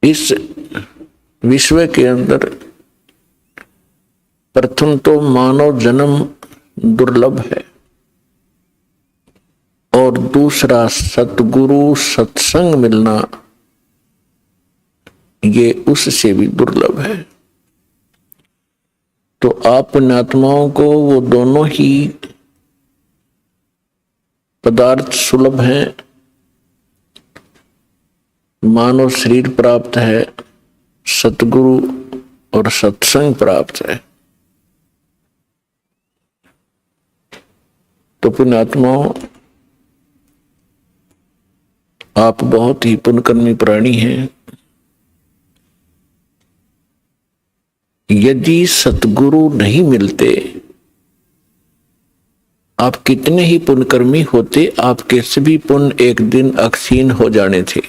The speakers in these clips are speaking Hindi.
इस विश्व के अंदर प्रथम तो मानव जन्म दुर्लभ है और दूसरा सतगुरु सत्संग मिलना ये उससे भी दुर्लभ है। तो आप पुण्यात्माओं को वो दोनों ही पदार्थ सुलभ हैं। मानव शरीर प्राप्त है, सतगुरु और सत्संग प्राप्त है। तो पुण्यात्माओं, आप बहुत ही पुण्यकर्मी प्राणी हैं। यदि सतगुरु नहीं मिलते, आप कितने ही पुण्यकर्मी होते, आपके सभी पुण्य एक दिन अक्षीण हो जाने थे।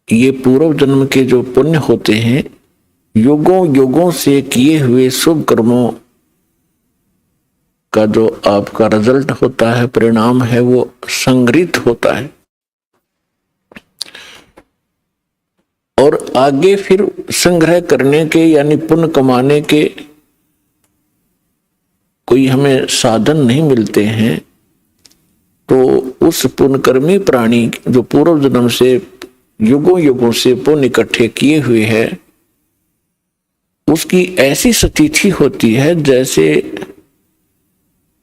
ये पूर्व जन्म के जो पुण्य होते हैं, युगों युगों से किए हुए शुभ कर्मों का जो आपका रिजल्ट होता है, परिणाम है, वो संग्रहित होता है और आगे फिर संग्रह करने के यानी पुण्य कमाने के कोई हमें साधन नहीं मिलते हैं। तो उस पुण्यकर्मी प्राणी जो पूर्व जन्म से युगों युगों से पुण्य इकट्ठे किए हुए है, उसकी ऐसी स्थिति होती है जैसे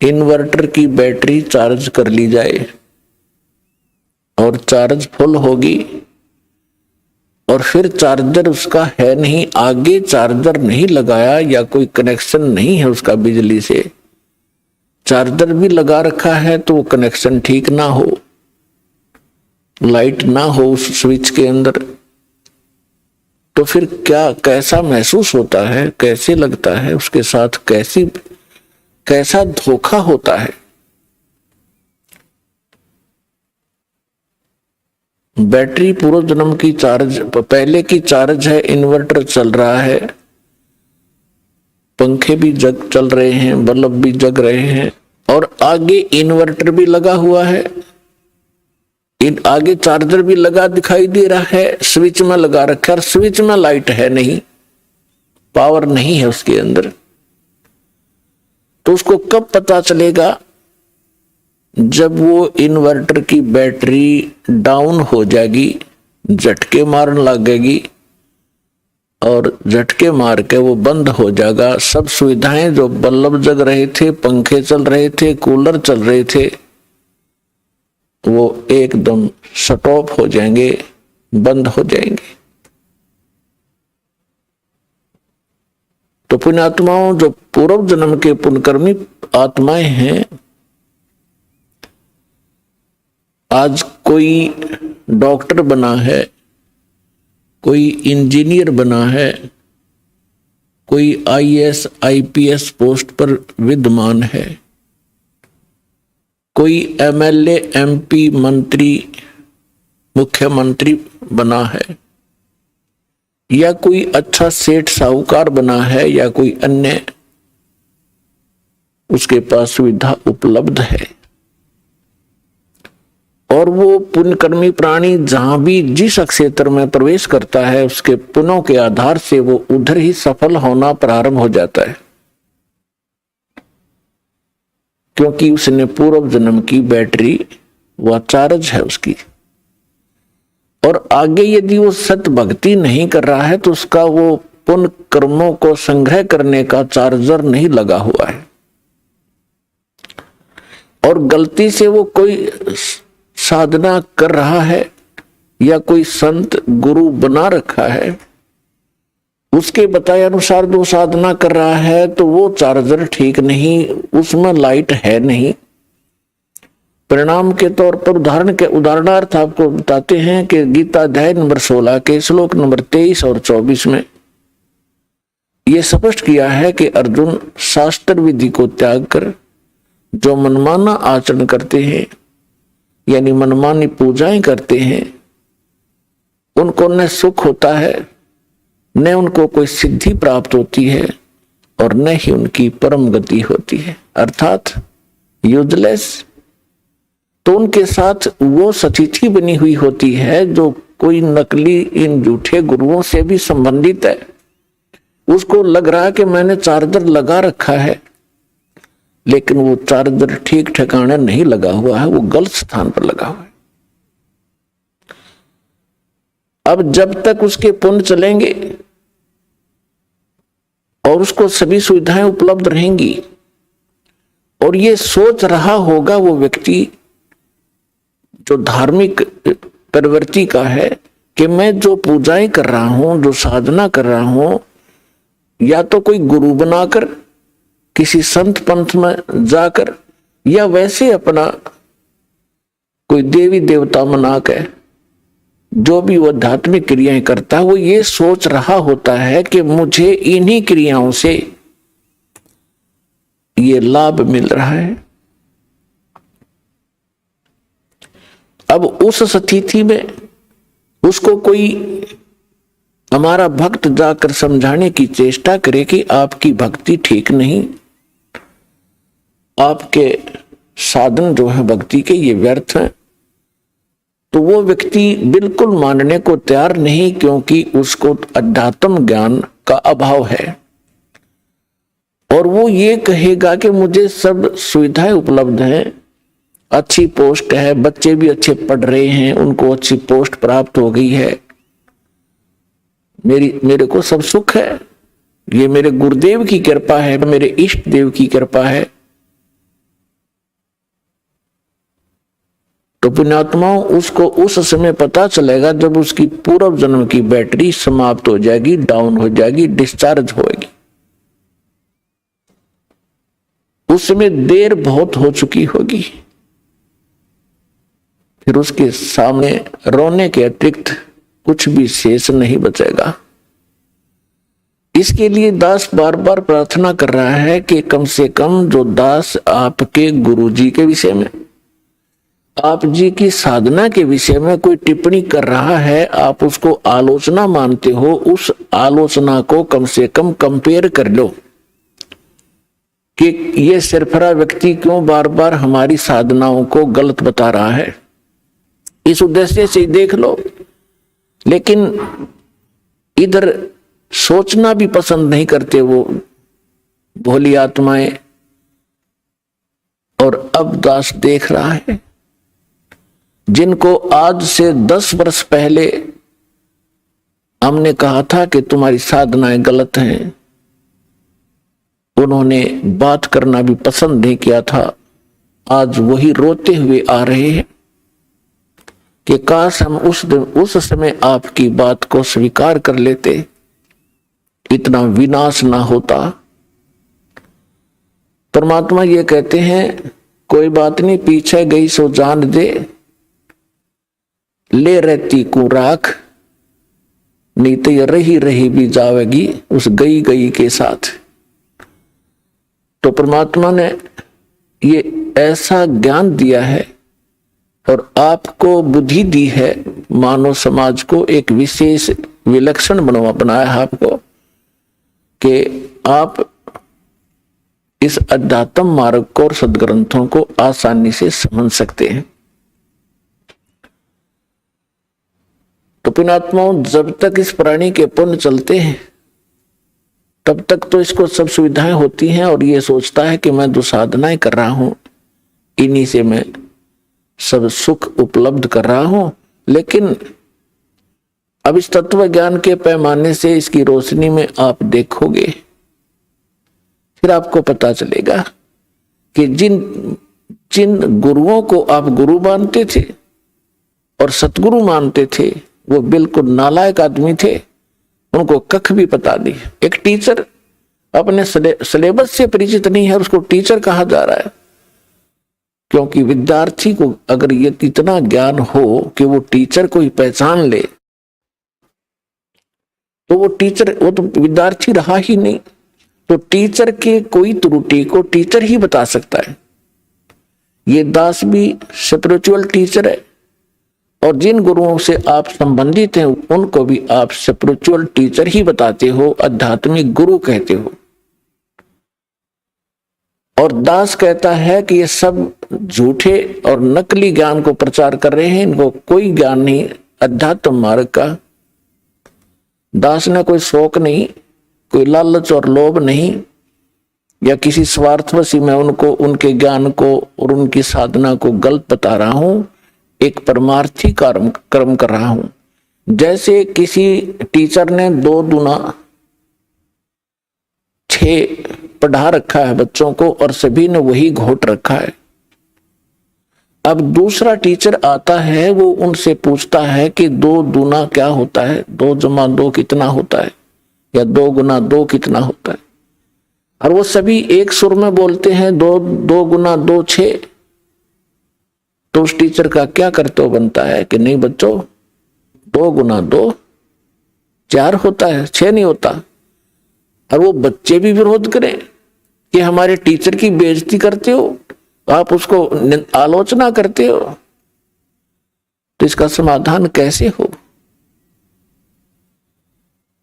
इन्वर्टर की बैटरी चार्ज कर ली जाए और चार्ज फुल होगी और फिर चार्जर उसका है नहीं, आगे चार्जर नहीं लगाया या कोई कनेक्शन नहीं है उसका बिजली से, चार्जर भी लगा रखा है तो वो कनेक्शन ठीक ना हो, लाइट ना हो उस स्विच के अंदर, तो फिर क्या कैसा महसूस होता है, कैसे लगता है, उसके साथ कैसा धोखा होता है। बैटरी पूर्व जन्म की चार्ज, पहले की चार्ज है, इन्वर्टर चल रहा है, पंखे भी चल रहे हैं, बल्ब भी जग रहे हैं और आगे इन्वर्टर भी लगा हुआ है, आगे चार्जर भी लगा दिखाई दे रहा है, स्विच में लगा रखा है और स्विच में लाइट है नहीं, पावर नहीं है उसके अंदर। तो उसको कब पता चलेगा? जब वो इन्वर्टर की बैटरी डाउन हो जाएगी, झटके मारने लगेगी और झटके मार के वो बंद हो जाएगा। सब सुविधाएं, जो बल्ब जग रहे थे, पंखे चल रहे थे, कूलर चल रहे थे, वो एकदम स्टॉप हो जाएंगे, बंद हो जाएंगे। तो पुण्यात्माओं, जो पूर्व जन्म के पुण्यकर्मी आत्माएं हैं, आज कोई डॉक्टर बना है, कोई इंजीनियर बना है, कोई आईएएस आईपीएस पोस्ट पर विद्यमान है, कोई एमएलए एमपी मंत्री मुख्यमंत्री बना है, या कोई अच्छा सेठ साहूकार बना है, या कोई अन्य उसके पास सुविधा उपलब्ध है। और वो पुण्यकर्मी प्राणी जहां भी जिस क्षेत्र में प्रवेश करता है, उसके पुण्यों के आधार से वो उधर ही सफल होना प्रारंभ हो जाता है, क्योंकि उसने पूर्व जन्म की बैटरी वह चार्ज है उसकी। और आगे यदि वो सत भक्ति नहीं कर रहा है तो उसका वो पुण्य कर्मों को संग्रह करने का चार्जर नहीं लगा हुआ है, और गलती से वो कोई साधना कर रहा है या कोई संत गुरु बना रखा है, उसके बताए अनुसार जो साधना कर रहा है, तो वो चार्जर ठीक नहीं, उसमें लाइट है नहीं। परिणाम के तौर पर उदाहरणार्थ आपको बताते हैं कि गीता अध्याय नंबर 16 के श्लोक नंबर 23 और 24 में यह स्पष्ट किया है कि अर्जुन, शास्त्र विधि को त्याग कर जो मनमाना आचरण करते हैं, यानी मनमानी पूजाएं करते हैं, उनको न सुख होता है, न उनको कोई सिद्धि प्राप्त होती है और न ही उनकी परम गति होती है, अर्थात यूजलेस। तो उनके साथ वो सतिथि बनी हुई होती है जो कोई नकली इन झूठे गुरुओं से भी संबंधित है। उसको लग रहा है कि मैंने चार्जर लगा रखा है, लेकिन वो चार्जर ठीक ठिकाने नहीं लगा हुआ है, वो गलत स्थान पर लगा हुआ है। अब जब तक उसके पुण्य चलेंगे और उसको सभी सुविधाएं उपलब्ध रहेंगी और ये सोच रहा होगा वो व्यक्ति जो धार्मिक प्रवृत्ति का है कि मैं जो पूजाएं कर रहा हूं, जो साधना कर रहा हूं, या तो कोई गुरु बनाकर किसी संत पंथ में जाकर या वैसे अपना कोई देवी देवता मनाकर जो भी वो आध्यात्मिक क्रियाएं करता है, वो ये सोच रहा होता है कि मुझे इन्हीं क्रियाओं से ये लाभ मिल रहा है। अब उस स्थिति में उसको कोई हमारा भक्त जाकर समझाने की चेष्टा करे कि आपकी भक्ति ठीक नहीं, आपके साधन जो है भक्ति के ये व्यर्थ हैं, तो वो व्यक्ति बिल्कुल मानने को तैयार नहीं, क्योंकि उसको अध्यात्म ज्ञान का अभाव है। और वो ये कहेगा कि मुझे सब सुविधाएं उपलब्ध हैं, अच्छी पोस्ट है, बच्चे भी अच्छे पढ़ रहे हैं, उनको अच्छी पोस्ट प्राप्त हो गई है, मेरे को सब सुख है, ये मेरे गुरुदेव की कृपा है, मेरे इष्ट देव की कृपा है। तो पुण्यात्माओं, उसको उस समय पता चलेगा जब उसकी पूर्व जन्म की बैटरी समाप्त हो जाएगी, डाउन हो जाएगी, डिस्चार्ज होगी। उस समय देर बहुत हो चुकी होगी, फिर उसके सामने रोने के अतिरिक्त कुछ भी शेष नहीं बचेगा। इसके लिए दास बार बार प्रार्थना कर रहा है कि कम से कम जो दास आपके गुरुजी के विषय में, आप जी की साधना के विषय में कोई टिप्पणी कर रहा है, आप उसको आलोचना मानते हो, उस आलोचना को कम से कम कंपेयर कर लो कि ये सिरफरा व्यक्ति क्यों बार बार हमारी साधनाओं को गलत बता रहा है, इस उद्देश्य से देख लो। लेकिन इधर सोचना भी पसंद नहीं करते वो भोली आत्माएं। और अब दास देख रहा है, जिनको आज से 10 वर्ष पहले हमने कहा था कि तुम्हारी साधनाएं गलत हैं, उन्होंने बात करना भी पसंद नहीं किया था, आज वही रोते हुए आ रहे हैं कि काश हम उस समय आपकी बात को स्वीकार कर लेते, इतना विनाश ना होता। परमात्मा ये कहते हैं, कोई बात नहीं, पीछे गई सो जान दे, ले रहती को राख, नहीं तो ये रही रही भी जावेगी उस गई गई के साथ। तो परमात्मा ने ये ऐसा ज्ञान दिया है और आपको बुद्धि दी है, मानव समाज को एक विशेष विलक्षण बनाया है आपको कि आप इस अध्यात्म मार्ग को और सदग्रंथों को आसानी से समझ सकते हैं। तो पुण्यात्माओं, जब तक इस प्राणी के पुण्य चलते हैं तब तक तो इसको सब सुविधाएं होती हैं और ये सोचता है कि मैं जो साधनाएं कर रहा हूं इन्हीं से मैं सब सुख उपलब्ध कर रहा हूं। लेकिन अब इस तत्व ज्ञान के पैमाने से इसकी रोशनी में आप देखोगे, फिर आपको पता चलेगा कि जिन गुरुओं को आप गुरु मानते थे और सतगुरु मानते थे, वो बिल्कुल नालायक आदमी थे, उनको कख भी पता नहीं। एक टीचर अपने सिलेबस से परिचित नहीं है, उसको टीचर कहा जा रहा है, क्योंकि विद्यार्थी को अगर ये इतना ज्ञान हो कि वो टीचर को ही पहचान ले, तो वो तो विद्यार्थी रहा ही नहीं। तो टीचर के कोई त्रुटि को टीचर ही बता सकता है। ये दास भी स्पिरिचुअल टीचर है, और जिन गुरुओं से आप संबंधित हैं उनको भी आप स्पिरिचुअल टीचर ही बताते हो, आध्यात्मिक गुरु कहते हो। और दास कहता है कि ये सब झूठे और नकली ज्ञान को प्रचार कर रहे हैं, इनको कोई ज्ञान नहीं अध्यात्म मार्ग का। दास ने कोई शौक नहीं, कोई लालच और लोभ नहीं, या किसी स्वार्थवशी में उनको उनके ज्ञान को और उनकी साधना को गलत बता रहा हूं, एक परमार्थी कर्म कर रहा हूं। जैसे किसी टीचर ने 2 दूना 6 पढ़ा रखा है बच्चों को और सभी ने वही घोट रखा है। अब दूसरा टीचर आता है, वो उनसे पूछता है कि 2 दूना क्या होता है, 2 जमा 2 कितना होता है, या 2 गुना 2 कितना होता है। और वो सभी एक सुर में बोलते हैं 2 गुना 2 6। तो उस टीचर का क्या कर्तव्य बनता है कि नहीं बच्चों, 2 गुना 2 4 होता है, 6 नहीं होता। और वो बच्चे भी विरोध करें कि हमारे टीचर की बेइज्जती करते हो, आप उसको आलोचना करते हो, तो इसका समाधान कैसे हो।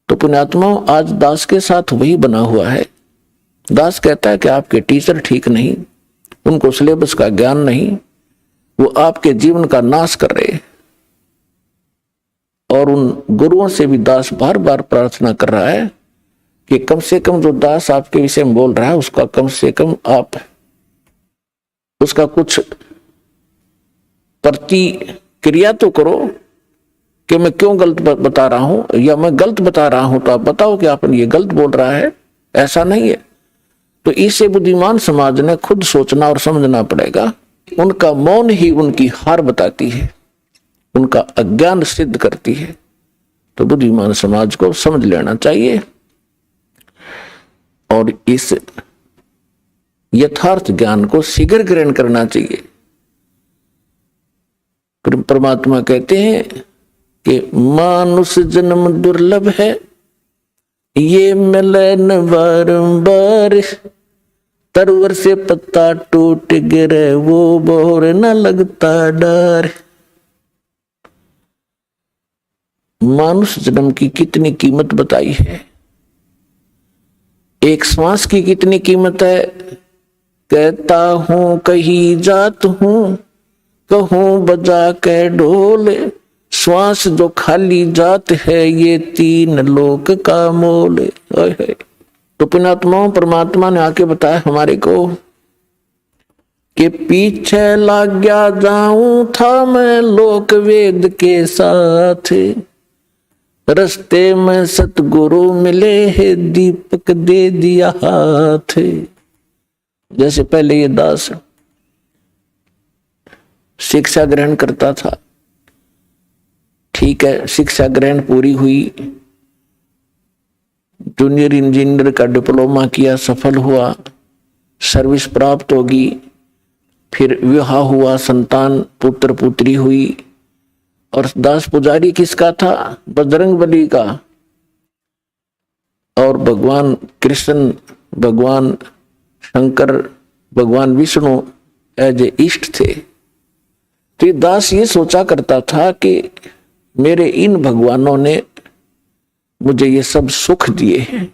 तो पुण्यात्मा, आज दास के साथ वही बना हुआ है। दास कहता है कि आपके टीचर ठीक नहीं, उनको सिलेबस का ज्ञान नहीं, वो आपके जीवन का नाश कर रहे। और उन गुरुओं से भी दास बार बार प्रार्थना कर रहा है कि कम से कम जो दास आपके विषय में बोल रहा है उसका कम से कम आप उसका कुछ प्रतिक्रिया तो करो कि मैं क्यों गलत बता रहा हूं, या मैं गलत बता रहा हूं तो आप बताओ कि आपने ये गलत बोल रहा है, ऐसा नहीं है। तो इससे बुद्धिमान समाज ने खुद सोचना और समझना पड़ेगा। उनका मौन ही उनकी हार बताती है, उनका अज्ञान सिद्ध करती है। तो बुद्धिमान समाज को समझ लेना चाहिए और इस यथार्थ ज्ञान को शीघ्र ग्रहण करना चाहिए। परमात्मा कहते हैं कि मानुष जन्म दुर्लभ है, ये मिले न बारंबार, तरवर से पत्ता टूट गिरे वो बोर न लगता डर। मानुष जन्म की कितनी कीमत बताई है, एक श्वास की कितनी कीमत है। कहता हूं कहीं जात हूं, कहूं बजा के ढोल, श्वास जो खाली जात है ये 3 लोक का मोल। तो पुण्यात्माओं, परमात्मा ने आके बताया हमारे को कि पीछे लग गया जाऊं था मैं लोक वेद के साथ, रस्ते में सतगुरु मिले है दीपक दे दिया हाथ। जैसे पहले ये दास शिक्षा ग्रहण करता था, ठीक है, शिक्षा ग्रहण पूरी हुई, जूनियर इंजीनियर का डिप्लोमा किया, सफल हुआ, सर्विस प्राप्त होगी, फिर विवाह हुआ, संतान पुत्र पुत्री हुई। और दास पुजारी किसका था? बजरंगबली का। और भगवान कृष्ण, भगवान शंकर, भगवान विष्णु एज ए इष्ट थे। तो ये दास ये सोचा करता था कि मेरे इन भगवानों ने मुझे ये सब सुख दिए हैं।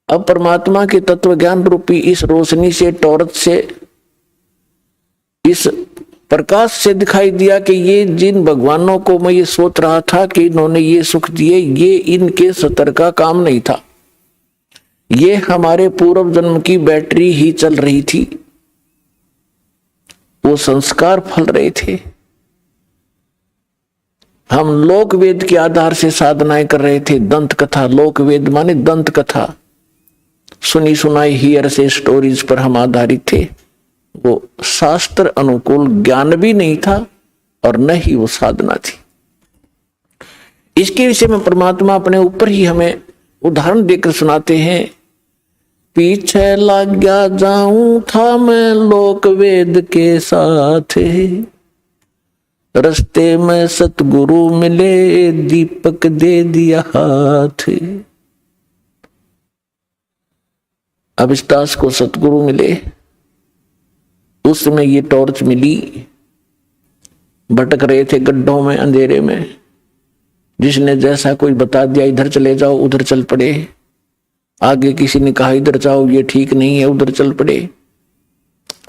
अब परमात्मा के तत्व ज्ञान रूपी इस रोशनी से, टॉर्च से, इस प्रकाश से दिखाई दिया कि ये जिन भगवानों को मैं ये सोच रहा था कि इन्होंने ये सुख दिए, ये इनके सतर का काम नहीं था, ये हमारे पूर्व जन्म की बैटरी ही चल रही थी, वो संस्कार फल रहे थे। हम लोक वेद के आधार से साधनाएं कर रहे थे। दंत कथा, लोक वेद माने दंत कथा, सुनी सुनाई हियर से स्टोरीज पर हम आधारित थे। वो शास्त्र अनुकूल ज्ञान भी नहीं था और न ही वो साधना थी। इसके विषय में परमात्मा अपने ऊपर ही हमें उदाहरण देकर सुनाते हैं। पीछे लग गया जाऊं था मैं लोक वेद के साथ, रस्ते में सतगुरु मिले दीपक दे दिया हाथ। अब इस दास को सतगुरु मिले, उस समय ये टॉर्च मिली। भटक रहे थे गड्ढों में, अंधेरे में, जिसने जैसा कोई बता दिया इधर चले जाओ, उधर चल पड़े। आगे किसी ने कहा इधर जाओ, ये ठीक नहीं है, उधर चल पड़े।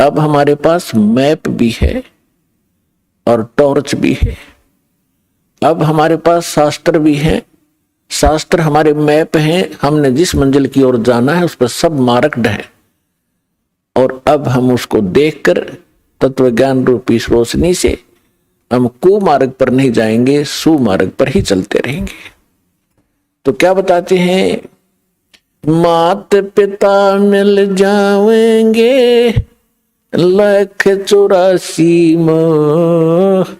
अब हमारे पास मैप भी है और टॉर्च भी है। अब हमारे पास शास्त्र भी है, शास्त्र हमारे मैप हैं, हमने जिस मंजिल की ओर जाना है उस पर सब मार्ग है। और अब हम उसको देखकर तत्व ज्ञान रूपी रोशनी से हम कुमार्ग पर नहीं जाएंगे, सुमार्ग पर ही चलते रहेंगे। तो क्या बताते हैं, मात पिता मिल जाएंगे 184 मोह,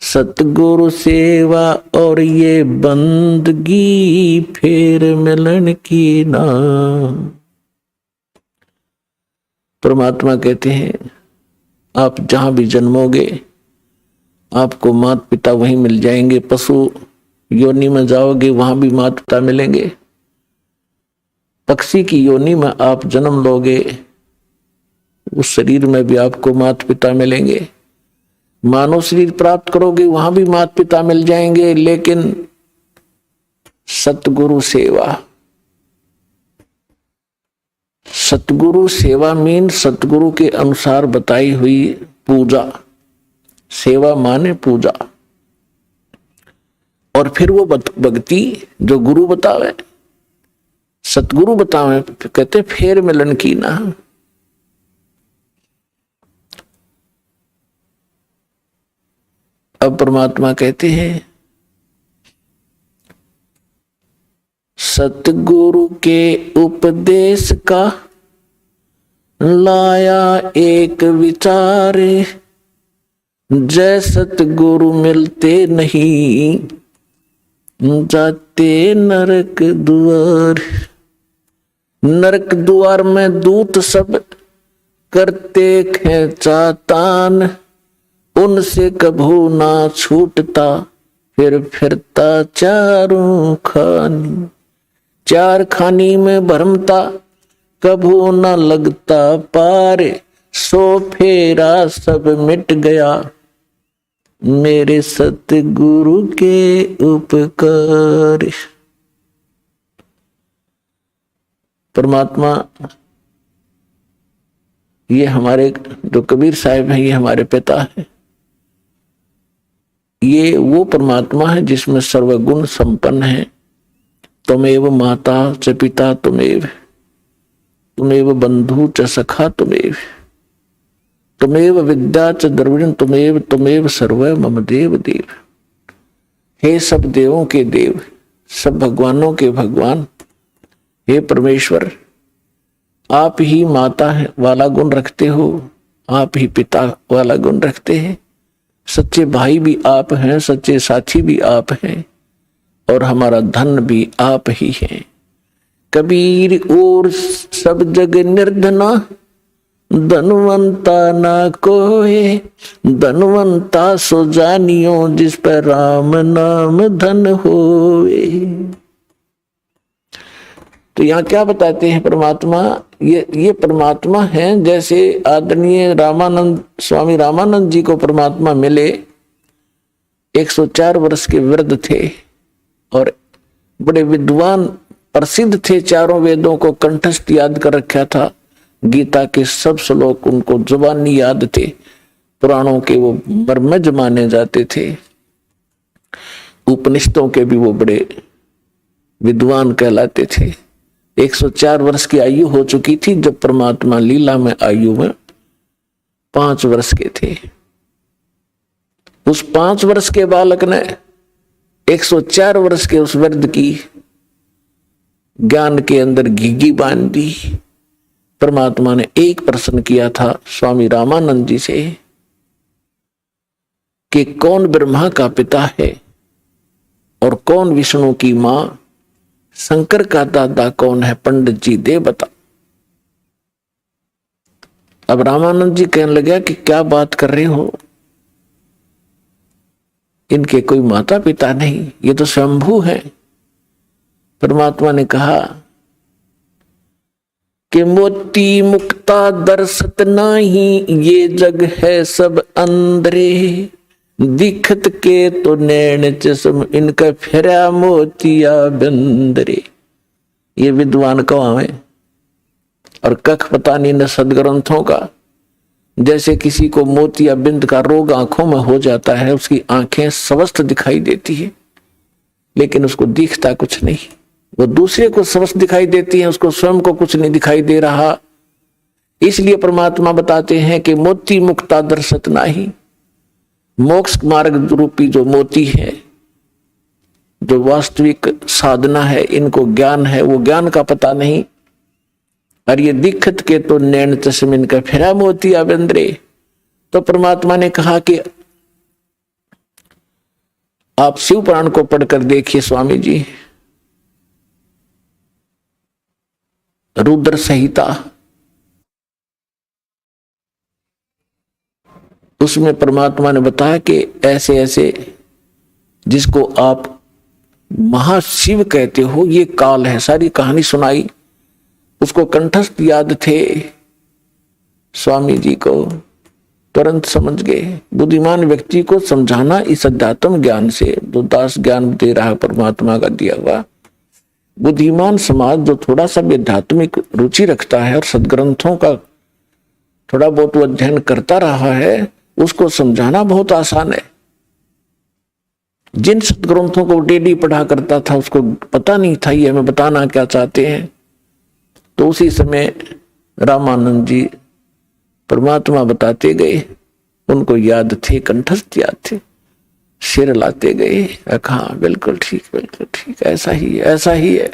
सतगुरु सेवा और ये बंदगी फिर मिलन की ना। परमात्मा कहते हैं आप जहां भी जन्मोगे आपको माता पिता वहीं मिल जाएंगे। पशु योनि में जाओगे वहां भी माता पिता मिलेंगे। पक्षी की योनि में आप जन्म लोगे उस शरीर में भी आपको माता पिता मिलेंगे। मानव शरीर प्राप्त करोगे वहां भी माता पिता मिल जाएंगे। लेकिन सतगुरु सेवा, सतगुरु सेवा मीन सतगुरु के अनुसार बताई हुई पूजा। सेवा माने पूजा। और फिर वो भक्ति जो गुरु बतावे, सतगुरु बतावे, कहते फेर मिलन की ना। अब परमात्मा कहते हैं सतगुरु के उपदेश का लाया एक विचार, जय सतगुरु मिलते नहीं जाते नरक द्वार। नरक द्वार में दूत सब करते खेचातान, उनसे कभू ना छूटता फिर फिरता चारों खानी। चार खानी में भरमता कभू न लगता पार, सो फेरा सब मिट गया मेरे सतगुरु के उपकार। परमात्मा ये हमारे जो कबीर साहिब हैं, ये हमारे पिता है। ये वो परमात्मा है जिसमें सर्वगुण संपन्न है। तुमेव माता च पिता तुमेव, तुमेव बंधु च सखा तुमेव, तुमेव विद्या च द्रविण तुमेव, तुमेव सर्व मम देव देव। हे सब देवों के देव, सब भगवानों के भगवान, हे परमेश्वर, आप ही माता वाला गुण रखते हो, आप ही पिता वाला गुण रखते हैं। सच्चे भाई भी आप हैं, सच्चे साथी भी आप हैं, और हमारा धन भी आप ही हैं। कबीर और सब जग निर्धना, धनवंता ना कोई, धनवंता सो जानियो जिस पर राम नाम धन होए। तो यहाँ क्या बताते हैं परमात्मा, ये परमात्मा है। जैसे आदरणीय रामानंद स्वामी रामानंद जी को परमात्मा मिले, 104 वर्ष के वृद्ध थे और बड़े विद्वान प्रसिद्ध थे। चारों वेदों को कंठस्थ याद कर रखा था, गीता के सब श्लोक उनको जुबानी याद थे, पुराणों के वो मर्मज माने जाते थे, उपनिषदों के भी वो बड़े विद्वान कहलाते थे। 104 वर्ष की आयु हो चुकी थी जब परमात्मा लीला में आयु में 5 वर्ष के थे। उस 5 वर्ष के बालक ने 104 वर्ष के उस वृद्ध की ज्ञान के अंदर घिघी बांध दी। परमात्मा ने एक प्रश्न किया था स्वामी रामानंद जी से कि कौन ब्रह्मा का पिता है और कौन विष्णु की मां, शंकर का दादा कौन है, पंडित जी दे बता। अब रामानंद जी कहने लगा कि क्या बात कर रहे हो, इनके कोई माता पिता नहीं, ये तो स्वयंभू है। परमात्मा ने कहा कि मोती मुक्ता दर्शत नाही, ये जग है सब अंदरे, दिखत के तो नैन चश्म इनका फिरा मोतिया बंदरे। ये विद्वान कहाँ है। और कख पता नहीं न सदग्रंथों का। जैसे किसी को मोतिया बिंद का रोग आंखों में हो जाता है, उसकी आंखें स्वस्थ दिखाई देती है लेकिन उसको दिखता कुछ नहीं। वो दूसरे को स्वस्थ दिखाई देती है, उसको स्वयं को कुछ नहीं दिखाई दे रहा। इसलिए परमात्मा बताते हैं कि मोती मुक्ता दर्शत नाही। मोक्ष मार्ग रूपी जो मोती है, जो वास्तविक साधना है, इनको ज्ञान है, वो ज्ञान का पता नहीं। और ये दिक्कत के तो नैन चश्मिन का फिरा मोतिया बिंद्रे। तो परमात्मा ने कहा कि आप शिव पुराण को पढ़कर देखिए स्वामी जी, रुद्र संहिता, उसमें परमात्मा ने बताया कि ऐसे ऐसे जिसको आप महाशिव कहते हो ये काल है। सारी कहानी सुनाई, उसको कंठस्थ याद थे। स्वामी जी को तुरंत समझ गए। बुद्धिमान व्यक्ति को समझाना इस अध्यात्म ज्ञान से, जो दास ज्ञान दे रहा है परमात्मा का दिया हुआ। बुद्धिमान समाज जो थोड़ा सा भी आध्यात्मिक रुचि रखता है और सदग्रंथों का थोड़ा बहुत अध्ययन करता रहा है, उसको समझाना बहुत आसान है। जिन सदग्रंथों को डेली पढ़ा करता था उसको पता नहीं था ये हमें बताना क्या चाहते हैं। तो उसी समय रामानंद जी परमात्मा बताते गए, उनको याद थे, कंठस्थ याद थे, सिर लाते गए, हाँ बिल्कुल ठीक, ऐसा ही है।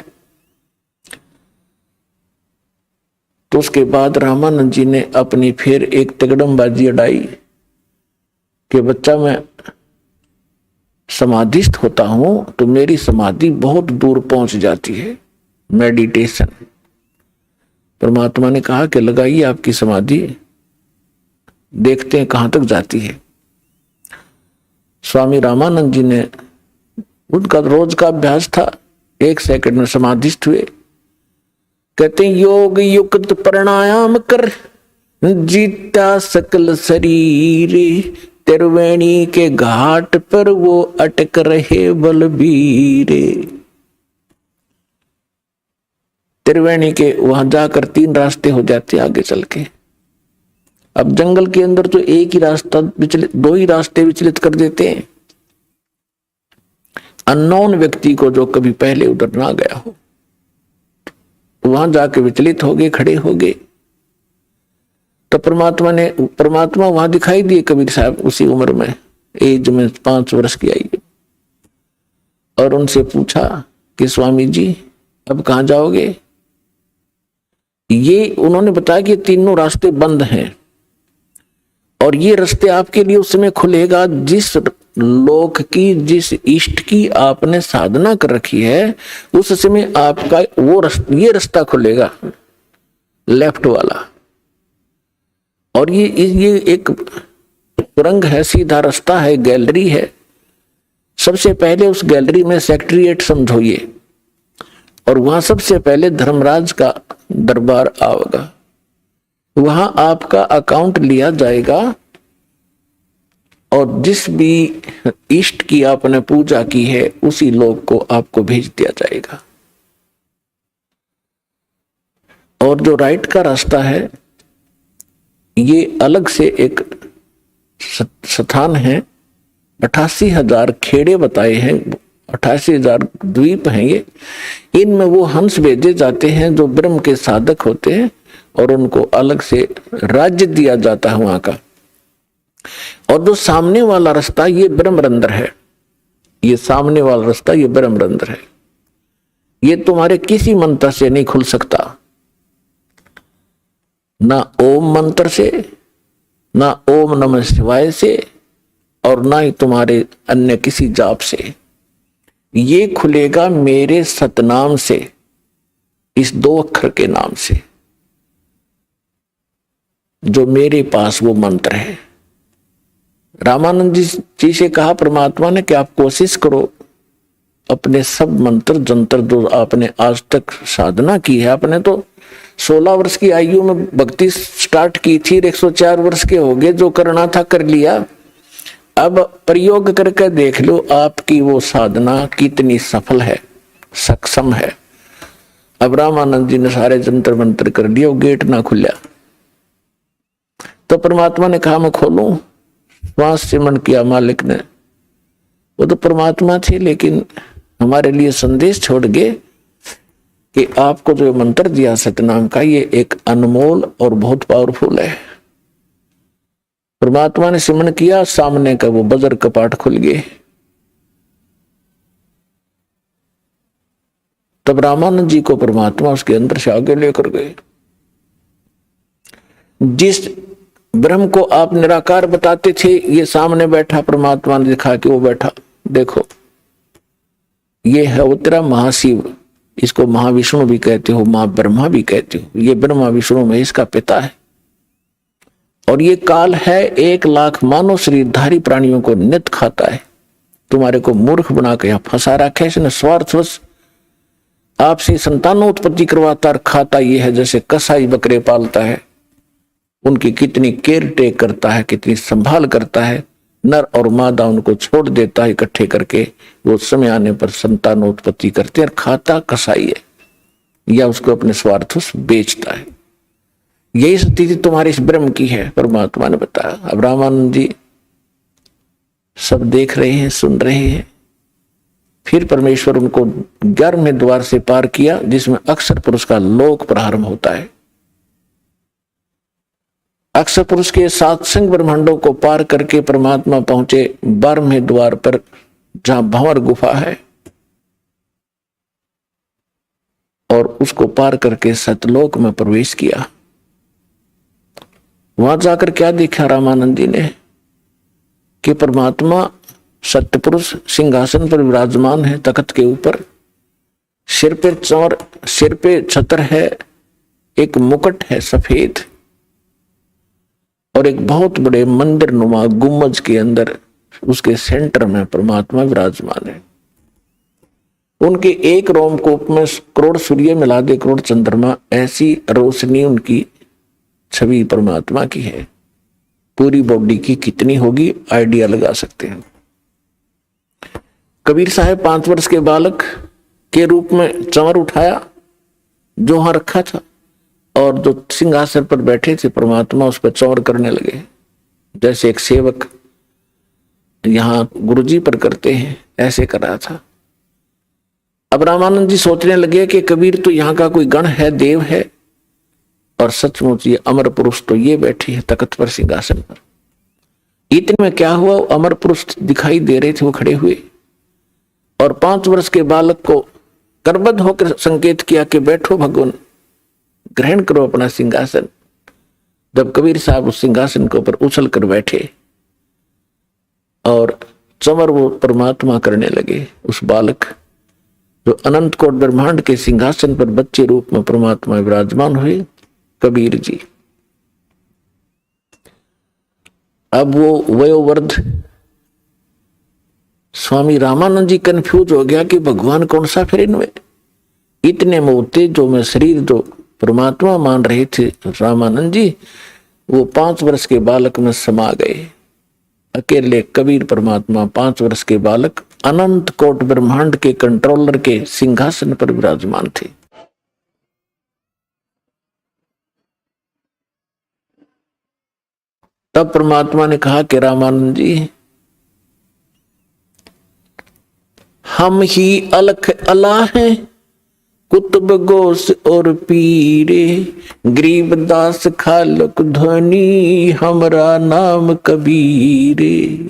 तो उसके बाद रामानंद जी ने अपनी फिर एक तगड़मबाजी अड़ाई कि बच्चा मैं समाधिस्थ होता हूं तो मेरी समाधि बहुत दूर पहुंच जाती है, मेडिटेशन। परमात्मा ने कहा कि लगाइए आपकी समाधि, देखते हैं कहां तक जाती है। स्वामी रामानंद जी ने, उनका रोज का अभ्यास था, 1 सेकंड में समाधिस्थ हुए। कहते हैं योग युक्त प्राणायाम कर जीता सकल शरीर, त्रिवेणी के घाट पर वो अटक रहे बलबीरे। त्रिवेणी के वहां जाकर 3 रास्ते हो जाते आगे चल के। अब जंगल के अंदर तो एक ही रास्ता विचलित, 2 ही रास्ते विचलित कर देते हैं। अननोन व्यक्ति को जो कभी पहले उधर ना गया हो, वहां जाके विचलित हो गए, खड़े हो गए। तो परमात्मा वहां दिखाई दिए कबीर साहब उसी उम्र में, एज में 5 वर्ष की आई, और उनसे पूछा कि स्वामी जी अब कहां जाओगे। ये उन्होंने बताया कि तीनों रास्ते बंद हैं और ये रास्ते आपके लिए उस समय खुलेगा जिस लोक की, जिस इष्ट की आपने साधना कर रखी है, उस समय आपका ये रास्ता खुलेगा, लेफ्ट वाला। और ये एक सुरंग है, सीधा रास्ता है, गैलरी है। सबसे पहले उस गैलरी में सेक्रेटरीएट समझोइए, और वहां सबसे पहले धर्मराज का दरबार आएगा। वहां आपका अकाउंट लिया जाएगा और जिस भी इष्ट की आपने पूजा की है उसी लोग को आपको भेज दिया जाएगा। और जो राइट का रास्ता है ये अलग से एक स्थान है, 88,000 खेड़े बताए हैं, 88,000 द्वीप हैं ये। इनमें वो हंस भेजे जाते हैं जो ब्रह्म के साधक होते हैं और उनको अलग से राज्य दिया जाता है वहां का। और जो सामने वाला रास्ता ये ब्रह्मरंध्र है, ये सामने वाला रास्ता ये ब्रह्मरंध्र है। ये तुम्हारे किसी मंत्र से नहीं खुल सकता, ना ओम मंत्र से, ना ओम नमः शिवाय से, और ना ही तुम्हारे अन्य किसी जाप से। ये खुलेगा मेरे सतनाम से, इस 2 अक्षर के नाम से, जो मेरे पास वो मंत्र है। रामानंद जी से कहा परमात्मा ने कि आप कोशिश करो अपने सब मंत्र जंतर जो आपने आज तक साधना की है। आपने तो 16 वर्ष की आयु में भक्ति स्टार्ट की थी, 104 वर्ष के हो गए, जो करना था कर लिया। अब प्रयोग करके देख लो आपकी वो साधना कितनी सफल है, सक्षम है। अब रामानंद जी ने सारे जंतर मंतर कर दिया, वो गेट ना खुला। तो परमात्मा ने कहा मैं खोलूं। श्वास से मन किया मालिक ने, वो तो परमात्मा थे लेकिन हमारे लिए संदेश छोड़ गए कि आपको जो मंत्र दिया सतनाम का, ये एक अनमोल और बहुत पावरफुल है। परमात्मा ने सिमरन किया, सामने का वो बजर कपाट खुल गए। तब रामानंद जी को परमात्मा उसके अंदर से आगे लेकर गए। जिस ब्रह्म को आप निराकार बताते थे, ये सामने बैठा, परमात्मा ने दिखा कि वो बैठा, देखो ये है वो तेरा महाशिव। इसको महाविष्णु भी कहते हो, मां ब्रह्मा भी कहते हो। ये ब्रह्मा विष्णु महेश का पिता है। और ये काल है 1,00,000 मानव शरीरधारी प्राणियों को नित खाता है। तुम्हारे को मूर्ख बना के यहां फंसा रखा है इसने स्वार्थवश। आपसे संतानोत्पत्ति करवाता और खाता ये है जैसे कसाई बकरे पालता है, उनकी कितनी केयर टेक करता है, कितनी संभाल करता है। नर और मादा उनको छोड़ देता है इकट्ठे करके, वो समय आने पर संतानोत्पत्ति करते हैं। और खाता कसाई है या उसको अपने स्वार्थवश बेचता है। यही स्थिति तुम्हारे इस ब्रह्म की है, परमात्मा ने बताया। अब रामानंद जी सब देख रहे हैं, सुन रहे हैं। फिर परमेश्वर उनको 11वें द्वार से पार किया, जिसमें अक्षर पुरुष का लोक प्रारंभ होता है। अक्षर पुरुष के सातसंग ब्रह्मांडों को पार करके परमात्मा पहुंचे 12वें द्वार पर, जहां भंवर गुफा है, और उसको पार करके सतलोक में प्रवेश किया। वहां जाकर क्या देखा रामानंद जी ने कि परमात्मा सत्य पुरुष सिंहासन पर विराजमान है, तख्त के ऊपर। सिर पे चौर, सिर पे छत्र है, एक मुकुट है सफेद, और एक बहुत बड़े मंदिर नुमा गुम्बज के अंदर उसके सेंटर में परमात्मा विराजमान है। उनके एक रोमकूप में करोड़ सूर्य मिला दे, करोड़ चंद्रमा, ऐसी रोशनी उनकी छवि परमात्मा की है। पूरी बॉडी की कितनी होगी आइडिया लगा सकते हैं। कबीर साहब 5 वर्ष के बालक के रूप में चंवर उठाया जो वहां रखा था, और जो सिंहासन पर बैठे थे परमात्मा उस पर चौर करने लगे, जैसे एक सेवक यहां गुरुजी पर करते हैं, ऐसे कर रहा था। अब रामानंद जी सोचने लगे कि कबीर तो यहाँ का कोई गण है, देव है, और सचमुच ये अमर पुरुष तो ये बैठे हैं तख्त पर, सिंहासन पर। इतने में क्या हुआ, अमर पुरुष दिखाई दे रहे थे, वो खड़े हुए और 5 वर्ष के बालक को करबद्ध होकर संकेत किया कि बैठो भगवान, ग्रहण करो अपना सिंहासन। जब कबीर साहब उस सिंहासन के ऊपर उछल कर बैठे और चमर वो परमात्मा करने लगे, उस बालक जो अनंत कोट ब्रह्मांड के सिंहासन पर बच्चे रूप में परमात्मा विराजमान हुए, कबीर जी। अब वो वयोवृद्ध स्वामी रामानंद जी कंफ्यूज हो गया कि भगवान कौन सा फिर इनमें। इतने मोते जो मैं शरीर जो परमात्मा मान रहे थे रामानंद जी, वो 5 वर्ष के बालक में समा गए। अकेले कबीर परमात्मा 5 वर्ष के बालक अनंत कोट ब्रह्मांड के कंट्रोलर के सिंहासन पर विराजमान थे। तब परमात्मा ने कहा कि रामानंद जी, हम ही अलख अला हैं, कुतुब गोस और पीरे, गरीबदास खालक ध्वनि, हमरा नाम कबीरे।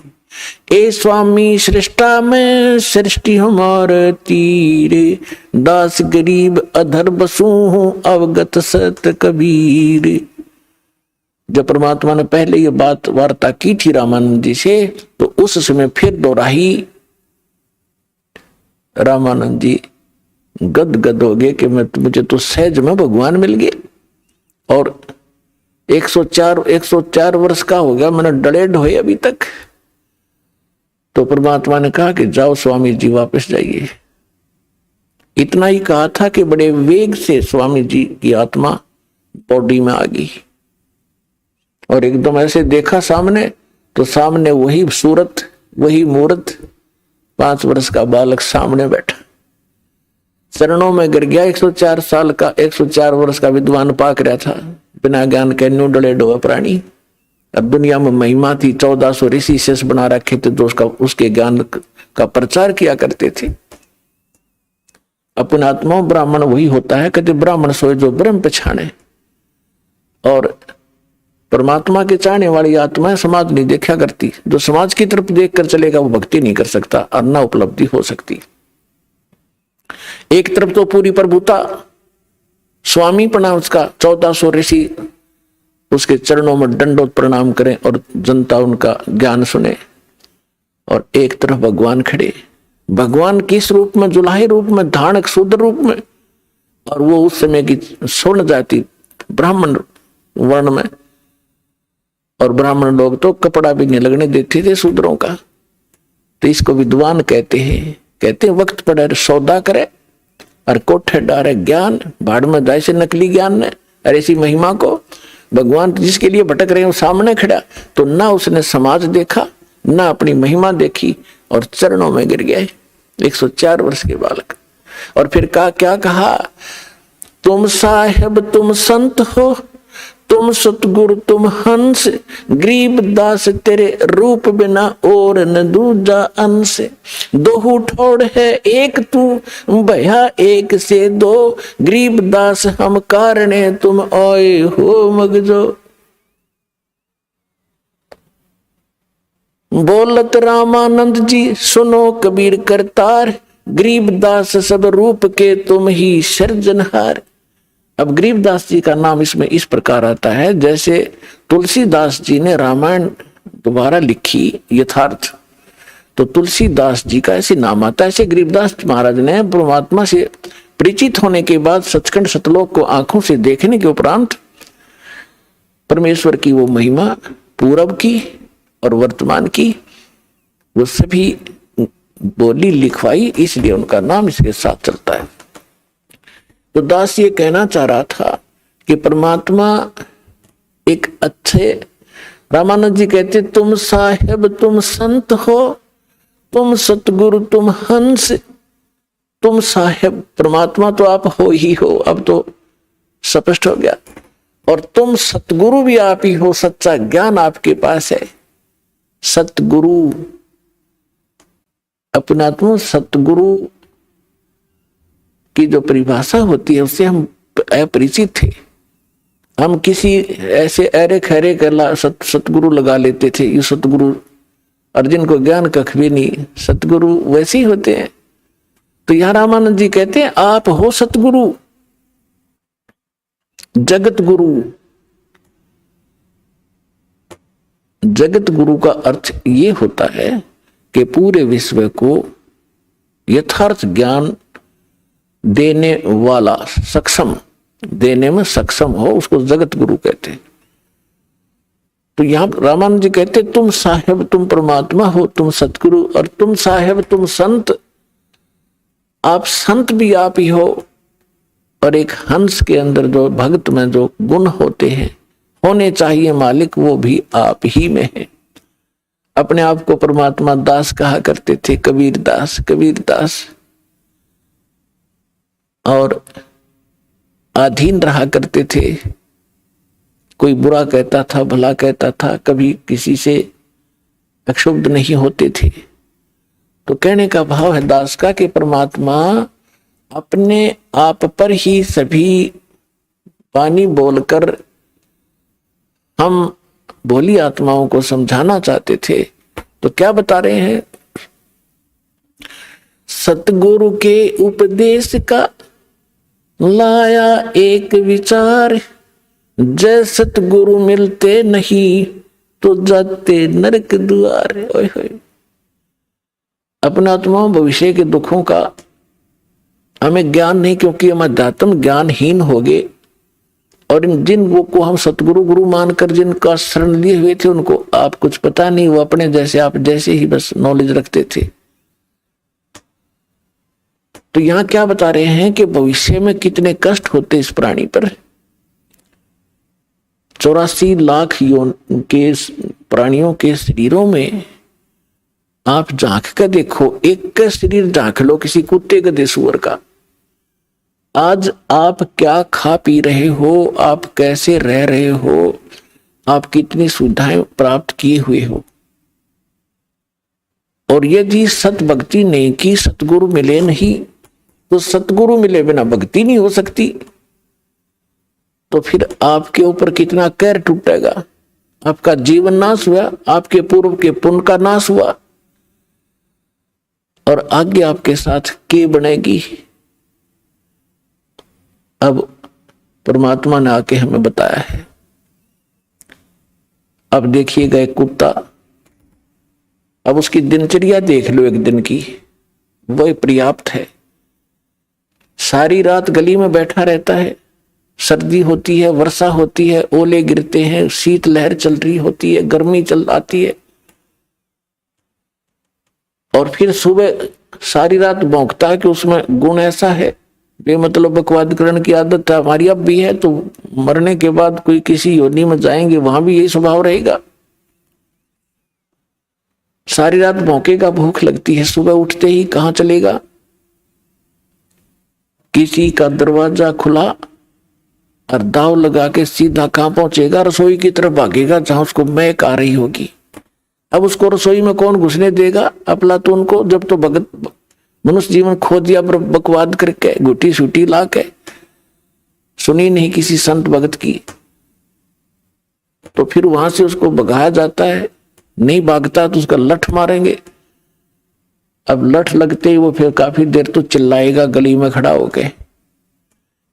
ए स्वामी सृष्टा में सृष्टि हमारे तीरे, दास गरीब अधर बसू हूं अवगत सत कबीर। जब परमात्मा ने पहले ये बात वार्ता की थी रामानंद जी से, तो उस समय फिर दोहराई। रामानंद जी गदगद हो गए कि मुझे तो सहज में भगवान मिल गए, और 104 वर्ष का हो गया, मैंने डरे ढोए अभी तक। तो परमात्मा ने कहा कि जाओ स्वामी जी वापस जाइए। इतना ही कहा था कि बड़े वेग से स्वामी जी की आत्मा बॉडी में आ गई, और एकदम ऐसे देखा सामने, तो सामने वही सूरत, वही मूर्त, 5 वर्ष का बालक सामने बैठा। चरणों में गिर गया। 104 साल का 104 वर्ष का विद्वान पाक रहा था, बिना ज्ञान के न्यू डले डोवा प्राणी। अब दुनिया में महिमा थी, 1400 ऋषि शेष बना रखे थे जो उसके ज्ञान का प्रचार किया करते थे। अपने आत्मा ब्राह्मण वही होता है, कहते ब्राह्मण सोए जो ब्रह्म पछाने। और परमात्मा के चाहने वाली आत्माएं समाज नहीं देखा करती। जो समाज की तरफ देखकर चलेगा वो भक्ति नहीं कर सकता और न उपलब्धि हो सकती। एक तरफ तो पूरी प्रभुता, स्वामी पना उसका, 1400 ऋषि उसके चरणों में दंडोत प्रणाम करें और जनता उनका ज्ञान सुने। और एक तरफ भगवान खड़े, भगवान किस रूप में? जुलाहे रूप में, धानक शूद्र रूप में। और वो उस समय की स्वर्ण जाति ब्राह्मण वर्ण में, और ब्राह्मण लोग तो कपड़ा भी नहीं लगने देते थे शूद्रों का। तो इसको विद्वान कहते हैं। कहते हैं वक्त पड़े सौदा करे और कोठे डारे ज्ञान, भाड़ में जाए से नकली ज्ञान ने। और ऐसी महिमा को भगवान जिसके लिए भटक रहे हैं सामने खड़ा, तो ना उसने समाज देखा ना अपनी महिमा देखी और चरणों में गिर गए 104 वर्ष के बालक। और फिर क्या कहा? तुम साहेब तुम संत हो, तुम सतगुरु तुम हंस, गरीब दास तेरे रूप बिना और न दूजा अंश। दो ठोड़ है एक तू भया एक से दो, गरीब दास हम कारणे तुम आए हो मगजो। बोलत रामानंद जी सुनो कबीर करतार, गरीब दास सब रूप के तुम ही सर्जनहार। अब गरीबदास जी का नाम इसमें इस प्रकार आता है जैसे तुलसीदास जी ने रामायण दोबारा लिखी यथार्थ, तो तुलसीदास जी का ऐसे नाम आता है। ऐसे गरीबदास महाराज ने परमात्मा से परिचित होने के बाद सचखंड सतलोक को आंखों से देखने के उपरांत परमेश्वर की वो महिमा पूर्व की और वर्तमान की वो सभी बोली लिखवाई, इसलिए उनका नाम इसके साथ चलता है। तो दास ये कहना चाह रहा था कि परमात्मा एक अच्छे, रामानंद जी कहते तुम साहेब तुम संत हो, तुम सतगुरु तुम हंस। तुम साहेब परमात्मा तो आप हो ही हो, अब तो स्पष्ट हो गया। और तुम सतगुरु भी आप ही हो, सच्चा ज्ञान आपके पास है। सतगुरु अपना तुम सतगुरु की जो परिभाषा होती है उससे हम अपरिचित थे। हम किसी ऐसे अरे खरे कर सतगुरु लगा लेते थे। ये सतगुरु और जिनको ज्ञान कख भी नहीं, सतगुरु वैसे ही होते हैं। तो यहाँ रामानंद जी कहते हैं आप हो सतगुरु, जगत गुरु। जगत गुरु का अर्थ ये होता है कि पूरे विश्व को यथार्थ ज्ञान देने वाला, सक्षम, देने में सक्षम हो, उसको जगत गुरु कहते हैं। तो यहां रामानंद जी कहते तुम साहेब तुम परमात्मा हो, तुम सतगुरु, और तुम साहेब तुम संत। आप संत भी आप ही हो, और एक हंस के अंदर जो भक्त में जो गुण होते हैं होने चाहिए मालिक, वो भी आप ही में है। अपने आप को परमात्मा दास कहा करते थे, कबीर दास, कबीर दास, और अधीन रहा करते थे। कोई बुरा कहता था, भला कहता था, कभी किसी से अक्षुब्ध नहीं होते थे। तो कहने का भाव है दास का कि परमात्मा अपने आप पर ही सभी वाणी बोलकर हम भोली आत्माओं को समझाना चाहते थे। तो क्या बता रहे हैं? सतगुरु के उपदेश का लाया एक विचार, जय सतगुरु मिलते नहीं तो जाते नरक द्वार। ओए होए, अपना आत्मा भविष्य के दुखों का हमें ज्ञान नहीं, क्योंकि हम अध्यात्म ज्ञानहीन हो गए। और जिन वो को हम सतगुरु गुरु मानकर जिनका शरण लिए हुए थे उनको आप कुछ पता नहीं, वो अपने जैसे आप जैसे ही बस नॉलेज रखते थे। तो यहां क्या बता रहे हैं कि भविष्य में कितने कष्ट होते इस प्राणी पर। 84 लाख योन के प्राणियों के शरीरों में आप झांक कर देखो, एक का शरीर झांक लो किसी कुत्ते गधे सुअर का, आज आप क्या खा पी रहे हो, आप कैसे रह रहे हो, आप कितनी सुविधाएं प्राप्त किए हुए हो। और यदि सत भक्ति नहीं की, सतगुरु मिले नहीं, तो सतगुरु मिले बिना भक्ति नहीं हो सकती। तो फिर आपके ऊपर कितना कहर टूटेगा, आपका जीवन नाश हुआ, आपके पूर्व के पुण्य का नाश हुआ, और आगे आपके साथ के बनेगी। अब परमात्मा ने आके हमें बताया है। अब देखिएगा एक कुत्ता, अब उसकी दिनचर्या देख लो एक दिन की, वही पर्याप्त है। सारी रात गली में बैठा रहता है, सर्दी होती है, वर्षा होती है, ओले गिरते हैं, शीत लहर चल रही होती है, गर्मी चल आती है, और फिर सुबह सारी रात भौंकता है कि उसमें गुण ऐसा है, बेमतलब बकवाद करने की आदत है, हमारी अब भी है, तो मरने के बाद कोई किसी योनि में जाएंगे वहां भी यही स्वभाव रहेगा। सारी रात भौंकेगा, भूख लगती है, सुबह उठते ही कहां चलेगा, किसी का दरवाजा खुला और दाव लगा के सीधा कहां पहुंचेगा, रसोई की तरफ भागेगा जहां उसको महक आ रही होगी। अब उसको रसोई में कौन घुसने देगा, अफलातून को, जब तो भगत मनुष्य जीवन खो दिया बकवाद करके, गुटी सूटी ला के, सुनी नहीं किसी संत भगत की, तो फिर वहां से उसको भगाया जाता है। नहीं भागता तो उसका लठ मारेंगे। अब लठ लगते ही वो फिर काफी देर तो चिल्लाएगा गली में खड़ा होके,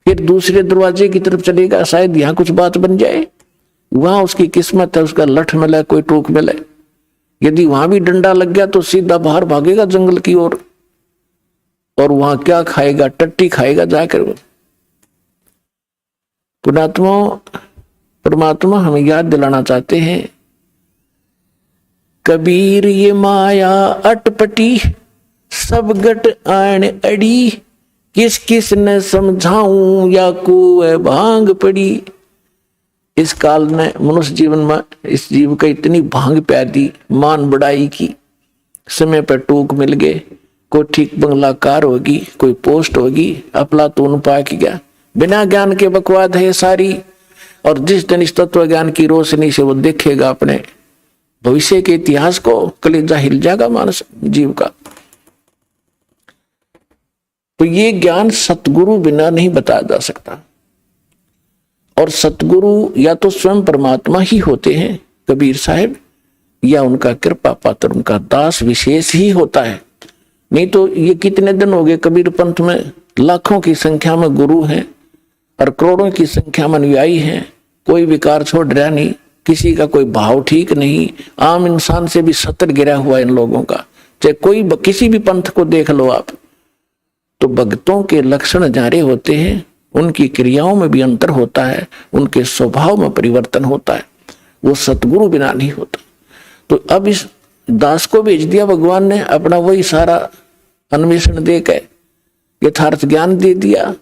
फिर दूसरे दरवाजे की तरफ चलेगा, शायद यहां कुछ बात बन जाए, वहां उसकी किस्मत है, उसका लठ मिले, कोई टोक मिले। यदि वहां भी डंडा लग गया तो सीधा बाहर भागेगा जंगल की ओर, और वहां क्या खाएगा, टट्टी खाएगा जाकर। पुणात्मा परमात्मा हमें याद दिलाना चाहते हैं, कबीर ये माया अटपटी, सब गट आन अड़ी, किस किस ने समझाऊं या को भांग पड़ी। इस काल ने मनुष्य जीवन में इस जीव को इतनी भांग प्या दी, मान बढ़ाई की, समय पर टूक मिल गए, कोई ठीक बंगला कार होगी, कोई पोस्ट होगी, अफलातून पाक गया, बिना ज्ञान के बकवाद है सारी। और जिस दिन इस तत्व ज्ञान की रोशनी से वो देखेगा अपने भविष्य के इतिहास को, कलेजा हिल जाएगा मानस जीव का। तो ये ज्ञान सतगुरु बिना नहीं बताया जा सकता, और सतगुरु या तो स्वयं परमात्मा ही होते हैं कबीर साहब, या उनका कृपा पात्र, उनका दास विशेष ही होता है। नहीं तो ये कितने दिन हो गए कबीर पंथ में, लाखों की संख्या में गुरु हैं और करोड़ों की संख्या में अनुयायी हैं, कोई विकार छोड़ रहा नहीं, किसी का कोई भाव ठीक नहीं, आम इंसान से भी सतर गिरा हुआ इन लोगों का। चाहे कोई किसी भी पंथ को देख लो आप, तो भक्तों के लक्षण जारे होते हैं, उनकी क्रियाओं में भी अंतर होता है, उनके स्वभाव में परिवर्तन होता है, वो सतगुरु बिना नहीं होता। तो अब इस दास को भेज दिया भगवान ने, अपना वही सारा अन्वेषण दे के यथार्थ ज्ञान दे दिया,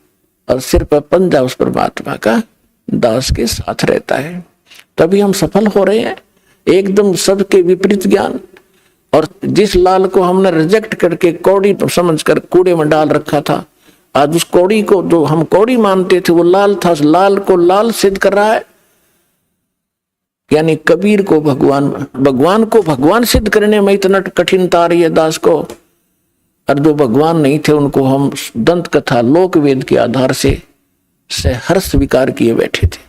और सिर पर पंजा उस परमात्मा का दास के साथ रहता है। तभी हम सफल हो रहे हैं। एकदम सबके विपरीत ज्ञान, और जिस लाल को हमने रिजेक्ट करके कौड़ी समझकर कूड़े में डाल रखा था, आज उस कौड़ी को जो हम कौड़ी मानते थे वो लाल था, उस लाल को लाल सिद्ध कर रहा है। यानी कबीर को भगवान, भगवान को भगवान सिद्ध करने में इतना कठिनता आ रही है दास को, और जो भगवान नहीं थे उनको हम दंत कथा लोक वेद के आधार से हर्ष स्वीकार किए बैठे थे।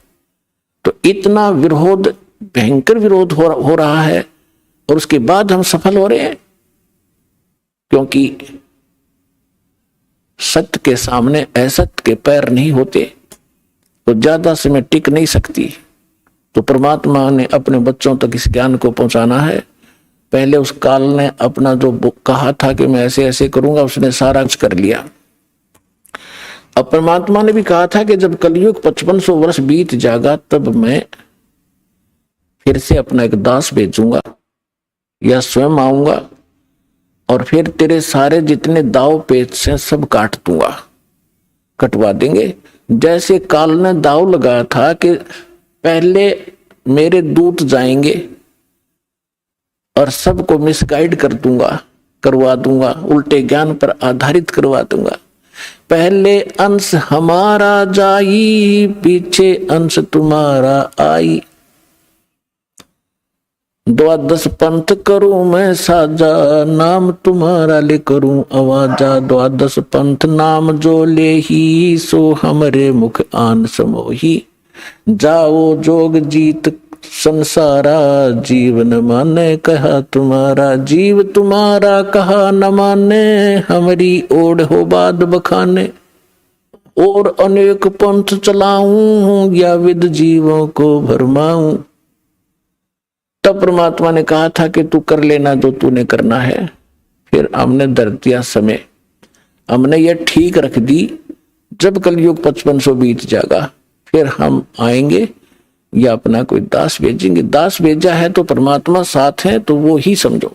तो इतना विरोध, भयंकर विरोध हो रहा है, और उसके बाद हम सफल हो रहे हैं, क्योंकि सत्य के सामने असत्य के पैर नहीं होते, तो ज्यादा समय टिक नहीं सकती। तो परमात्मा ने अपने बच्चों तक इस ज्ञान को पहुंचाना है। पहले उस काल ने अपना जो कहा था कि मैं ऐसे ऐसे करूंगा, उसने सारा कुछ कर लिया। अब परमात्मा ने भी कहा था कि जब कलयुग 5500 वर्ष बीत जाएगा, तब मैं फिर से अपना एक दास भेजूंगा या स्वयं आऊंगा, और फिर तेरे सारे जितने दाव पेच से सब काट दूंगा, कटवा देंगे। जैसे काल ने दाव लगाया था कि पहले मेरे दूत जाएंगे और सबको मिसगाइड कर दूंगा, करवा दूंगा, उल्टे ज्ञान पर आधारित करवा दूंगा, पहले अंश हमारा जाई, पीछे अंश तुम्हारा आई। द्वादश पंथ करूं मैं साजा, नाम तुम्हारा ले करूं आवाजा। द्वादश पंथ नाम जो ले ही, सो हमरे मुख आन समोही। जाओ जोग जीत संसारा, जीवन माने कहा तुम्हारा। जीव तुम्हारा कहा न माने, हमारी ओढ़ हो बाद बखाने। और अनेक पंथ चलाऊं, या विद जीवों को भरमाऊं। तब परमात्मा ने कहा था कि तू कर लेना जो तूने करना है। फिर हमने धर दिया समय, हमने यह ठीक रख दी, जब कलयुग 5500 बीत जाएगा फिर हम आएंगे या अपना कोई दास भेजेंगे। दास भेजा है तो परमात्मा साथ है, तो वो ही समझो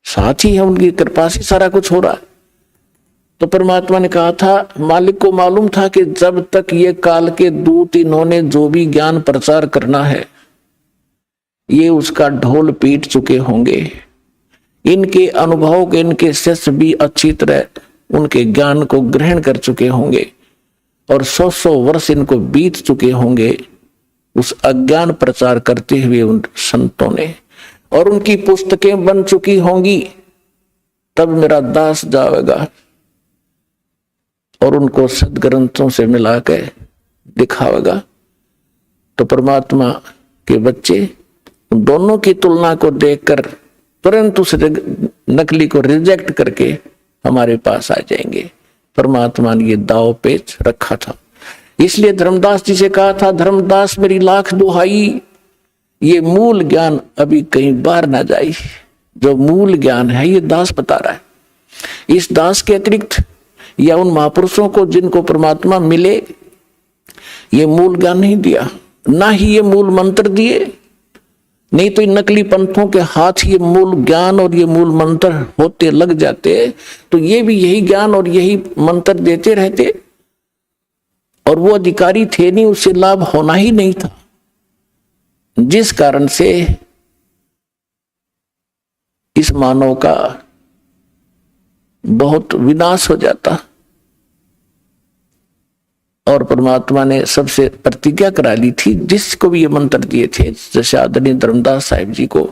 साथ ही है, उनकी कृपा से सारा कुछ हो रहा है। तो परमात्मा ने कहा था, मालिक को मालूम था कि जब तक ये काल के दूत इन्होंने जो भी ज्ञान प्रचार करना है, ये उसका ढोल पीट चुके होंगे। इनके अनुभव के इनके शिष्य भी अच्छी तरह उनके ज्ञान को ग्रहण कर चुके होंगे, और 100 वर्ष इनको बीत चुके होंगे उस अज्ञान प्रचार करते हुए उन संतों ने, और उनकी पुस्तकें बन चुकी होंगी। तब मेरा दास जाएगा और उनको सदग्रंथों से मिला के दिखावेगा। तो परमात्मा के बच्चे दोनों की तुलना को देखकर तुरंत उस नकली को रिजेक्ट करके हमारे पास आ जाएंगे। परमात्मा ने ये दाव पेच रखा था। इसलिए धर्मदास जी से कहा था, धर्मदास मेरी लाख दुहाई, ये मूल ज्ञान अभी कहीं बाहर ना जाए। जो मूल ज्ञान है ये दास बता रहा है। इस दास के अतिरिक्त या उन महापुरुषों को जिनको परमात्मा मिले, ये मूल ज्ञान नहीं दिया, ना ही ये मूल मंत्र दिए। नहीं तो इन नकली पंथों के हाथ ये मूल ज्ञान और ये मूल मंत्र होते लग जाते, तो ये भी यही ज्ञान और यही मंत्र देते रहते, और वो अधिकारी थे नहीं, उससे लाभ होना ही नहीं था। जिस कारण से इस मानव का बहुत विनाश हो जाता। और परमात्मा ने सबसे प्रतिज्ञा करा ली थी, जिसको भी ये मंत्र दिए थे, जैसे आदरणीय धर्मदास साहिब जी को,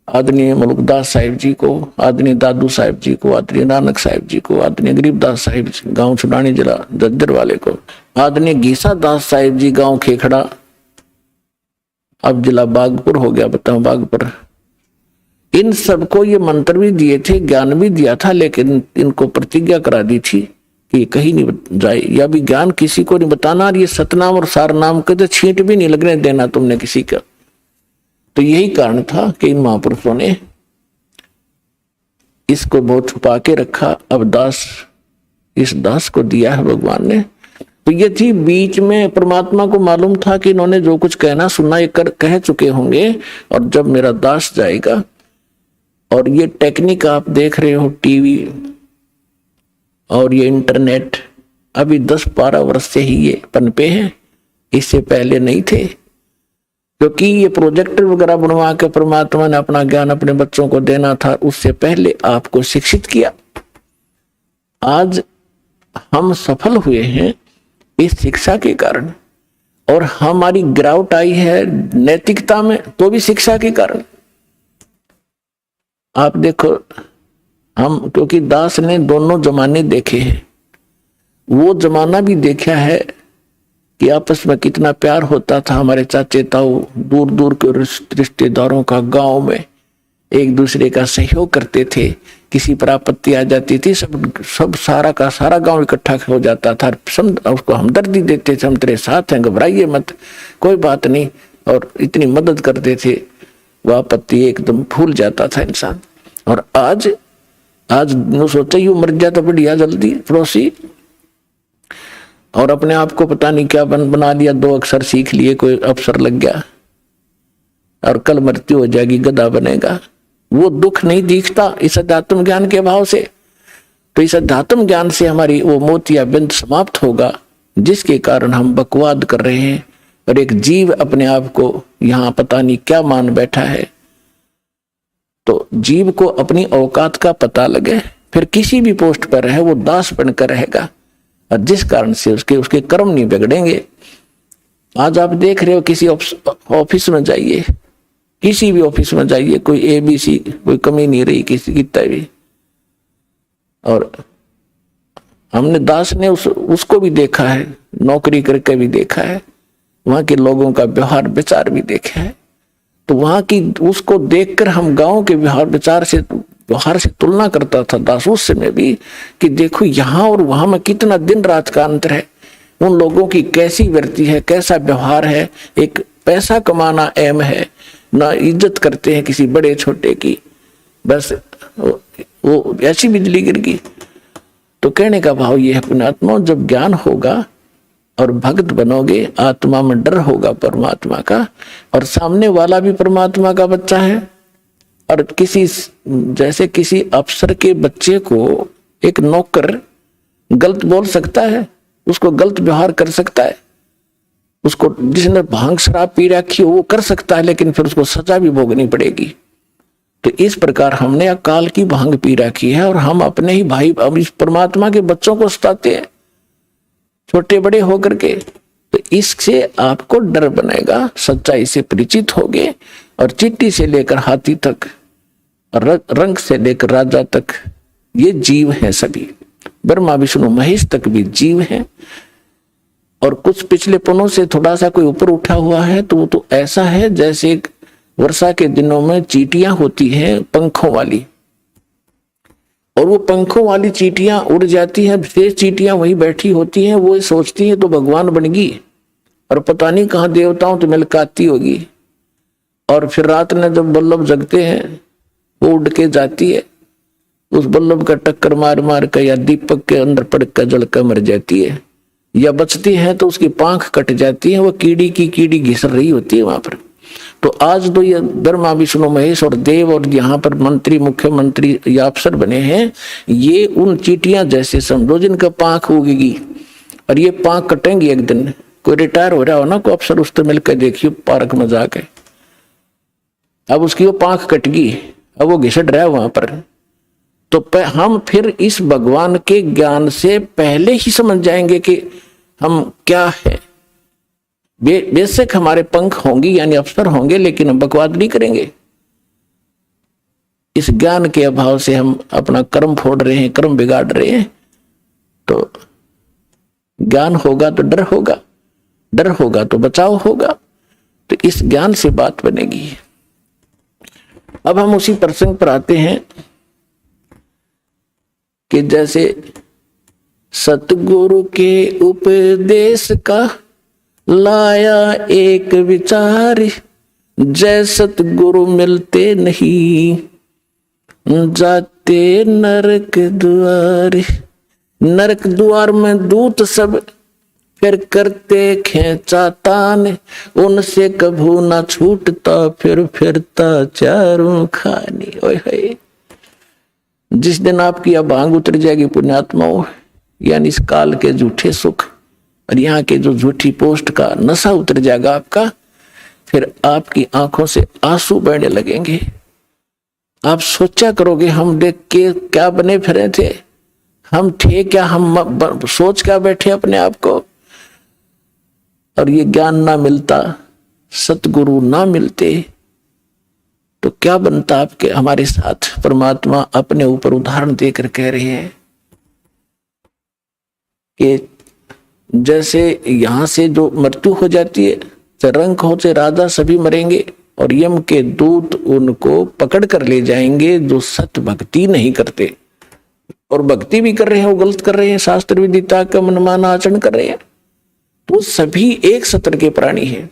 आदरणीय मुल्कदास साहिब जी को, आदरणीय दादू साहिब जी को, आदरणीय नानक साहिब जी को, आदरणीय गरीबदास साहिब जी गांव छुड़ानी जिला जज्जर वाले को, आदरणीय गीसा दास साहिब जी गांव खेखड़ा, अब जिला बागपुर हो गया, बताओ बागपुर। इन सबको ये मंत्र भी दिए थे, ज्ञान भी दिया था, लेकिन इनको प्रतिज्ञा करा दी थी कि कहीं नहीं जाए, या भी ज्ञान किसी को नहीं बताना, और ये सतनाम और सारनाम के तो छींट भी नहीं लगने देना तुमने किसी का। तो यही कारण था कि इन महापुरुषों ने इसको बहुत छुपा के रखा। अब दास, इस दास को दिया है भगवान ने। तो ये थी, बीच में परमात्मा को मालूम था कि इन्होंने जो कुछ कहना सुनना ये कह चुके होंगे, और जब मेरा दास जाएगा, और ये टेक्निक आप देख रहे हो, टीवी और ये इंटरनेट अभी 10-12 वर्ष से ही ये पनपे हैं, इससे पहले नहीं थे। क्योंकि ये प्रोजेक्टर वगैरह बनवा के परमात्मा ने अपना ज्ञान अपने बच्चों को देना था, उससे पहले आपको शिक्षित किया। आज हम सफल हुए हैं इस शिक्षा के कारण, और हमारी गिरावट आई है नैतिकता में, तो भी शिक्षा के कारण। आप देखो, हम क्योंकि दास ने दोनों जमाने देखे हैं, वो जमाना भी देखा है कि आपस में कितना प्यार होता था। हमारे चाचे ताऊ दूर दूर के रिश्तेदारों का गांव में एक दूसरे का सहयोग करते थे। किसी पर आपत्ति आ जाती थी, सब सारा का सारा गांव इकट्ठा हो जाता था, सब उसको हमदर्दी देते थे, हम तेरे साथ हैं, घबराइए मत, कोई बात नहीं, और इतनी मदद करते थे, वह आपत्ति एकदम भूल जाता था इंसान। और आज सोचा यू मर जाता बढ़िया जल्दी पड़ोसी, और अपने आप को पता नहीं क्या बना लिया, 2 अक्षर सीख लिए, कोई अफसर लग गया, और कल मृत्यु हो जाएगी, गधा बनेगा। वो दुख नहीं दिखता इस अध्यात्म ज्ञान के अभाव से। तो इस अध्यात्म ज्ञान से हमारी वो मोतिया बिंद समाप्त होगा, जिसके कारण हम बकवाद कर रहे हैं, और एक जीव अपने आप को यहाँ पता नहीं क्या मान बैठा है। तो जीव को अपनी औकात का पता लगे, फिर किसी भी पोस्ट पर रहे वो दास बनकर रहेगा, और जिस कारण से उसके कर्म नहीं बिगड़ेंगे। आज आप देख रहे हो किसी ऑफिस में जाइए, किसी भी ऑफिस में जाइए, कोई ABC कोई कमी नहीं रही किसी की भी। और हमने दास ने उसको भी देखा है, नौकरी करके भी देखा है, वहां के लोगों का व्यवहार विचार भी देखा है। तो वहां की उसको देखकर हम गांव के व्यवहार से तुलना करता था दास उस समय भी, कि देखो यहाँ और वहां में कितना दिन रात का अंतर है, उन लोगों की कैसी वृत्ति है, कैसा व्यवहार है। एक पैसा कमाना अहम है, ना इज्जत करते हैं किसी बड़े छोटे की, बस वो ऐसी बिजली गिर गई। तो कहने का भाव ये है पुण्यात्मा, जब ज्ञान होगा और भक्त बनोगे, आत्मा में डर होगा परमात्मा का, और सामने वाला भी परमात्मा का बच्चा है। और जैसे किसी अफसर के बच्चे को एक नौकर गलत बोल सकता है, उसको गलत व्यवहार कर सकता है, उसको जिसने भांग शराब पी रखी हो वो कर सकता है, लेकिन फिर उसको सजा भी भोगनी पड़ेगी। तो इस प्रकार हमने अकाल की भांग पी रखी है, और हम अपने ही भाई अब इस परमात्मा के बच्चों को सताते हैं छोटे बड़े होकर के। तो इससे आपको डर बनेगा, सच्चाई से परिचित होगे, और चींटी से लेकर हाथी तक, रंग से लेकर राजा तक ये जीव हैं सभी, ब्रह्मा विष्णु महेश तक भी जीव हैं। और कुछ पिछले पनों से थोड़ा सा कोई ऊपर उठा हुआ है तो वो तो ऐसा है जैसे वर्षा के दिनों में चींटियां होती हैं पंखों वाली, और वो पंखों वाली चींटियां उड़ जाती हैं, शेष चींटियां वहीं बैठी होती हैं, वो सोचती हैं तो भगवान बन गई, और पता नहीं कहाँ देवताओं तो मिलकाती होगी। और फिर रात में जब बल्लभ जगते हैं वो उड़ के जाती है, उस बल्लभ का टक्कर मार मार कर या दीपक के अंदर पड़ कर जल कर मर जाती है, या बचती है तो उसकी पांख कट जाती है, वो कीड़ी की कीड़ी घिस रही होती है वहां पर। तो आज तो ये ब्रह्मा विष्णु महेश और देव और यहाँ पर मंत्री मुख्यमंत्री या अफसर बने हैं, ये उन चींटियां जैसे समझो जिनका पांख उगेगी, और ये पांख कटेंगी एक दिन। कोई रिटायर हो रहा हो ना कोई अफसर, उससे मिलकर देखियो पार्क में जाके, अब उसकी वो पांख कट गई, अब वो घिसट रहा है वहां पर। तो हम फिर इस भगवान के ज्ञान से पहले ही समझ जाएंगे कि हम क्या है। बेशक हमारे पंख होंगे यानी अफसर होंगे, लेकिन हम बकवाद नहीं करेंगे। इस ज्ञान के अभाव से हम अपना कर्म फोड़ रहे हैं, कर्म बिगाड़ रहे हैं। तो ज्ञान होगा तो डर होगा, डर होगा तो बचाव होगा। तो इस ज्ञान से बात बनेगी। अब हम उसी प्रसंग पर आते हैं कि जैसे सतगुरु के उपदेश का लाया एक विचार, जय सतगुरु मिलते नहीं जाते नरक द्वार। नरक द्वार में दूत सब फिर करते खेचातान, उनसे कभू ना छूटता फिर फिरता चारों खानी। ओए होए, जिस दिन आपकी अब भांग उतर जाएगी पुण्यात्माओं, यानी इस काल के झूठे सुख और यहाँ के जो झूठी पोस्ट का नशा उतर जाएगा आपका, फिर आपकी आंखों से आंसू बहने लगेंगे। आप सोचा करोगे हम देख के क्या बने फिरे थे, हम थे क्या, हम सोच क्या बैठे अपने आप को। और ये ज्ञान ना मिलता, सतगुरु ना मिलते तो क्या बनता आपके हमारे साथ। परमात्मा अपने ऊपर उदाहरण देकर कह रहे हैं कि जैसे यहां से जो मृत्यु हो जाती है, चाहे रंक हो चाहे राजा, सभी मरेंगे, और यम के दूत उनको पकड़ कर ले जाएंगे जो सत भक्ति नहीं करते। और भक्ति भी कर रहे हैं वो गलत कर रहे हैं, शास्त्र विदिता का मनमाना आचरण कर रहे हैं। तो सभी एक सत्र के प्राणी हैं।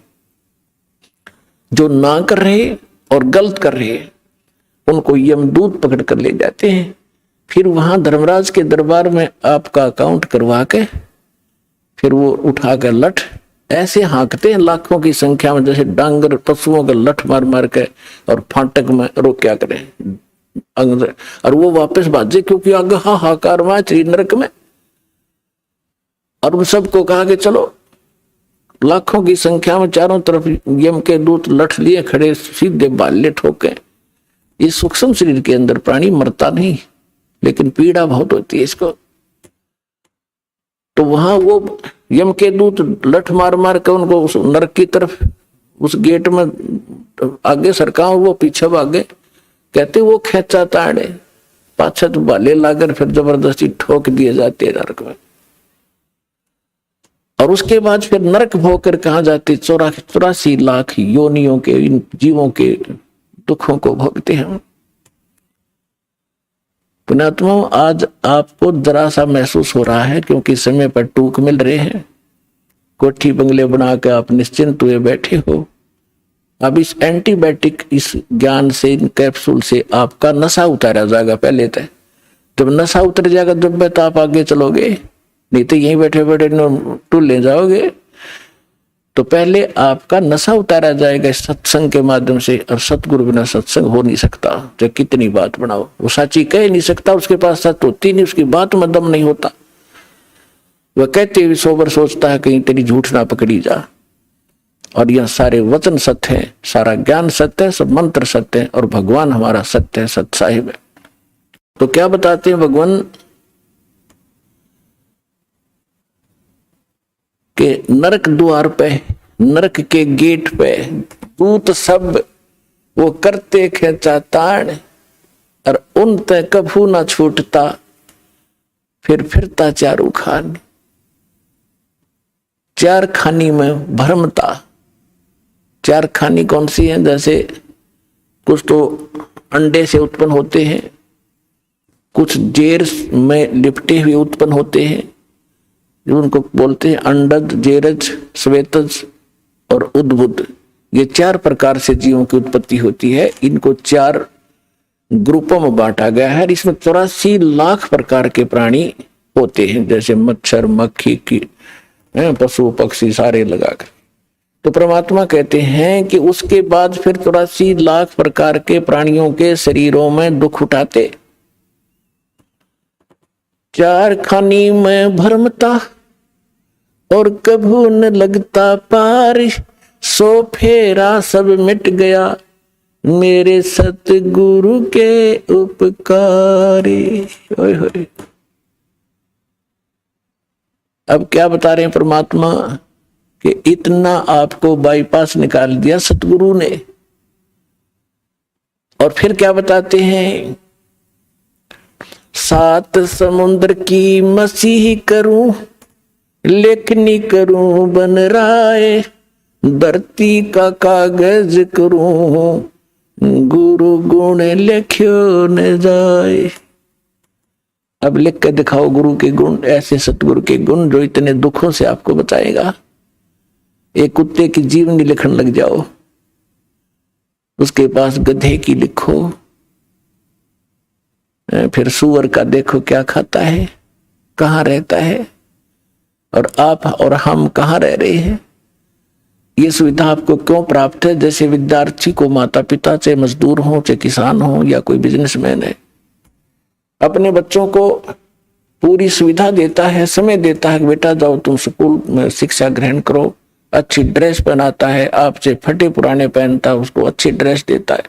जो ना कर रहे और गलत कर रहे हैं उनको यमदूत पकड़ कर ले जाते हैं। फिर वहां धर्मराज के दरबार में आपका अकाउंट करवा के फिर वो उठा कर लठ ऐसे हाँकते हैं लाखों की संख्या में, जैसे डांगर पशुओं का लठ मार मार के, और फाटक में रोक्या करें और वो वापस भाजे, क्योंकि आगे हाहाकार हुआ नरक में। और उन सबको कहा कि चलो, लाखों की संख्या में चारों तरफ यम के दूत लठ लिए खड़े, सीधे बाल्य ठोके। इस सूक्ष्म शरीर के अंदर प्राणी मरता नहीं, लेकिन पीड़ा बहुत होती है इसको। तो वहां वो यम के दूत लठ मार मार के उनको उस नरक की तरफ, उस गेट में आगे सरका, वो पीछे भागे। कहते वो खेचा ताड़े पाछे तो भाले लाकर फिर जबरदस्ती ठोक दिए जाते हैं नरक में। और उसके बाद फिर नरक भोगकर कहाँ जाते, 84 लाख योनियों के इन जीवों के दुखों को भोगते हैं। पुण्यात्मा, आज आपको जरा सा महसूस हो रहा है क्योंकि समय पर टूक मिल रहे हैं, कोठी बंगले बना के आप निश्चिंत हुए बैठे हो। अब इस एंटीबायोटिक, इस ज्ञान से, इन कैप्सूल से आपका नशा उतारा जाएगा। पहले तक जब नशा उतर जाएगा जब तो आप आगे चलोगे, नहीं तो यहीं बैठे बैठे टूल ले जाओगे। तो पहले आपका नशा उतारा जाएगा इस सत्संग के माध्यम से। और सतगुरु बिना सत्संग हो नहीं सकता, चाहे कितनी बात बनाओ, वो साची कह नहीं सकता, उसके पास सच होती नहीं, उसकी बात में दम नहीं होता। वह कहते हुए सोबर सोचता है कहीं तेरी झूठ ना पकड़ी जा। और यह सारे वचन सत्य है, सारा ज्ञान सत्य है, सब मंत्र सत्य है, और भगवान हमारा सत्य है, सत साहिब है। तो क्या बताते हैं भगवान के नरक द्वार पे, नरक के गेट पे दूत सब वो करते खेचा ताड़, और उन ते कभू ना छूटता, फिर फिरता चारू खान, चार खानी में भरमता। चार खानी कौन सी है? जैसे कुछ तो अंडे से उत्पन्न होते हैं, कुछ जेर में लिपटे हुए उत्पन्न होते हैं, जो उनको बोलते हैं अंडज, जेरज, श्वेतज और उद्भुत। ये 4 प्रकार से जीवों की उत्पत्ति होती है। इनको 4 ग्रुपों में बांटा गया है। इसमें 84 लाख प्रकार के प्राणी होते हैं, जैसे मच्छर, मक्खी की, पशु पक्षी सारे लगाकर। तो परमात्मा कहते हैं कि उसके बाद फिर 84 लाख प्रकार के प्राणियों के शरीरों में दुख उठाते। 4 खानी में भरमता और कभू न लगता पार, सो फेरा सब मिट गया मेरे सतगुरु के उपकारी। ओए होए, अब क्या बता रहे हैं परमात्मा कि इतना आपको बाईपास निकाल दिया सतगुरु ने। और फिर क्या बताते हैं, 7 समुद्र की मसीह करूं, लेखनी करूं बन राय, धरती का कागज करूं, गुरु गुण लिख्यो न जाए। अब लिख के दिखाओ गुरु के गुण, ऐसे सतगुरु के गुण जो इतने दुखों से आपको बचाएगा। एक कुत्ते की जीवनी लिखने लग जाओ, उसके पास गधे की लिखो, फिर सुअर का देखो क्या खाता है, कहाँ रहता है, और आप और हम कहाँ रह रहे हैं। ये सुविधा आपको क्यों प्राप्त है? जैसे विद्यार्थी को माता पिता, चाहे मजदूर हो, चाहे किसान हो, या कोई बिजनेसमैन है, अपने बच्चों को पूरी सुविधा देता है, समय देता है, बेटा जाओ तुम स्कूल में शिक्षा ग्रहण करो, अच्छी ड्रेस पहनाता है, आपसे फटे पुराने पहनता है, उसको अच्छी ड्रेस देता है।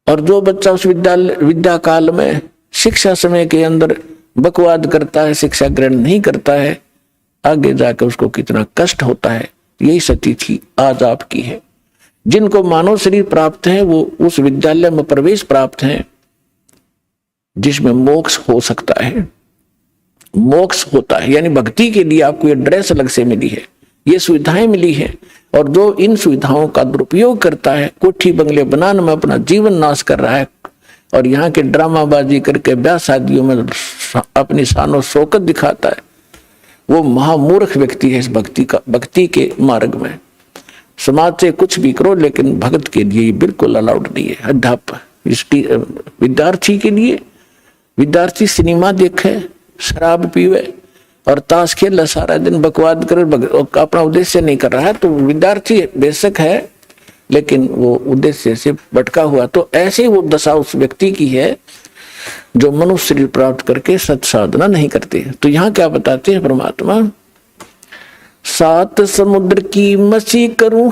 और जो बच्चा उस विद्या काल में शिक्षा समय के अंदर बकवाद करता है, शिक्षा ग्रहण नहीं करता है, आगे जाकर उसको कितना कष्ट होता है। यही स्थिति आज आपकी है। जिनको मानव शरीर प्राप्त है वो उस विद्यालय में प्रवेश प्राप्त है जिसमें मोक्ष हो सकता है, मोक्ष होता है। यानी भक्ति के लिए आपको ये ड्रेस अलग से मिली है, ये सुविधाएं मिली है। और जो इन सुविधाओं का दुरुपयोग करता है, कोठी बंगले बनाने में अपना जीवन नाश कर रहा है, और यहाँ के ड्रामाबाजी करके ब्याह शादियों में अपनी शान और शौकत दिखाता है, वो महामूर्ख व्यक्ति है इस भक्ति के मार्ग में। समाज से कुछ भी करो, लेकिन भक्त के लिए ये बिल्कुल अलाउड नहीं है। अध्यापक विद्यार्थी के लिए, विद्यार्थी सिनेमा देखे, शराब पीवे और ताश खेल सारा दिन, बकवाद करे, अपना उद्देश्य नहीं कर रहा है, तो विद्यार्थी बेशक है लेकिन वो उद्देश्य से भटका हुआ। तो ऐसे वो दशा उस व्यक्ति की है जो मनुष्य शरीर प्राप्त करके सत साधना नहीं करते। तो यहाँ क्या बताते हैं परमात्मा, 7 समुद्र की मसी करूं,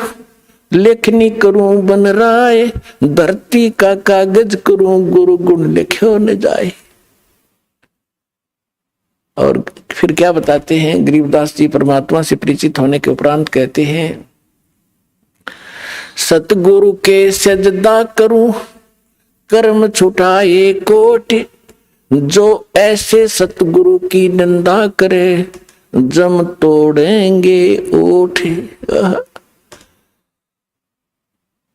लेखनी करूं बन राय, धरती का कागज करूं गुरु गुण लिखो न जाए। और फिर क्या बताते हैं गरीबदास जी परमात्मा से परिचित होने के उपरांत कहते हैं, सतगुरु के सजदा करूं कर्म छुटाए कोटि, जो ऐसे सतगुरु की निंदा करे जम तोड़ेंगे ओठ।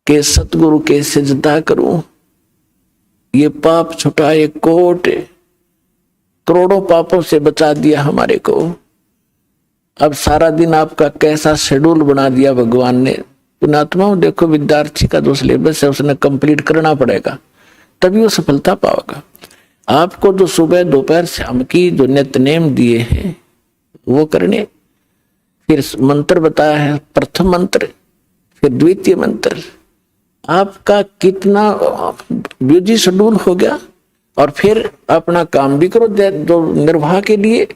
के सतगुरु के सजदा करूं, ये पाप छुटाए कोट, करोड़ों पापों से बचा दिया हमारे को। अब सारा दिन आपका कैसा शेड्यूल बना दिया भगवान ने। पुण्यात्माओं देखो, विद्यार्थी का जो सिलेबस है उसने कंप्लीट करना पड़ेगा, तभी वो सफलता पाएगा। आपको जो सुबह दोपहर शाम की जो नित्यनेम दिए हैं वो करने, फिर मंत्र बताया है, प्रथम मंत्र फिर द्वितीय मंत्र, आपका कितना बिजी शेड्यूल हो गया। और फिर अपना काम भी करो जो निर्वाह के लिए।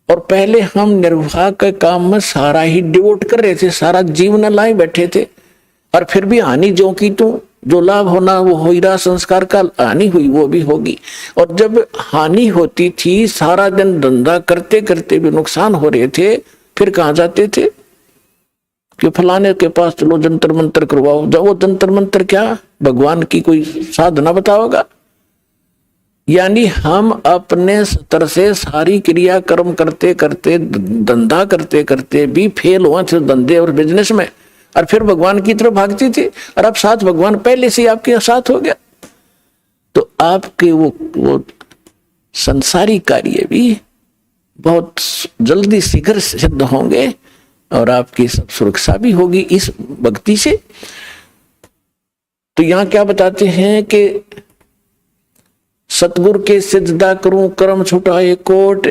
और पहले हम निर्वाह के काम में सारा ही डिवोट कर रहे थे, सारा जीवन लाए बैठे थे, और फिर भी हानि जो की तू, जो लाभ होना वो हो ही रहा, संस्कार का हानि हुई वो भी होगी। और जब हानि होती थी, सारा दिन धंधा करते करते भी नुकसान हो रहे थे, फिर कहाँ जाते थे कि फलाने के पास चलो जंतर मंत्र करवाओ। जब वो जंतर मंत्र क्या, भगवान की कोई साधना बताओगा। यानी हम अपने स्तर से सारी क्रिया कर्म करते करते, धंधा करते करते भी फेल हुआ थे धंधे और बिजनेस में, और फिर भगवान की तरफ भागती थी। और अब साथ भगवान पहले से आपके साथ हो गया, तो आपके वो संसारी कार्य भी बहुत जल्दी शीघ्र सिद्ध होंगे, और आपकी सब सुरक्षा भी होगी इस भक्ति से। तो यहां क्या बताते हैं कि सतगुरु के सिजदा करूं कर्म छुटाए कोट।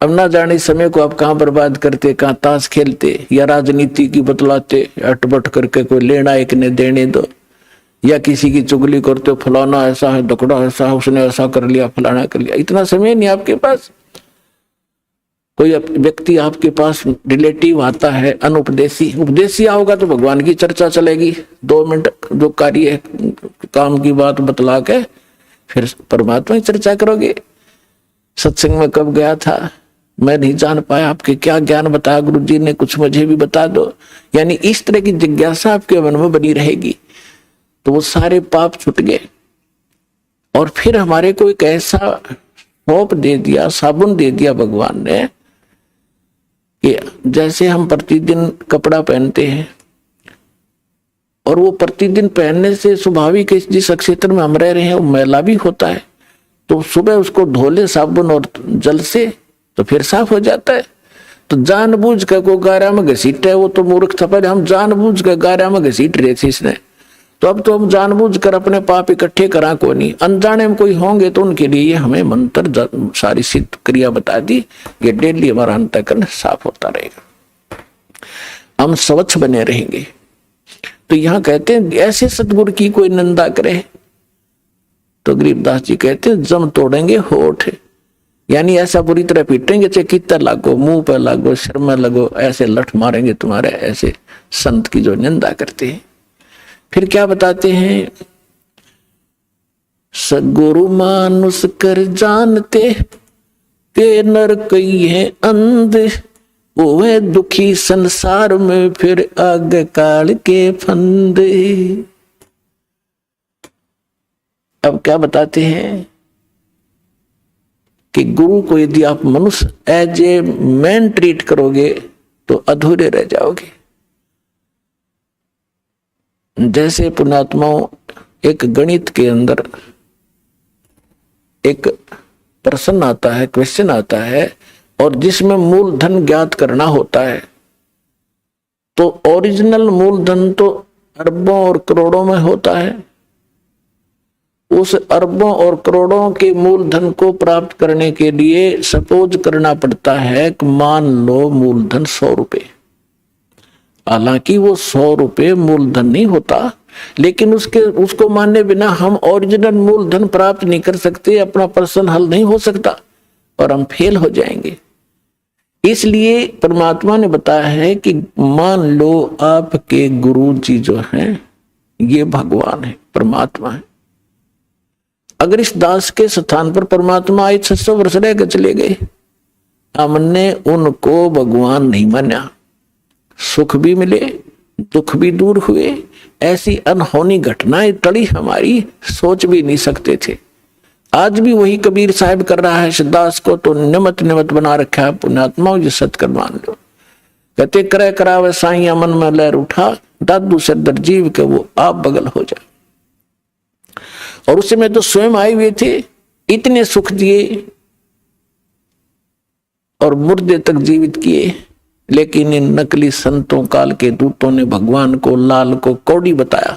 अब ना जाने समय को आप कहां बर्बाद करते, कहां ताश खेलते या राजनीति की बतलाते, अटपट करके कोई लेना एक ने देने दो, या किसी की चुगली करते हो, फलाना ऐसा है, दकड़ा ऐसा है, उसने ऐसा कर लिया, फलाना कर लिया। इतना समय नहीं आपके पास। कोई व्यक्ति आपके पास रिलेटिव आता है अनुपदेशी, उपदेशी आओगा तो भगवान की चर्चा चलेगी, 2 मिनट जो कार्य काम की बात बतला के फिर परमात्मा की चर्चा करोगे। सत्संग में कब गया था मैं नहीं जान पाया, आपके क्या ज्ञान बताया गुरु जी ने, कुछ मुझे भी बता दो। यानी इस तरह की जिज्ञासा आपके मन में बनी रहेगी, तो वो सारे पाप छूट गए। और फिर हमारे को एक ऐसा होप दे दिया, साबुन दे दिया भगवान ने, कि जैसे हम प्रतिदिन कपड़ा पहनते हैं, और वो प्रतिदिन पहनने से स्वाभाविक जिस क्षेत्र में हम रह रहे हैं वो मैला भी होता है, तो सुबह उसको धो ले साबुन और जल से तो फिर साफ हो जाता है। तो जानबूझ कर को गारा में घसीट है, वो तो मूर्ख था, पहले हम जानबूझ कर गारा में घसीट रहे थे इसने, तो अब तो हम जानबूझ कर अपने पाप इकट्ठे करा को नहीं। अनजाने में कोई होंगे तो उनके लिए हमें मंत्र सारी सिद्ध क्रिया बता दी, ये डेली हमारा अंतःकरण साफ होता रहेगा, हम स्वच्छ बने रहेंगे। तो यहां कहते हैं ऐसे सतगुरु की कोई निंदा करे तो गरीबदास जी कहते हैं जम तोड़ेंगे होठ। यानी ऐसा बुरी तरह पीटेंगे, चाहे कितना लागो, मुंह पर लागो, सिर में लगो, ऐसे लठ मारेंगे तुम्हारे ऐसे संत की जो निंदा करते हैं। फिर क्या बताते हैं, सगुरु मानुष कर जानते के नर कई है अंध, वो दुखी संसार में फिर आग काल के फंदे। अब क्या बताते हैं कि गुरु को यदि आप मनुष्य एज ए मैन ट्रीट करोगे तो अधूरे रह जाओगे। जैसे पुण्यात्माओं, एक गणित के अंदर एक प्रश्न आता है, क्वेश्चन आता है, और जिसमें मूलधन ज्ञात करना होता है, तो ओरिजिनल मूलधन तो अरबों और करोड़ों में होता है। उस अरबों और करोड़ों के मूलधन को प्राप्त करने के लिए सपोज करना पड़ता है कि मान लो मूलधन 100 रुपए। हालांकि वो 100 रुपए मूलधन नहीं होता, लेकिन उसको मानने बिना हम ओरिजिनल मूलधन प्राप्त नहीं कर सकते, अपना प्रश्न हल नहीं हो सकता और हम फेल हो जाएंगे। इसलिए परमात्मा ने बताया है कि मान लो आपके गुरु जी जो हैं ये भगवान है, परमात्मा है। अगर इस दास के स्थान पर परमात्मा आए 600 वर्ष रह के चले गए, हमने उनको भगवान नहीं माना, सुख भी मिले दुख भी दूर हुए, ऐसी अनहोनी घटनाएं टली हमारी, सोच भी नहीं सकते थे। आज भी वही कबीर साहब कर रहा है, दास को तो निमत निमत बना रखा है। पुण्यात्माओं ये सत्कर मान लो। कहते करे करावे साईं मन में लहर उठा, दादू से दर्जीव के वो आप बगल हो जाए। और उस समय तो स्वयं आए हुए थे, इतने सुख दिए और मुर्दे तक जीवित किए, लेकिन इन नकली संतों काल के दूतों ने भगवान को लाल को कौड़ी बताया,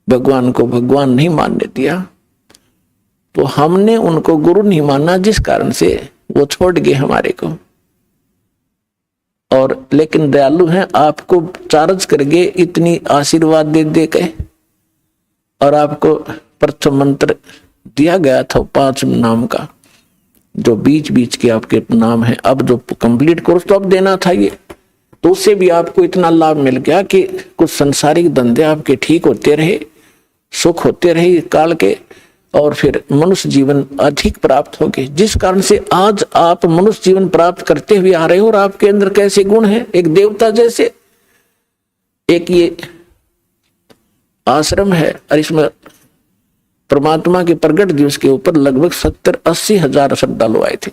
भगवान को भगवान नहीं मानने दिया। तो हमने उनको गुरु नहीं माना, जिस कारण से वो छोड़ गए हमारे को। और लेकिन दयालु हैं, आपको चार्ज कर गए इतनी आशीर्वाद दे दे के। और आपको प्रथम मंत्र दिया गया था 5 नाम का, जो बीच बीच के आपके नाम है। अब जो कंप्लीट कोर्स तो अब देना था ये, तो उससे भी आपको इतना लाभ मिल गया कि कुछ संसारिक धंधे आपके ठीक होते रहे, सुख होते रहे काल के, और फिर मनुष्य जीवन अधिक प्राप्त हो गए, जिस कारण से आज आप मनुष्य जीवन प्राप्त करते हुए आ रहे हो। और आपके अंदर कैसे गुण हैं, एक देवता जैसे। एक ये आश्रम है और इसमें परमात्मा के प्रगट दिवस के ऊपर लगभग 70-80 हजार श्रद्धालु आए थे।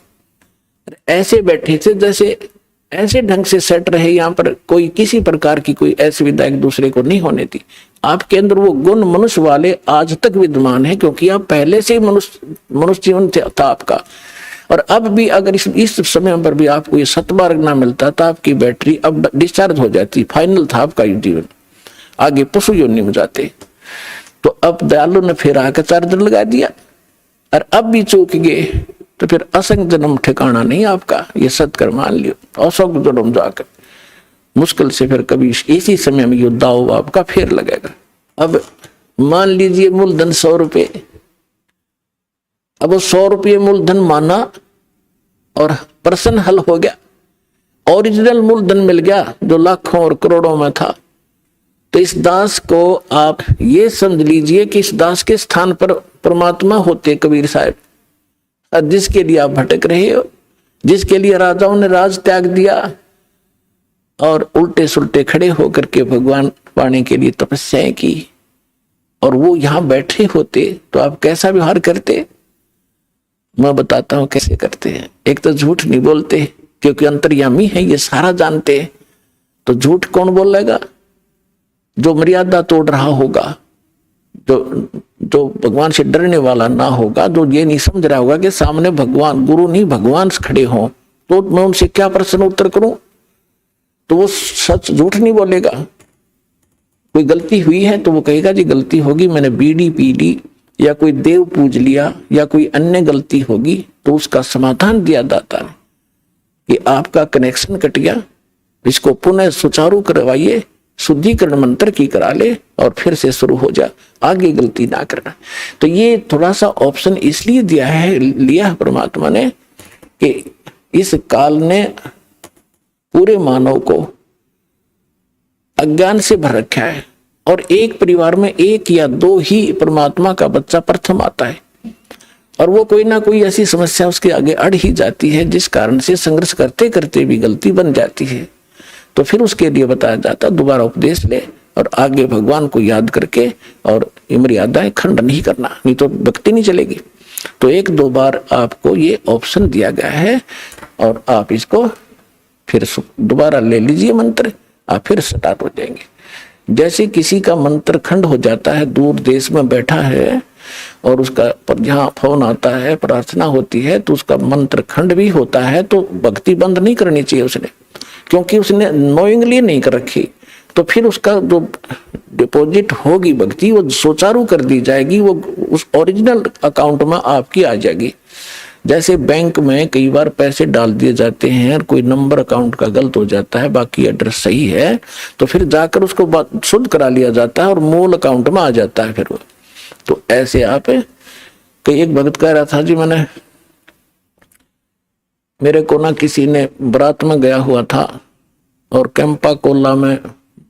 ऐसे बैठे थे जैसे ऐसे ढंग से सेट रहे, यहाँ पर कोई किसी प्रकार की कोई असुविधा एक दूसरे को नहीं होने दी। आपके अंदर वो गुण मनुष्य वाले आज तक विद्यमान है, क्योंकि आप पहले से मनुष्य जीवन था आपका। और अब भी अगर इस समय पर भी आपको ये सतमार्ग ना मिलता तो आपकी बैटरी अब डिस्चार्ज हो जाती, फाइनल था आपका जीवन, आगे पशु योनि में जाते। तो अब दयालु ने फिर आकर चार्जर लगा दिया, और अब भी चूक गए तो फिर असंग जन्म ठिकाना नहीं आपका, ये सत्कर मान लियो। असंग जन्म जाकर मुश्किल से फिर कभी इसी समय में ये दाव आपका फिर लगेगा। अब मान लीजिए मूलधन 100 रुपये, अब 100 रुपये मूलधन माना और प्रश्न हल हो गया, ओरिजिनल मूलधन मिल गया जो लाखों और करोड़ों में था। तो इस दास को आप ये समझ लीजिए कि इस दास के स्थान पर परमात्मा होते कबीर साहब, जिसके लिए आप भटक रहे हो, जिसके लिए राजाओं ने राज त्याग दिया और उल्टे सुल्टे खड़े होकर के भगवान पाने के लिए तपस्याएं की, और वो यहां बैठे होते तो आप कैसा व्यवहार करते। मैं बताता हूं कैसे करते हैं। एक तो झूठ नहीं बोलते, क्योंकि अंतर्यामी है, ये सारा जानते हैं। तो झूठ कौन बोलेगा? जो मर्यादा तोड़ रहा होगा, जो भगवान से डरने वाला ना होगा, जो ये नहीं समझ रहा होगा कि सामने भगवान गुरु नहीं भगवान खड़े हों, तो मैं उनसे क्या प्रश्न उत्तर करूं। तो वो सच झूठ नहीं बोलेगा। कोई गलती हुई है तो वो कहेगा जी गलती होगी, मैंने बीड़ी पी ली या कोई देव पूज लिया या कोई अन्य गलती होगी, तो उसका समाधान दिया जाता है कि आपका कनेक्शन कट गया, इसको पुनः सुचारू करवाइए, शुद्धिकरण मंत्र की करा ले और फिर से शुरू हो जा, आगे गलती ना करना। तो ये थोड़ा सा ऑप्शन इसलिए लिया है परमात्मा ने कि इस काल ने पूरे मानव को अज्ञान से भर रखा है, और एक परिवार में 1 या 2 ही परमात्मा का बच्चा प्रथम आता है, और वो कोई ना कोई ऐसी समस्या उसके आगे अड़ ही जाती है, जिस कारण से संघर्ष करते करते भी गलती बन जाती है। तो फिर उसके लिए बताया जाता दोबारा उपदेश ले और आगे भगवान को याद करके और मर्यादाएं खंड नहीं करना, नहीं तो भक्ति नहीं चलेगी। तो 1-2 बार आपको ये ऑप्शन दिया गया है, और आप इसको फिर दोबारा ले लीजिए मंत्र, आप फिर स्टार्ट हो जाएंगे। जैसे किसी का मंत्र खंड हो जाता है, दूर देश में बैठा है और उसका यहाँ फोन आता है, प्रार्थना होती है, तो उसका मंत्र खंड भी होता है, तो भक्ति बंद नहीं करनी चाहिए उसने, क्योंकि उसने नोइंगली नहीं कर रखी। तो फिर उसका जो डिपॉजिट होगी भक्ति वो सुचारू कर दी जाएगी, वो उस ओरिजिनल अकाउंट में आपकी आ जाएगी। जैसे बैंक में कई बार पैसे डाल दिए जाते हैं और कोई नंबर अकाउंट का गलत हो जाता है, बाकी एड्रेस सही है, तो फिर जाकर उसको शुद्ध करा लिया जाता है और मूल अकाउंट में आ जाता है फिर वो। तो ऐसे आप कई, एक भक्त कह रहा था जी मैंने मेरे को ना किसी ने बारात में गया हुआ था और कैंपा कोला में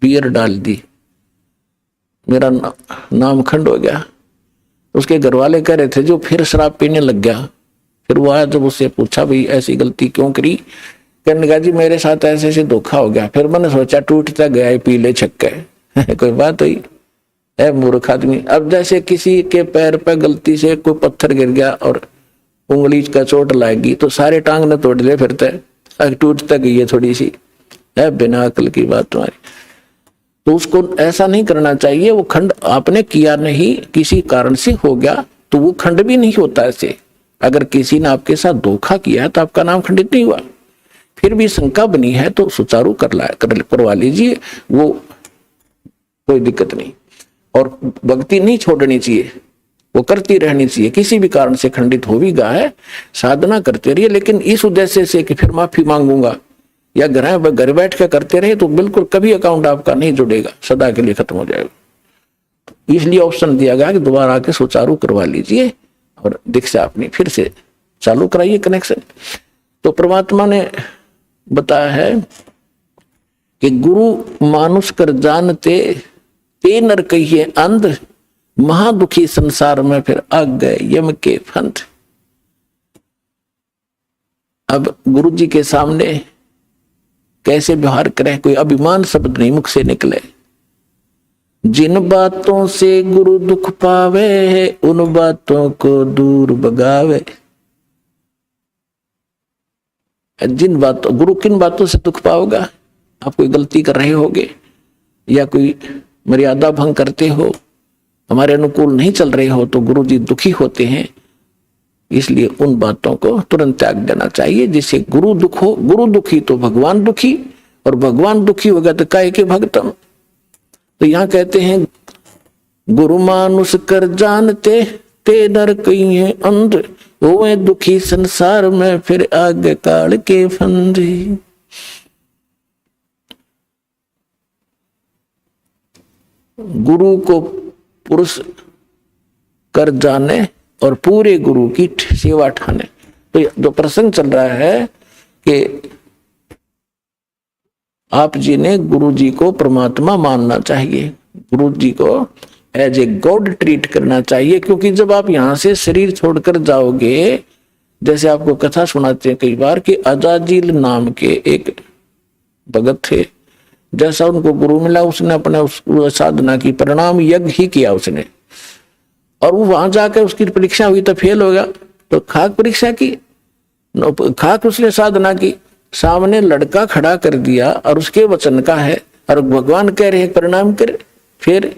बियर डाल दी, मेरा नाम खंड हो गया। उसके घर वाले कह रहे थे जो फिर शराब पीने लग गया। फिर वो आया, जब उससे पूछा भाई ऐसी गलती क्यों करी, कहने लगा जी मेरे साथ ऐसे ऐसे धोखा हो गया। फिर मैंने सोचा टूटता गया पी ले छक्के कोई बात हुई है मूर्ख आदमी। अब जैसे किसी के पैर पे गलती से कोई पत्थर गिर गया और उंगली का चोट लाएगी तो सारे टांग न तोड़ ले फिरते, टूटता गई है थोड़ी सी, है बिना अकल की बात तुम्हारी। तो उसको ऐसा नहीं करना चाहिए। वो खंड आपने किया नहीं, किसी कारण से हो गया तो वो खंड भी नहीं होता ऐसे। अगर किसी ने आपके साथ धोखा किया है तो आपका नाम खंडित नहीं हुआ। फिर भी शंका बनी है तो सुचारू करवा लीजिए, वो कोई दिक्कत नहीं। और भक्ति नहीं छोड़नी चाहिए, वो करती रहनी चाहिए। किसी भी कारण से खंडित हो भी गया है, साधना करते रहिए, लेकिन इस उद्देश्य से कि फिर माफी मांगूंगा या घर बैठ के करते रहे तो बिल्कुल कभी अकाउंट आपका नहीं जुड़ेगा, सदा के लिए खत्म हो जाएगा। इसलिए ऑप्शन दिया गया कि दोबारा आके सुचारू करवा लीजिए और दीक्षा अपनी फिर से चालू कराइए कनेक्शन। तो परमात्मा ने बताया है कि गुरु मानुष कर जानते ते नर कहिए अंध, महादुखी संसार में फिर आग गए यम के फंद। अब गुरु जी के सामने कैसे व्यवहार करें, कोई अभिमान शब्द नहीं मुख से निकले। जिन बातों से गुरु दुख पावे उन बातों को दूर भगावे। जिन बातों, गुरु किन बातों से दुख पाओगा, आप कोई गलती कर रहे होगे या कोई मर्यादा भंग करते हो, हमारे अनुकूल नहीं चल रहे हो तो गुरु जी दुखी होते हैं। इसलिए उन बातों को तुरंत त्याग देना चाहिए जिससे गुरु दुख हो। गुरु दुखी तो भगवान दुखी, और भगवान दुखी होगा तो काहे के भक्तम। तो यहाँ कहते हैं गुरु मानुष कर जानते ते नर कहिए अंध, होवे दुखी संसार में फिर आगे काल के फंद। गुरु को पुरुष कर जाने और पूरे गुरु की सेवा ठाने। तो जो प्रसंग चल रहा है कि आप जी ने गुरु जी को परमात्मा मानना चाहिए, गुरु जी को एज ए गॉड ट्रीट करना चाहिए। क्योंकि जब आप यहां से शरीर छोड़कर जाओगे, जैसे आपको कथा सुनाते हैं कई बार कि अजाजिल नाम के एक भगत थे, जैसा उनको गुरु मिला उसने अपने उस साधना की परिणाम यज्ञ ही किया उसने, और वो वहां जाकर उसकी परीक्षा हुई तो फेल हो गया। तो खाक परीक्षा की, खाक उसने साधना की, सामने लड़का खड़ा कर दिया और उसके वचन का है और भगवान कह रहे परिणाम कर, फिर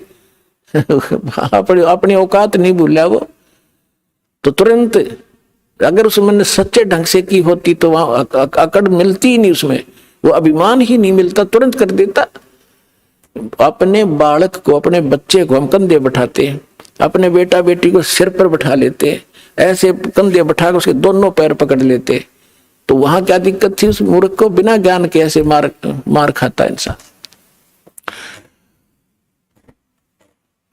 अपनी औकात नहीं भूला वो। तो तुरंत अगर उसमें सच्चे ढंग से की होती तो वहां अकड़ मिलती ही नहीं, उसमें वो अभिमान ही नहीं मिलता, तुरंत कर देता। अपने बालक को, अपने बच्चे को हम कंधे बैठाते हैं, अपने बेटा बेटी को सिर पर बैठा लेते हैं, ऐसे कंधे बैठा कर उसके दोनों पैर पकड़ लेते। तो वहां क्या दिक्कत थी उस मूर्ख को, बिना ज्ञान के ऐसे मार खाता इंसान।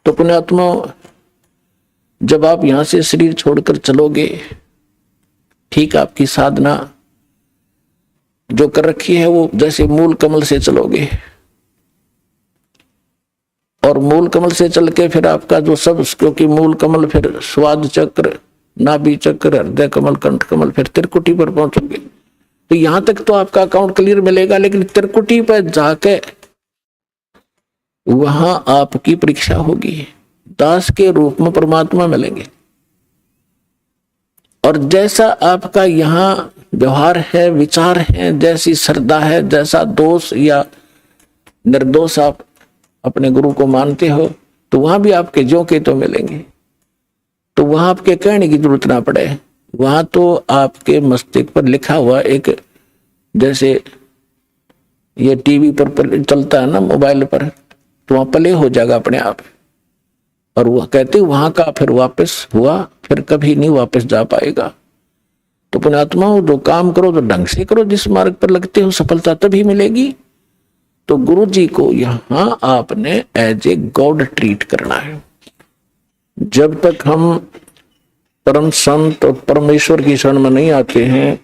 तो पुण्यात्मा, जब आप यहां से शरीर छोड़कर चलोगे, ठीक आपकी साधना जो कर रखी है वो जैसे मूल कमल से चलोगे, और मूल कमल से चल के फिर आपका जो सब, क्योंकि मूल कमल फिर स्वाद चक्र, नाभि चक्र, हृदय कमल, कंठ कमल, फिर त्रिकुटी पर पहुंचोगे। तो यहां तक तो आपका अकाउंट क्लियर मिलेगा, लेकिन त्रिकुटी पर जाके वहां आपकी परीक्षा होगी। दास के रूप में परमात्मा मिलेंगे, और जैसा आपका यहाँ व्यवहार है, विचार है, जैसी श्रद्धा है, जैसा दोष या निर्दोष आप अपने गुरु को मानते हो, तो वहां भी आपके जो के तो मिलेंगे। तो वहां आपके कहने की जरूरत ना पड़े, वहां तो आपके मस्तिष्क पर लिखा हुआ एक, जैसे ये टीवी पर चलता है ना, मोबाइल पर, तो वहां प्ले हो जाएगा अपने आप। और वह कहते वहां का फिर वापस हुआ, फिर कभी नहीं वापस जा पाएगा। तो पुण्यात्माओं, जो काम करो तो ढंग से करो, जिस मार्ग पर लगते हो सफलता तभी मिलेगी। तो गुरु जी को यहां आपने एज ए गॉड ट्रीट करना है। जब तक हम परम संत और परमेश्वर की शरण में नहीं आते हैं,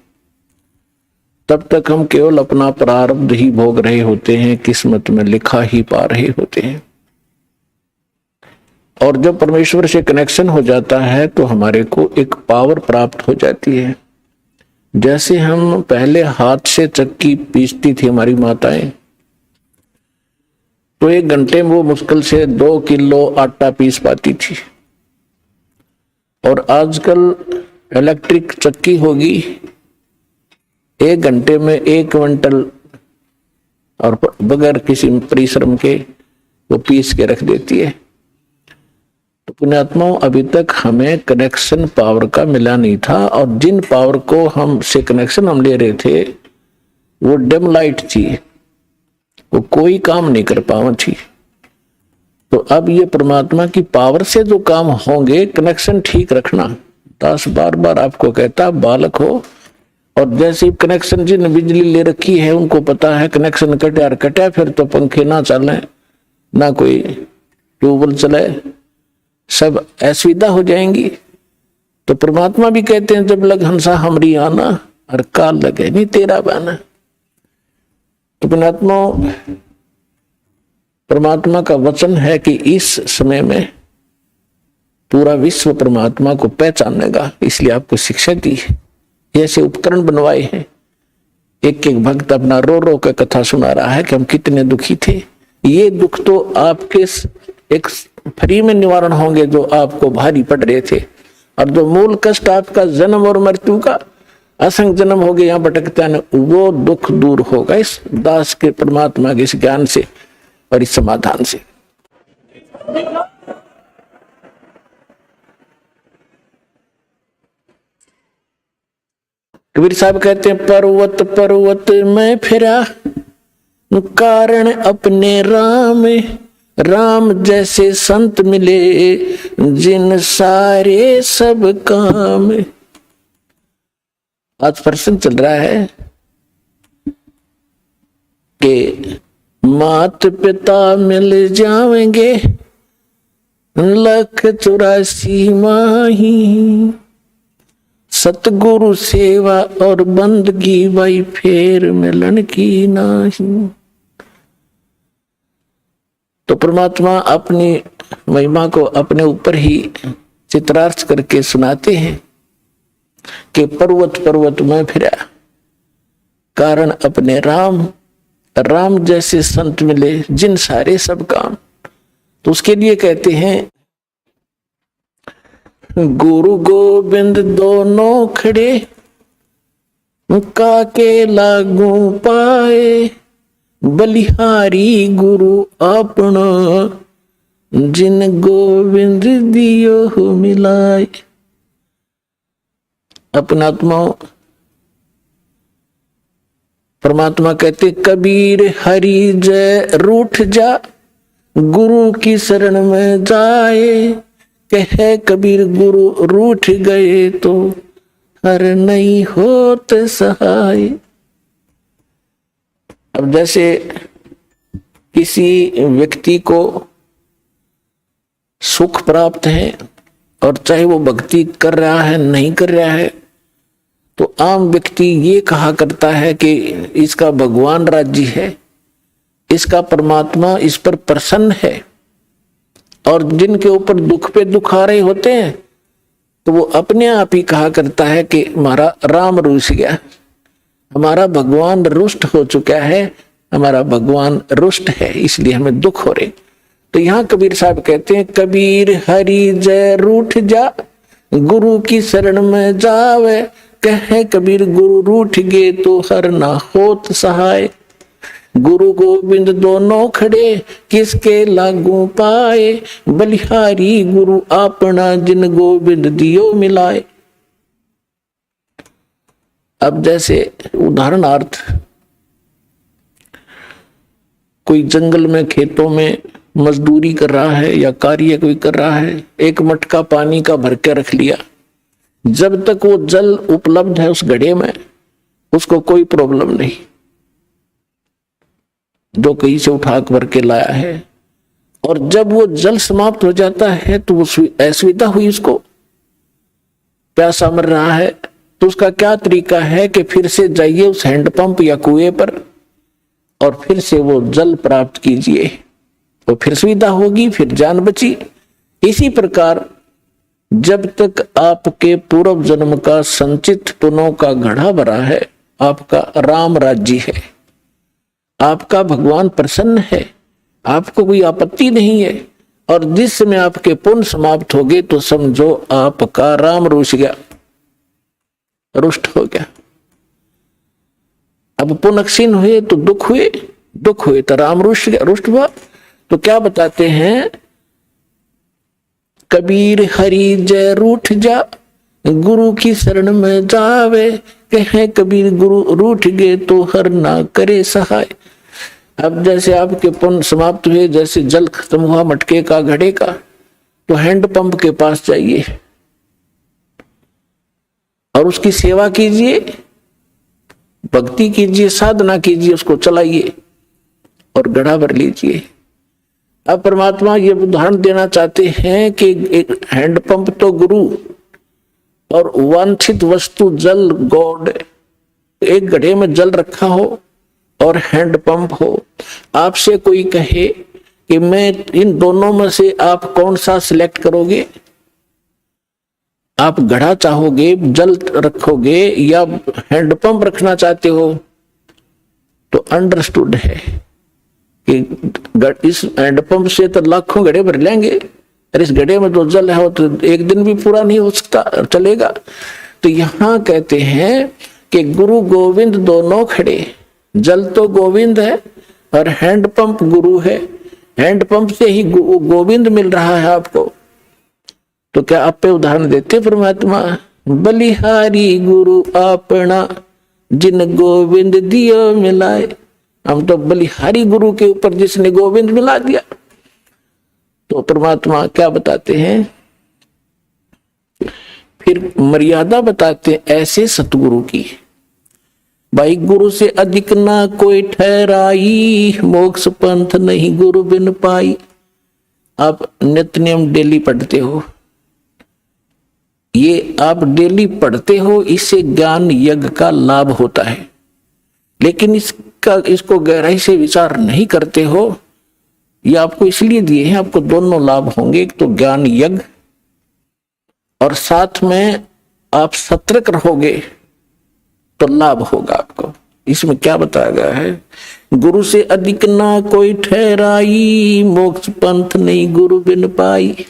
तब तक हम केवल अपना प्रारब्ध ही भोग रहे होते हैं, किस्मत में लिखा ही पा रहे होते हैं। और जब परमेश्वर से कनेक्शन हो जाता है तो हमारे को एक पावर प्राप्त हो जाती है। जैसे हम पहले हाथ से चक्की पीसती थी हमारी माताएं, तो 1 घंटे में वो मुश्किल से 2 किलो आटा पीस पाती थी। और आजकल इलेक्ट्रिक चक्की होगी, 1 घंटे में 1 क्विंटल और बगैर किसी परिश्रम के वो पीस के रख देती है। तो पुण्यात्माओं, अभी तक हमें कनेक्शन पावर का मिला नहीं था, और जिन पावर को हम से कनेक्शन हम ले रहे थे वो डिम लाइट थी, वो कोई काम नहीं कर पावा थी। तो अब ये परमात्मा की पावर से जो काम होंगे, कनेक्शन ठीक रखना। दास बार बार आपको कहता, बालक हो और जैसे कनेक्शन जिन बिजली ले रखी है उनको पता है कनेक्शन कटा फिर तो पंखे ना चले, ना कोई ट्यूबवेल चले, सब असुविधा हो जाएंगी। तो परमात्मा भी कहते हैं, जब लग हंसा हमरी आना और काल लगे नहीं तेरा बाना। तो परमात्मा का वचन है कि इस समय में पूरा विश्व परमात्मा को पहचानेगा, इसलिए आपको शिक्षा दी है, ऐसे उपकरण बनवाए हैं। एक एक भक्त अपना रो रो कर कथा सुना रहा है कि हम कितने दुखी थे। ये दुख तो आपके एक फ्री में निवारण होंगे जो आपको भारी पड़ रहे थे, और जो मूल कष्ट आपका जन्म और मृत्यु का असंग जन्म हो गया यहाँ भटकता है, वो दुख दूर होगा इस दास के परमात्मा के इस ज्ञान से और इस समाधान से। कबीर साहब कहते हैं, पर्वत पर्वत में फिरा कारण अपने राम, राम जैसे संत मिले जिन सारे सब काम। आज प्रश्न चल रहा है कि मात पिता मिल जाएंगे 1,84 माही, सतगुरु सेवा और बंदगी भाई फेर मिलन की नहीं। तो परमात्मा अपनी महिमा को अपने ऊपर ही चित्रार्थ करके सुनाते हैं कि पर्वत पर्वत में फिरा कारण अपने राम, राम जैसे संत मिले जिन सारे सब काम। तो उसके लिए कहते हैं, गुरु गोविंद दोनों खड़े काके लागू पाए, बलिहारी गुरु अपना जिन गोविंद दियो मिलाए। अपना आत्मा परमात्मा कहते, कबीर हरि जय रूठ जा गुरु की शरण में जाए, कहे कबीर गुरु रूठ गए तो हर नहीं होत सहाय। अब जैसे किसी व्यक्ति को सुख प्राप्त है और चाहे वो भक्ति कर रहा है नहीं कर रहा है, तो आम व्यक्ति ये कहा करता है कि इसका भगवान राज्य है, इसका परमात्मा इस पर प्रसन्न है। और जिनके ऊपर दुख पे दुख आ रहे होते हैं तो वो अपने आप ही कहा करता है कि हमारा राम रूठ गया, हमारा भगवान रुष्ट हो चुका है, हमारा भगवान रुष्ट है, इसलिए हमें दुख हो रहे। तो यहाँ कबीर साहब कहते हैं, कबीर हरि जय रूठ जा गुरु की शरण में जावे, कहे कबीर गुरु रूठ गए तो हर ना होत सहाय। गुरु गोविंद दोनों खड़े किसके लागू पाए, बलिहारी गुरु अपना जिन गोविंद दियो मिलाए। अब जैसे उदाहरणार्थ कोई जंगल में खेतों में मजदूरी कर रहा है या कार्य कोई कर रहा है, एक मटका पानी का भर के रख लिया, जब तक वो जल उपलब्ध है उस घड़े में उसको कोई प्रॉब्लम नहीं, जो कहीं से उठा भर के लाया है। और जब वो जल समाप्त हो जाता है तो वो असुविधा हुई, उसको प्यासा मर रहा है तो उसका क्या तरीका है कि फिर से जाइए उस हैंडपंप या कुएं पर और फिर से वो जल प्राप्त कीजिए, तो फिर सुविधा होगी, फिर जान बची। इसी प्रकार जब तक आपके पूर्व जन्म का संचित पुण्यों का घड़ा भरा है, आपका राम राज्य है, आपका भगवान प्रसन्न है, आपको कोई आपत्ति नहीं है, और जिस समय आपके पुण्य समाप्त हो गए तो समझो आपका राम रुष्ट गया, रुष्ट हो गया। अब पुण्य क्षीण हुए तो दुख हुए, दुख हुए तो राम रुष्ट गया, रुष्ट हुआ। तो क्या बताते हैं कबीर, हरि जय रूठ जा, गुरु की शरण में जावे, कहे कबीर गुरु रूठ गए तो हर ना करे सहाय। अब जैसे आपके पुण्य समाप्त हुए, जैसे जल खत्म हुआ मटके का, घड़े का, तो हैंडपंप के पास जाइए और उसकी सेवा कीजिए, भक्ति कीजिए, साधना कीजिए, उसको चलाइए और घड़ा भर लीजिए। अब परमात्मा ये उदाहरण देना चाहते हैं कि एक हैंडपंप तो गुरु और वांछित वस्तु जल गॉड, एक घड़े में जल रखा हो और हैंडपंप हो। आपसे कोई कहे कि मैं इन दोनों में से आप कौन सा सिलेक्ट करोगे, आप घड़ा चाहोगे, जल रखोगे या हैंडपंप रखना चाहते हो, तो अंडरस्टूड है कि इस हैंडपंप से तो लाखों घड़े भर लेंगे, और इस घड़े में तो जल है तो एक दिन भी पूरा नहीं हो सकता, चलेगा। तो यहां कहते हैं कि गुरु गोविंद दोनों खड़े, जल तो गोविंद है और हैंडपंप गुरु है, हैंडपंप से ही गोविंद मिल रहा है आपको। तो क्या आप पे उदाहरण देते परमात्मा, बलिहारी गुरु अपना, जिन गोविंद दियो मिलाए। हम तो बलिहारी गुरु के ऊपर जिसने गोविंद मिला दिया। तो परमात्मा क्या बताते हैं, फिर मर्यादा बताते हैं ऐसे सतगुरु की, भाई गुरु से अधिक ना कोई ठहराई, मोक्ष पंथ नहीं गुरु बिन पाई। आप नित्य नियम डेली पढ़ते हो, ये आप डेली पढ़ते हो, इससे ज्ञान यज्ञ का लाभ होता है, लेकिन इसको गहराई से विचार नहीं करते हो। ये आपको इसलिए दिए हैं, आपको दोनों लाभ होंगे, एक तो ज्ञान यज्ञ और साथ में आप सतर्क रहोगे तो लाभ होगा आपको। इसमें क्या बताया गया है, गुरु से अधिक ना कोई ठहराई, मोक्ष पंथ नहीं गुरु बिन पाई।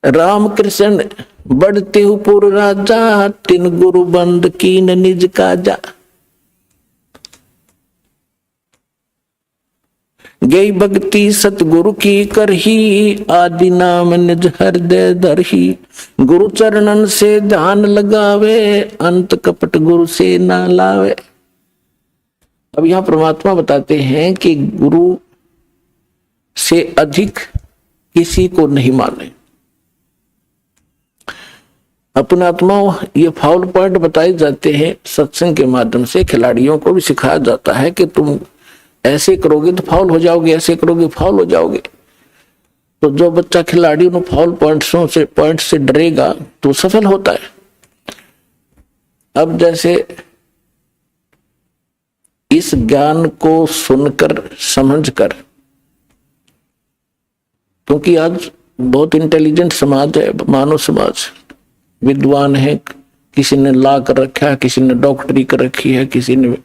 राम कृष्ण बढ़ते हो पुर राजा, तिन गुरु बंद कीन निज काजा। गई भक्ति सतगुरु की करही, आदि नाम निज हृदय धरही। गुरु चरणन से ध्यान लगावे, अंत कपट गुरु से ना लावे। अब यहां परमात्मा बताते हैं कि गुरु से अधिक किसी को नहीं माने। अपने आत्मा ये फाउल पॉइंट बताए जाते हैं सत्संग के माध्यम से, खिलाड़ियों को भी सिखाया जाता है कि तुम ऐसे करोगे तो फाउल हो जाओगे, ऐसे करोगे फाउल हो जाओगे। तो जो बच्चा खिलाड़ी उन फाउल पॉइंट से डरेगा तो सफल होता है। अब जैसे इस ज्ञान को सुनकर समझकर, क्योंकि आज बहुत इंटेलिजेंट समाज है, मानव समाज, विद्वान है, किसी ने लॉ कर रखा है, किसी ने डॉक्टरी कर रखी है, किसी ने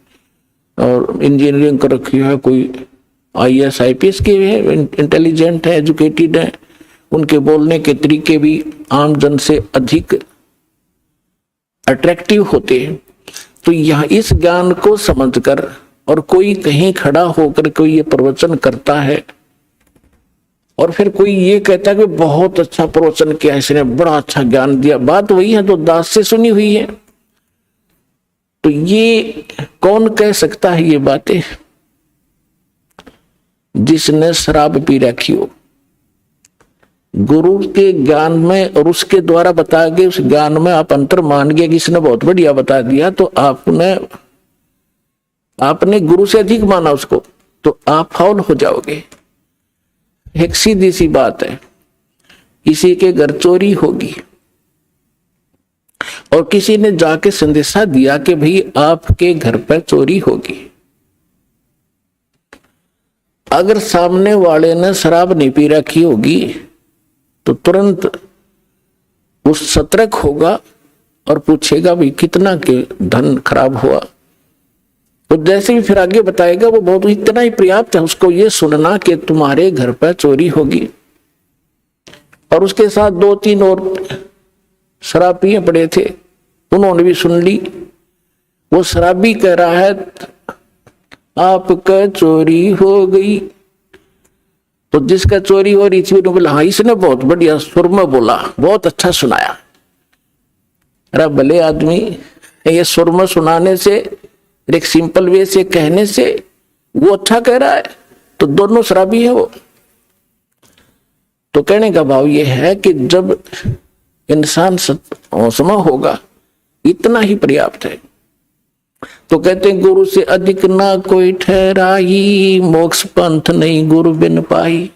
और इंजीनियरिंग कर रखी है, कोई IAS IPS के है, इंटेलिजेंट है, एजुकेटेड है, उनके बोलने के तरीके भी आम जन से अधिक अट्रैक्टिव होते हैं। तो यहाँ इस ज्ञान को समझकर, और कोई कहीं खड़ा होकर कोई ये प्रवचन करता है और फिर कोई ये कहता है कि बहुत अच्छा प्रवचन किया, इसने बड़ा अच्छा ज्ञान दिया, बात वही है तो दास से सुनी हुई है। तो ये कौन कह सकता है ये बातें, जिसने शराब पी रखी हो। गुरु के ज्ञान में और उसके द्वारा बताए गए उस ज्ञान में आप अंतर मान गए कि इसने बहुत बढ़िया बता दिया, तो आपने गुरु से अधिक माना उसको, तो आप फाउल हो जाओगे। एक सीधी सी बात है, किसी के घर चोरी होगी और किसी ने जाके संदेशा दिया कि भाई आपके घर पर चोरी होगी। अगर सामने वाले ने शराब नहीं पी रखी होगी तो तुरंत वो सतर्क होगा और पूछेगा भाई कितना के धन खराब हुआ। तो जैसे ही फिर आगे बताएगा वो बहुत इतना ही पर्याप्त है उसको ये सुनना कि तुम्हारे घर पर चोरी होगी। और उसके साथ 2-3 और शराब पिए पड़े थे, उन्होंने भी सुन ली। वो शराबी कह रहा है आपका चोरी हो गई। तो जिसका चोरी हो रही थी उन्होंने बोला हाँ इसने बहुत बढ़िया सुर में बोला, बहुत अच्छा सुनाया। अरे भले आदमी, ये सुर में सुनाने से, एक सिंपल वे से कहने से वो अच्छा कह रहा है, तो दोनों शराबी है वो। तो कहने का भाव ये है कि जब इंसान होशमा होगा इतना ही पर्याप्त है। तो कहते हैं गुरु से अधिक ना कोई ठहराई, मोक्ष पंथ नहीं गुरु बिन पाई।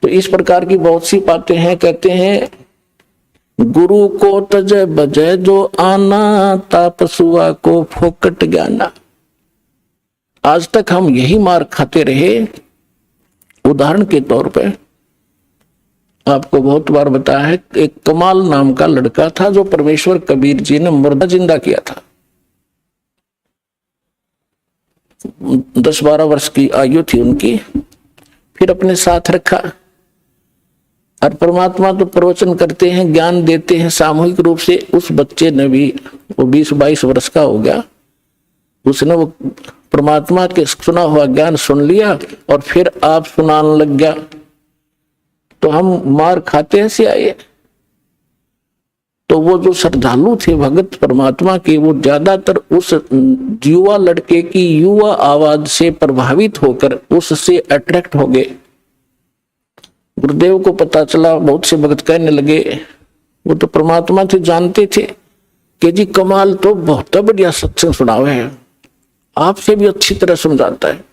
तो इस प्रकार की बहुत सी बातें हैं। कहते हैं गुरु को तजय बजय जो आना, तापसुआ को फोकट ज्ञाना। आज तक हम यही मार खाते रहे। उदाहरण के तौर पे आपको बहुत बार बताया है, एक कमाल नाम का लड़का था जो परमेश्वर कबीर जी ने मुर्दा जिंदा किया था। 10-12 वर्ष की आयु थी उनकी। फिर अपने साथ रखा। और परमात्मा तो प्रवचन करते हैं, ज्ञान देते हैं सामूहिक रूप से। उस बच्चे ने भी, वो 20-22 वर्ष का हो गया, उसने वो परमात्मा के सुना हुआ ज्ञान सुन लिया और फिर आप सुनाने लग गया। तो हम मार खाते ऐसे आए। तो वो जो श्रद्धालु थे भगत परमात्मा के, वो ज्यादातर उस युवा लड़के की युवा आवाज से प्रभावित होकर उससे अट्रैक्ट हो गए। गुरुदेव को पता चला, बहुत से भगत कहने लगे, वो तो परमात्मा थे, जानते थे कि जी कमाल तो बहुत बढ़िया सत्संग सुनावे है, आपसे भी अच्छी तरह समझाता है।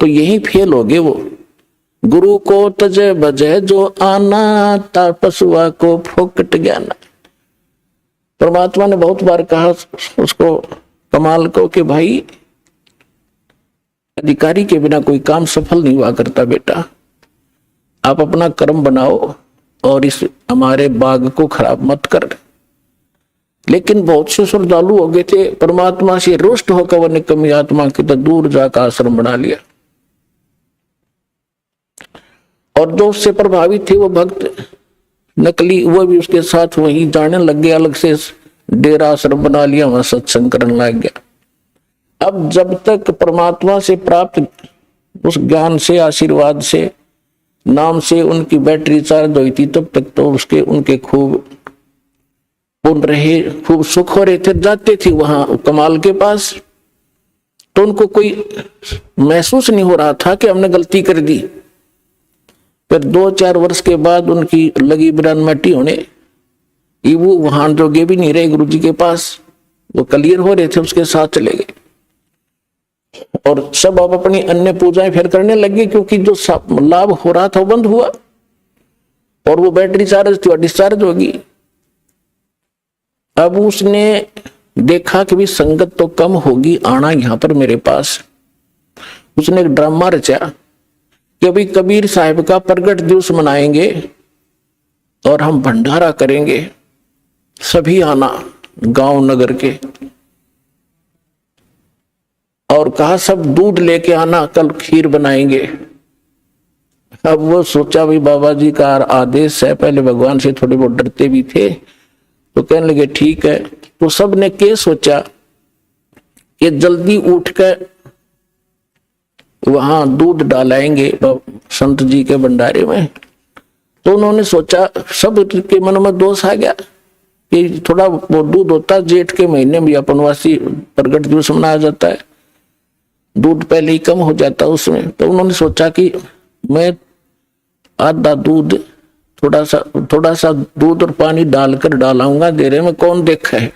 तो यही फेल हो गए वो। गुरु को तजय बजय जो आना, तापसुआ को फोकट ज्ञाना। परमात्मा ने बहुत बार कहा उसको, कमाल को, कि भाई अधिकारी के बिना कोई काम सफल नहीं हुआ करता बेटा, आप अपना कर्म बनाओ और इस हमारे बाग को खराब मत कर। लेकिन बहुत से श्रद्धालु हो गए थे, परमात्मा से रुष्ट होकर वो निकम्मी आत्मा की तो दूर जाकर आश्रम बना लिया। और जो उससे प्रभावित थे वो भक्त नकली, वो भी उसके साथ वहीं जाने लग गया, अलग से डेरा आश्रम बना लिया, वहां सत्संग करने लग गया। अब जब तक परमात्मा से प्राप्त उस ज्ञान से, आशीर्वाद से, नाम से उनकी बैटरी चार्ज हुई थी, तब तक तो उसके उनके खूब पुण्य रहे, खूब सुख हो रहे थे। जाते थे वहां कमाल के पास तो उनको कोई महसूस नहीं हो रहा था कि हमने गलती कर दी। फिर 2-4 वर्ष के बाद उनकी लगी बिरानमटी होने, वो वहां जोगे भी नहीं रहे गुरु जी के पास, वो क्लियर हो रहे थे, उसके साथ चले गए। और सब अब अपनी अन्य पूजाएं फिर करने लगे, क्योंकि जो लाभ हो रहा था वो बंद हुआ और वो बैटरी चार्ज थी डिस्चार्ज होगी। अब उसने देखा कि भी संगत तो कम होगी, आना यहाँ पर मेरे पास। उसने एक ड्रामा रचा कि अभी कबीर साहिब का प्रगट दिवस मनाएंगे और हम भंडारा करेंगे, सभी आना गांव नगर के। और कहा सब दूध लेके आना, कल खीर बनाएंगे। अब वो सोचा भाई बाबा जी का आदेश है, पहले भगवान से थोड़े बहुत डरते भी थे, तो कहने लगे ठीक है। तो सब ने क्या सोचा कि जल्दी उठकर वहां दूध डालाएंगे संत जी के भंडारे में। तो उन्होंने सोचा, सब के मन में दोष आ गया कि थोड़ा वो दूध होता, जेठ के महीने में अपनवासी प्रगट दिवस मनाया जाता है, दूध पहले ही कम हो जाता उसमें। तो उन्होंने सोचा कि मैं आधा दूध, थोड़ा सा दूध और पानी डालकर डालाऊंगा, देरे में कौन देखा है।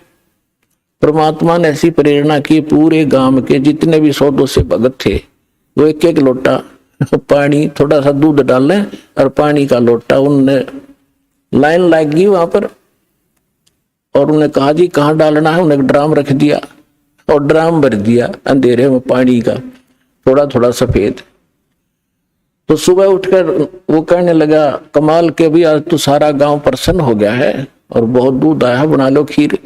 परमात्मा ने ऐसी प्रेरणा की, पूरे गांव के जितने भी 100-200 भगत थे वो 1-1 लोटा पानी, थोड़ा सा दूध डालें और पानी का लोटा, उनने लाइन लग गई वहां पर। और उन्हें कहा जी कहाँ डालना है, उन्हें ड्राम रख दिया और ड्राम भर दिया अंधेरे में पानी का, थोड़ा थोड़ा सफेद। तो सुबह उठकर वो कहने लगा कमाल के भी आज तो सारा गांव प्रसन्न हो गया है और बहुत दूध आया, बना लो खीर।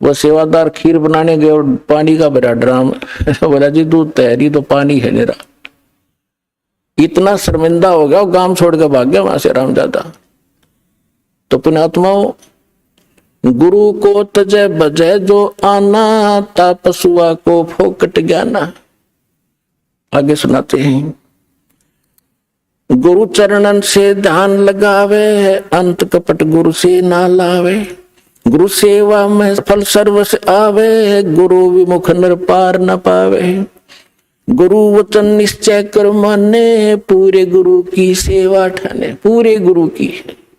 वो सेवादार खीर बनाने गए और पानी का भरा ड्राम। बोला जी दूध तैयारी तो पानी है मेरा। इतना शर्मिंदा हो गया, गांव छोड़ के भाग गया वहां से रामजादा। तो पुण्यात्माओं, गुरु को तजय बजय जो आना, तापसुआ को फोकट ज्ञाना। आगे सुनाते हैं, गुरु चरणन से ध्यान लगावे, अंत कपट गुरु से ना लावे। गुरु सेवा में फल सर्वस आवे, गुरु विमुख नर पार न पावे। गुरु वचन निश्चय कर माने, पूरे गुरु की सेवा ठाने। पूरे गुरु की,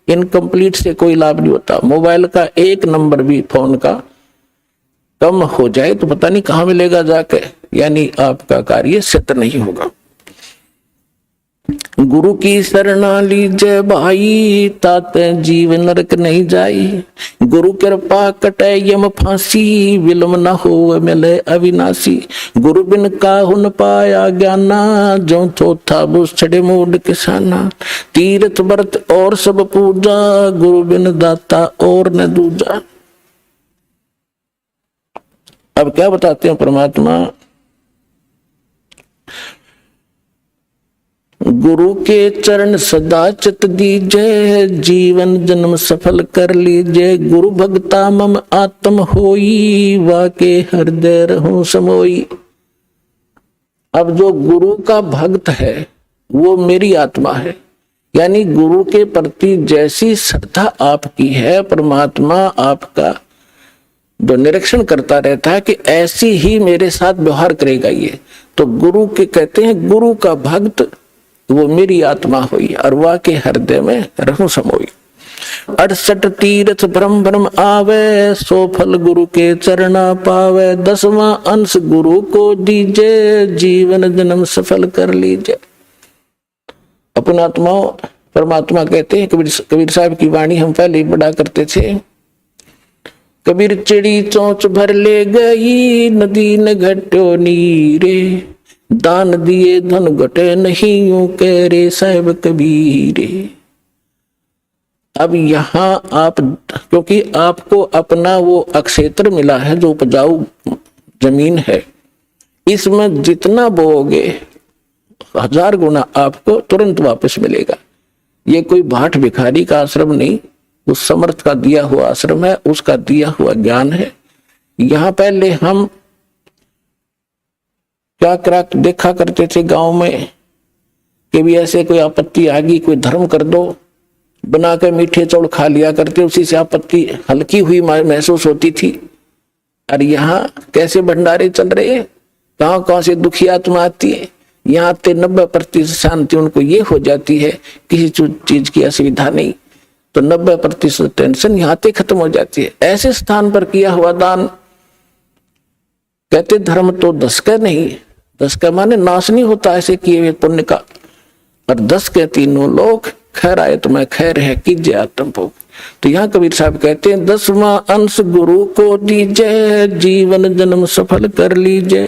इनकम्प्लीट से कोई लाभ नहीं होता। मोबाइल का एक नंबर भी फोन का कम हो जाए तो पता नहीं कहां मिलेगा जाके, यानी आपका कार्य सिद्ध नहीं होगा। गुरु की शरणा लीजय भाई, ताते जीव नरक नहीं जाई। गुरु कृपा कटे यम फांसी, विलम न हो मिले अविनाशी। गुरु बिन काहु न पाया ज्ञाना, जो चौथा बुझ छड़े मूड किसाना। तीर्थ व्रत और सब पूजा, गुरु बिन दाता और न दूजा। अब क्या बताते हैं परमात्मा, गुरु के चरण सदा चित दीजय, जीवन जन्म सफल कर लीजय। गुरु भक्ता मम आत्म होई, वाके हृदय रहूं समोई। अब जो गुरु का भक्त है वो मेरी आत्मा है, यानी गुरु के प्रति जैसी श्रद्धा आपकी है, परमात्मा आपका जो निरीक्षण करता रहता है कि ऐसी ही मेरे साथ व्यवहार करेगा ये। तो गुरु के कहते हैं गुरु का भक्त वो मेरी आत्मा हुई, और वह के हृदय में रहूं समोई। 68 तीर्थ भ्रम भ्रम आवे, सो फल गुरु के चरणा पावे। 10वां अंश गुरु को दीजे, जीवन जन्म सफल कर लीजिए। अपना आत्माओं, परमात्मा कहते हैं, कबीर साहब की वाणी हम पहले ही पढ़ा करते थे। कबीर चिड़ी चोंच भर ले गई, नदी न घटो नीरे। दान दिए धन घटे नहीं, यूं कह रे साहिब कबीरे। अब यहाँ आप, क्योंकि आपको अपना वो अक्षेत्र मिला है जो उपजाऊ जमीन है, इसमें जितना बोओगे 1000 गुना आपको तुरंत वापस मिलेगा। ये कोई भाट भिखारी का आश्रम नहीं, उस समर्थ का दिया हुआ आश्रम है, उसका दिया हुआ ज्ञान है। यहाँ पहले हम क्या देखा करते थे गांव में कि भी ऐसे कोई आपत्ति आ गई, कोई धर्म कर दो, बना के मीठे चौड़ खा लिया करते, उसी से आपत्ति हल्की हुई महसूस होती थी। और यहाँ कैसे भंडारे चल रहे हैं, कहां से दुखी आत्मा आती है, यहाँ आते 90% शांति उनको ये हो जाती है, किसी चीज की असुविधा नहीं, तो 90% टेंशन यहाँ आते खत्म हो जाती है। ऐसे स्थान पर किया हुआ दान, कहते धर्म तो 10 का नहीं, 10 का माने नाश नहीं होता ऐसे किए हुए पुण्य का, और 10 के तीनों लोग खैर आए तुम्हें खैर है कीजिए आत्म भोग। तो यहाँ कबीर साहब कहते हैं 10वां अंश गुरु को दीजिए, जीवन जन्म सफल कर लीजिए।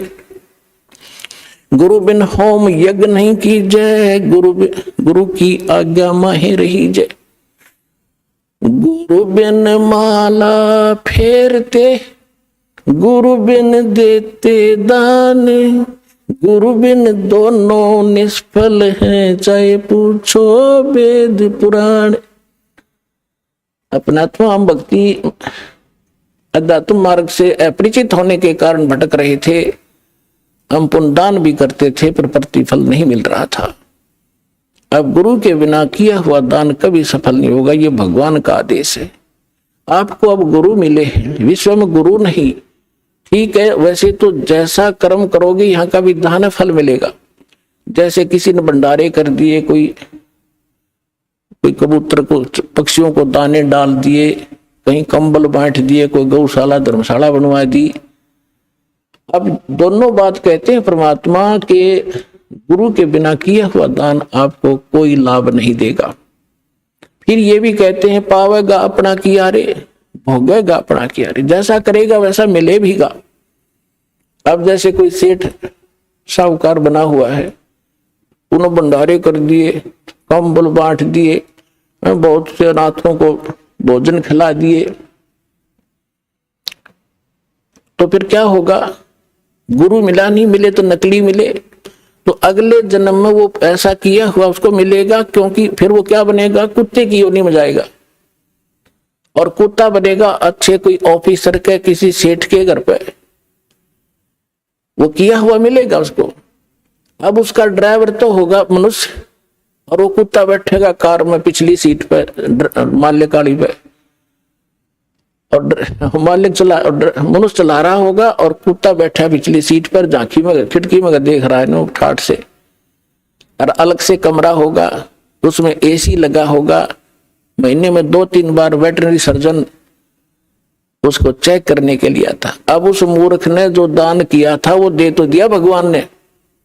गुरु बिन होम यज्ञ नहीं कीजिए, गुरु की आज्ञा माहे रहीजे। गुरु बिन माला फेरते, गुरु बिन देते दान। गुरु बिन दोनों निष्फल हैं, चाहे पूछो वेद पुराण। अपनात्मा हम भक्ति अध्यात्म मार्ग से अपरिचित होने के कारण भटक रहे थे। हम पुण्यदान भी करते थे पर प्रतिफल नहीं मिल रहा था। अब गुरु के बिना किया हुआ दान कभी सफल नहीं होगा, ये भगवान का आदेश है। आपको अब गुरु मिले हैं, विश्व में गुरु नहीं, ठीक है, वैसे तो जैसा कर्म करोगे यहाँ का भी दान फल मिलेगा। जैसे किसी ने भंडारे कर दिए, कोई कबूतर को, पक्षियों को दाने डाल दिए, कहीं कंबल बांट दिए, कोई गौशाला धर्मशाला बनवा दी। अब दोनों बात कहते हैं परमात्मा के गुरु के बिना किया हुआ दान आपको कोई लाभ नहीं देगा। फिर ये भी कहते हैं पावेगा अपना किया रे, भोगेगा अपना किया, जैसा करेगा वैसा मिले भीगा। अब जैसे कोई सेठ साहूकार बना हुआ है, उन्होंने भंडारे कर दिए, कंबल बांट दिए, बहुत से अनाथों को भोजन खिला दिए, तो फिर क्या होगा? गुरु मिला, नहीं मिले तो नकली मिले, तो अगले जन्म में वो ऐसा किया हुआ उसको मिलेगा, क्योंकि फिर वो क्या बनेगा? कुत्ते की योनि में जाएगा, और कुत्ता बनेगा अच्छे कोई ऑफिसर के, किसी सेठ के घर पे, वो किया हुआ मिलेगा उसको। अब उसका ड्राइवर तो होगा मनुष्य, और वो कुत्ता बैठेगा कार में पिछली सीट पे, माल्य गाड़ी पे, और मालिक मनुष्य चला रहा होगा और कुत्ता बैठा पिछली सीट पर, झांकी में खिड़की में देख रहा है ना ठाट से। और अलग से कमरा होगा, उसमें एसी लगा होगा, महीने में 2-3 बार वेटरनरी सर्जन उसको चेक करने के लिए आता। अब उस मूर्ख ने जो दान किया था वो दे तो दिया भगवान ने,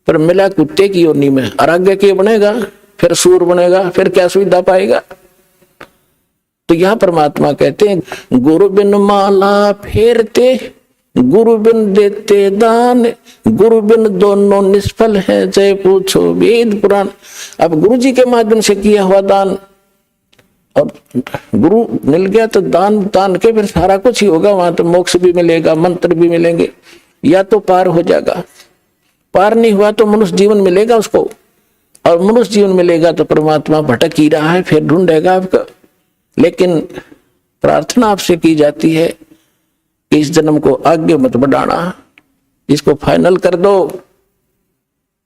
पर मिला कुत्ते की योनि में, और आगे के बनेगा, फिर सूर बनेगा, फिर क्या सुविधा पाएगा? तो यह परमात्मा कहते हैं गुरु बिन माला फेरते, गुरु बिन देते दान, गुरु बिन दोनों निष्फल है, जय पूछो वेद पुराण। अब गुरु जी के माध्यम से किया हुआ दान, और गुरु मिल गया तो दान के फिर सारा कुछ ही होगा, वहां तो मोक्ष भी मिलेगा, मंत्र भी मिलेंगे, या तो पार हो जाएगा। पार नहीं हुआ तो मनुष्य जीवन मिलेगा उसको, और मनुष्य जीवन मिलेगा तो परमात्मा भटक ही रहा है, फिर ढूंढेगा आपका। लेकिन प्रार्थना आपसे की जाती है कि इस जन्म को आगे मत बढ़ाना, इसको फाइनल कर दो।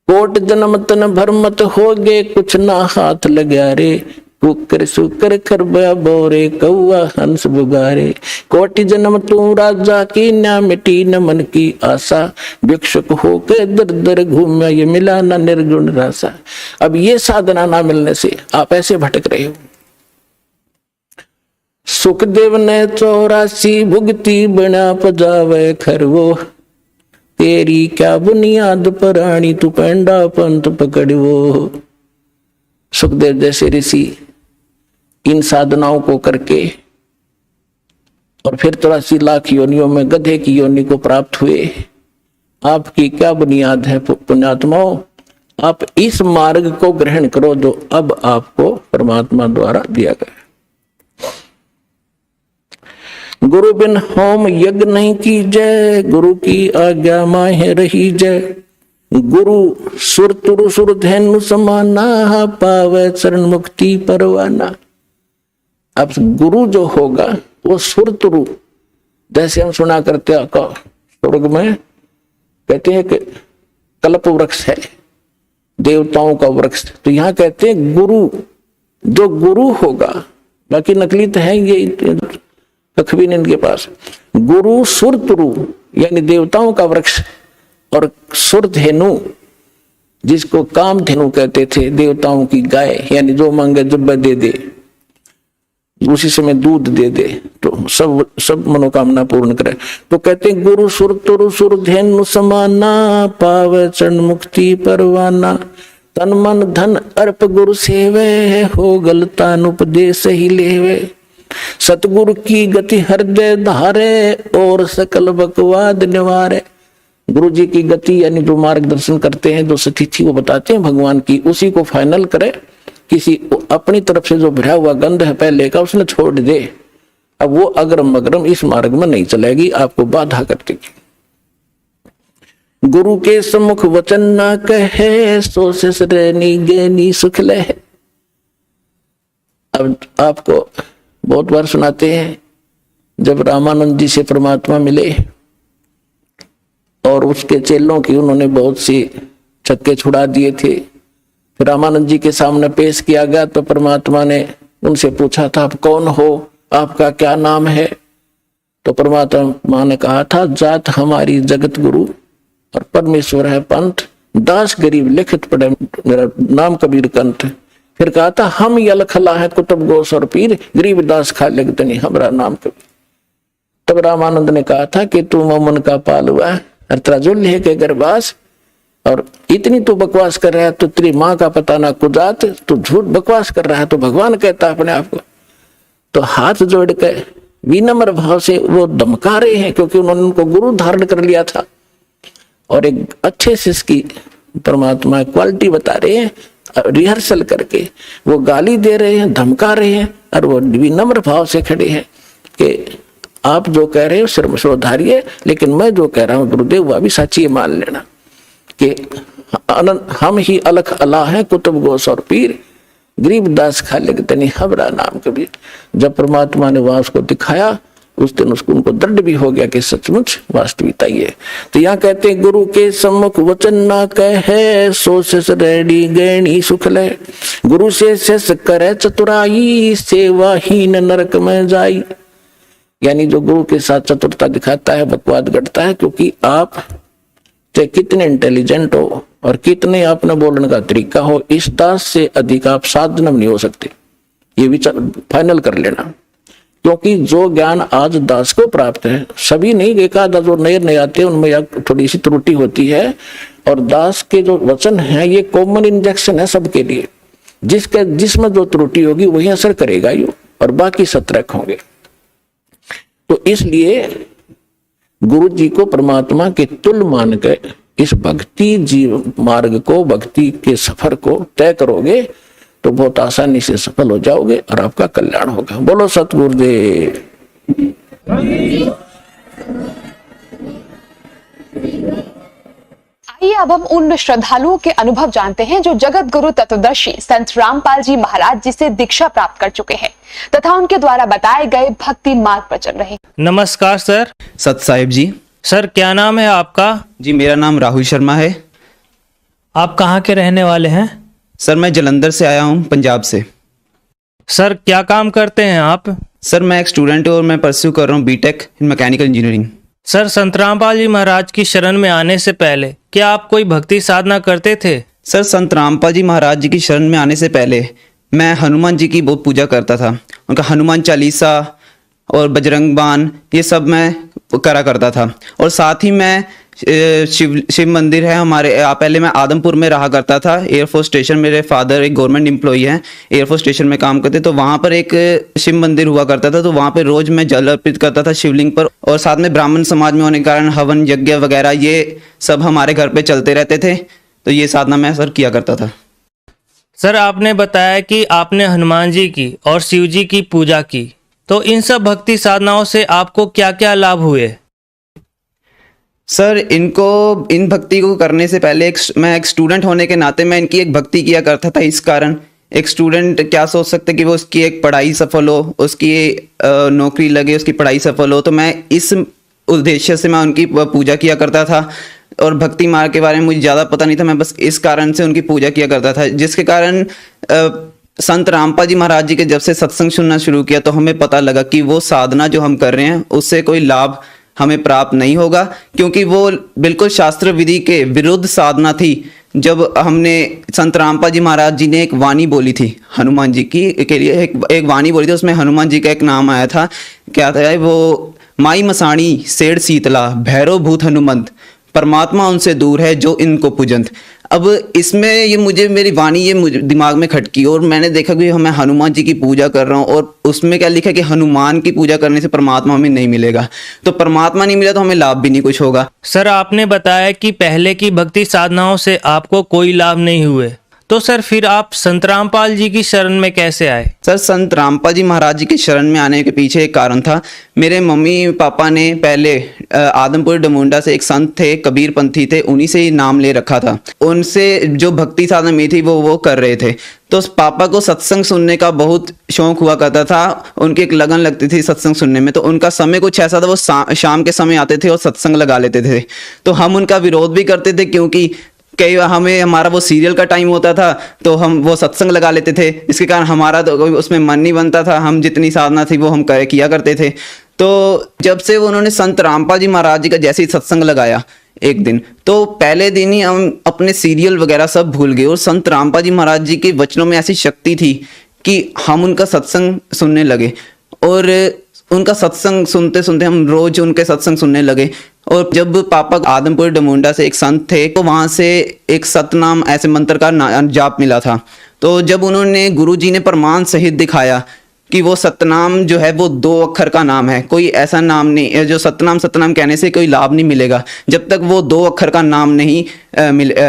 कोट जन्म तन भर मत होगे, कुछ ना हाथ लगा रे, कुकर सुकर खरबा बोरे, कौआ हंस बुगारे। कोटि जन्म तू राजा की, ना मिटी न मन की आशा, भिक्षुक होके दर दर घूमा, ये मिला ना निर्गुण रासा। अब ये साधना ना मिलने से आप ऐसे भटक रहे हो। सुखदेव ने 84 भुगती, बना पजावे खरवो, तेरी क्या बुनियाद परानी, तू पेंडा पंथ पकड़वो। सुखदेव जैसे ऋषि इन साधनाओं को करके और फिर 83 लाख योनियों में गधे की योनि को प्राप्त हुए। आपकी क्या बुनियाद है पुण्यात्माओं? आप इस मार्ग को ग्रहण करो जो अब आपको परमात्मा द्वारा दिया गया। गुरु बिन होम यज्ञ नहीं की जय, गुरु की आज्ञा माहे रही जय। गुरु सुर तुरु सुर धैनु समाना, पावे चरण मुक्ति परवाना। अब गुरु जो होगा वो सुर तुरु, जैसे हम सुना करते स्वर्ग में कहते हैं कि कल्प वृक्ष है, देवताओं का वृक्ष, तो यहाँ कहते हैं गुरु, जो गुरु होगा, बाकी नकली तो है ये कख भी नहीं इनके पास। गुरु सुर तुरु यानी देवताओं का वृक्ष, और सुर धेनु जिसको काम धेनु कहते थे, देवताओं की गाय, यानी जो मांगे जब दे दे, उसी समय दूध दे दे तो सब मनोकामना पूर्ण करे। तो कहते हैं गुरु सुर तुरु सुर धेनु समाना, पावे चरण मुक्ति परवाना। तन मन धन अर्प गुरु सेवे, हो गलतान उपदेश ही लेवे। सतगुरु की गति हृदय धारे, और सकल बकवाद निवारे। गुरु जी की गति यानी जो मार्गदर्शन करते हैं, जो स्थिति को बताते हैं भगवान की, उसी को फाइनल करे। किसी अपनी तरफ से जो भरा हुआ गंध है पहले का, उसने छोड़ दे। अब वो अग्रम अग्रम इस मार्ग में नहीं चलेगी, आपको बाधा कर देगी। गुरु के सम्मुख वचन ना कहे, सो ससुरनी गेनी सुख ले। अब आपको बहुत बार सुनाते हैं, जब रामानंद जी से परमात्मा मिले और उसके चेलों की उन्होंने बहुत सी छक्के छुड़ा दिए थे, फिर रामानंद जी के सामने पेश किया गया तो परमात्मा ने उनसे पूछा था, आप कौन हो, आपका क्या नाम है? तो परमात्मा ने कहा था, जात हमारी जगत गुरु और परमेश्वर है पंथ, दास गरीब लिखित पढ़े मेरा नाम कबीर कंठ। फिर कहा था, हम यल खला है कुतुब गोस और पीर, गरीब दास खा लगतनी हमारा नाम कबीर। तब रामानंद ने कहा था कि तू मोमन का पालुआ और तेरा जुल्हे के गर्भास, और इतनी तू बकवास कर रहा है तो तेरी माँ का पता ना कुदात, तू झूठ बकवास कर रहा है। तो भगवान कहता अपने आप को। तो हाथ जोड़ के विनम्र भाव से वो धमका रहे हैं, क्योंकि उन्होंने उनको गुरु धारण कर लिया था और एक अच्छे से इसकी परमात्मा क्वालिटी बता रहे हैं, रिहर्सल करके वो गाली दे रहे हैं, धमका रहे हैं, और वो विनम्र भाव से खड़े हैं कि आप जो कह रहे हो सिर्फ सुधारिए, लेकिन मैं जो कह रहा हूँ गुरुदेव वह भी सच्ची मान लेना कि हम ही अलख अल्लाह है, कुतुब गोस और पीर, गरीबदास खालिक तनी हबरा नाम कबीर। जब परमात्मा ने वहां उसको दिखाया, उस दिन उसको उनको दृढ़ भी हो गया कि सचमुच वास्तविकता ही है। तो यहाँ कहते हैं गुरु के सम्मुख वचन ना कहे, सो शिष रेडी गैणी सुख ले। गुरु से शिष करे चतुराई, सेवाहीन नरक में जाई। यानी जो गुरु के साथ चतुरता दिखाता है, बकवाद घटता है, क्योंकि आप चाहे कितने इंटेलिजेंट हो और कितने आपने बोलने का तरीका हो, इस दास से अधिक आप साधन नहीं हो सकते। ये विचार फाइनल कर लेना, क्योंकि जो ज्ञान आज दास को प्राप्त है, सभी नहीं, एक आधा जो नए नए आते हैं उनमें थोड़ी सी त्रुटि होती है, और दास के जो वचन है ये कॉमन इंजेक्शन है सबके लिए। जिसमें जो त्रुटि होगी वही असर करेगा यो, और बाकी सतर्क होंगे। तो इसलिए गुरु जी को परमात्मा के तुल्य मान के इस भक्ति जीव मार्ग को, भक्ति के सफर को तय करोगे तो बहुत आसानी से सफल हो जाओगे और आपका कल्याण होगा। बोलो सतगुरुदेव। आइए अब हम उन श्रद्धालुओं के अनुभव जानते हैं जो जगत गुरु तत्वदर्शी संत रामपाल जी महाराज जी से दीक्षा प्राप्त कर चुके हैं तथा उनके द्वारा बताए गए भक्ति मार्ग पर चल रहे। नमस्कार सर। सत साहिब जी। सर क्या नाम है आपका? जी मेरा नाम राहुल शर्मा है। आप कहाँ के रहने वाले हैं? सर मैं जलंधर से आया हूँ, पंजाब से। सर क्या काम करते हैं आप? सर मैं एक स्टूडेंट हूँ और मैं परस्यू कर रहा हूँ BTech in mechanical engineering. Sir Sant Rampal जी महाराज की शरण में आने से पहले क्या आप कोई भक्ति साधना करते थे? सर संत रामपाल जी महाराज जी की शरण में आने से पहले मैं हनुमान जी की बहुत पूजा करता था। उनका हनुमान चालीसा और बजरंग बाण ये सब मैं करा करता था। और साथ ही मैं शिव मंदिर है हमारे, पहले मैं आदमपुर में रहा करता था, एयरफोर्स स्टेशन। मेरे फादर एक गवर्नमेंट एम्प्लॉई हैं, एयरफोर्स स्टेशन में काम करते, तो वहाँ पर एक शिव मंदिर हुआ करता था। तो वहाँ पर रोज मैं जल अर्पित करता था शिवलिंग पर। और साथ में ब्राह्मण समाज में होने के कारण हवन यज्ञ वगैरह ये सब हमारे घर पे चलते रहते थे। तो ये साधना मैं सर किया करता था। सर आपने बताया कि आपने हनुमान जी की और शिव जी की पूजा की, तो इन सब भक्ति साधनाओं से आपको क्या क्या लाभ हुए? सर इन भक्ति को करने से पहले मैं एक स्टूडेंट होने के नाते मैं इनकी एक भक्ति किया करता था। इस कारण एक स्टूडेंट क्या सोच सकते कि वो उसकी एक पढ़ाई सफल हो, उसकी नौकरी लगे, उसकी पढ़ाई सफल हो। तो मैं इस उद्देश्य से मैं उनकी पूजा किया करता था। और भक्ति मार्ग के बारे में मुझे ज़्यादा पता नहीं था, मैं बस इस कारण से उनकी पूजा किया करता था। जिसके कारण संत रामपाल जी महाराज जी के जब से सत्संग सुनना शुरू किया तो हमें पता लगा कि वो साधना जो हम कर रहे हैं उससे कोई लाभ हमें प्राप्त नहीं होगा, क्योंकि वो बिल्कुल शास्त्र विधि के विरुद्ध साधना थी। जब हमने संत रामपाल जी महाराज जी ने एक वाणी बोली थी हनुमान जी की के लिए, एक वाणी बोली थी, उसमें हनुमान जी का एक नाम आया था। क्या था वो? माई मसाणी सेठ शीतला भैरव भूत हनुमंत, परमात्मा उनसे दूर है जो इनको पूजंत। अब इसमें ये मुझे मेरी वाणी ये मुझे दिमाग में खटकी और मैंने देखा कि मैं हनुमान जी की पूजा कर रहा हूँ और उसमें क्या लिखा कि हनुमान की पूजा करने से परमात्मा हमें नहीं मिलेगा। तो परमात्मा नहीं मिला तो हमें लाभ भी नहीं कुछ होगा। सर आपने बताया कि पहले की भक्ति साधनाओं से आपको कोई लाभ नहीं हुए, तो सर फिर आप संत रामपाल जी की शरण में कैसे आए? सर संत रामपाल जी महाराज जी की शरण में आने के पीछे एक कारण था। मेरे मम्मी पापा ने पहले आदमपुर डमुंडा से एक संत थे, कबीर पंथी थे, उन्हीं से ही नाम ले रखा था। उनसे जो भक्ति साधना में थी वो कर रहे थे। तो पापा को सत्संग सुनने का बहुत शौक हुआ करता था, उनकी एक लगन लगती थी सत्संग सुनने में। तो उनका समय कुछ ऐसा था, वो शाम के समय आते थे और सत्संग लगा लेते थे। तो हम उनका विरोध भी करते थे, क्योंकि कई हमें हमारा वो सीरियल का टाइम होता था तो हम वो सत्संग लगा लेते थे, इसके कारण हमारा तो उसमें मन नहीं बनता था। हम जितनी साधना थी वो हम किया करते थे। तो जब से उन्होंने संत रामपाल जी महाराज जी का जैसे ही सत्संग लगाया एक दिन, तो पहले दिन ही हम अपने सीरियल वगैरह सब भूल गए। और संत रामपाल जी महाराज जी के वचनों में ऐसी शक्ति थी कि हम उनका सत्संग सुनने लगे। और उनका सत्संग सुनते सुनते हम रोज उनके सत्संग सुनने लगे। और जब पापा आदमपुर डमुंडा से एक संत थे तो वहाँ से एक सतनाम ऐसे मंत्र का जाप मिला था। तो जब उन्होंने गुरुजी ने प्रमाण सहित दिखाया कि वो सतनाम जो है वो 2 अक्षर का नाम है, कोई ऐसा नाम नहीं जो सतनाम सतनाम कहने से कोई लाभ नहीं मिलेगा जब तक वो 2 अक्षर का नाम नहीं